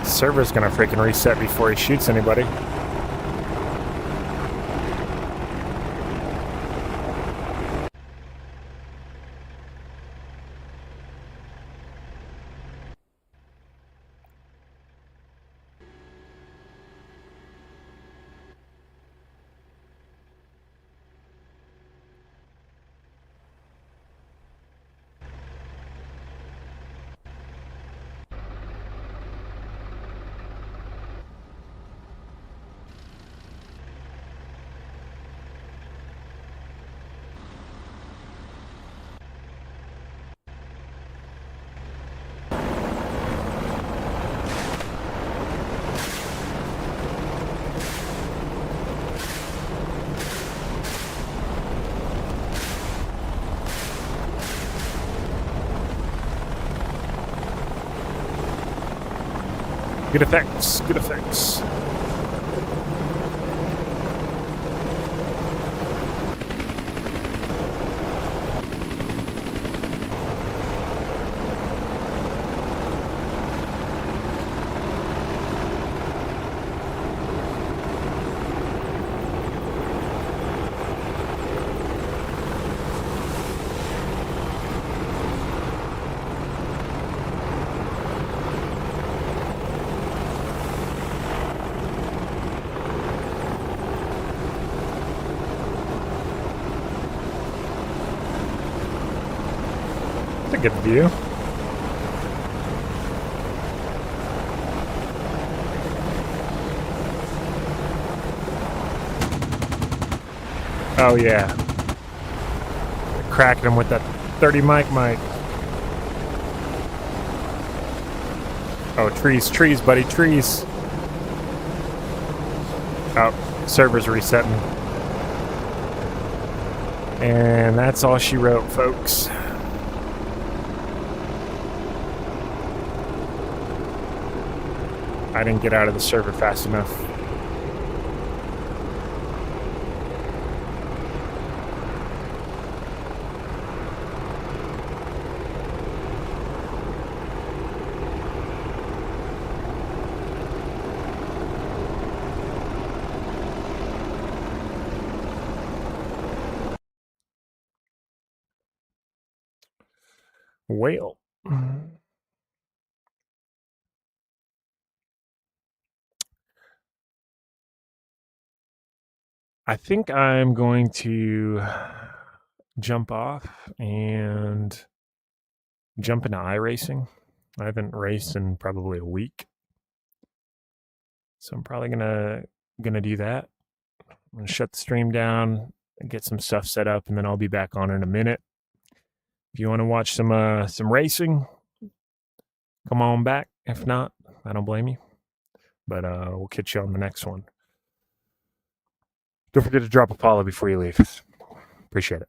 Server's gonna freaking reset before he shoots anybody. Good effects, good effects. A good view. Oh yeah. Cracking him with that 30 mic. Oh, trees, buddy, trees. Oh, server's resetting. And that's all she wrote, folks. I didn't get out of the server fast enough. Whale. I think I'm going to jump off and jump into iRacing. I haven't raced in probably a week, so I'm probably gonna do that. I'm gonna shut the stream down and get some stuff set up, and then I'll be back on in a minute. If you want to watch some racing, come on back. If not, I don't blame you. But we'll catch you on the next one. Don't forget to drop a follow before you leave. Appreciate it.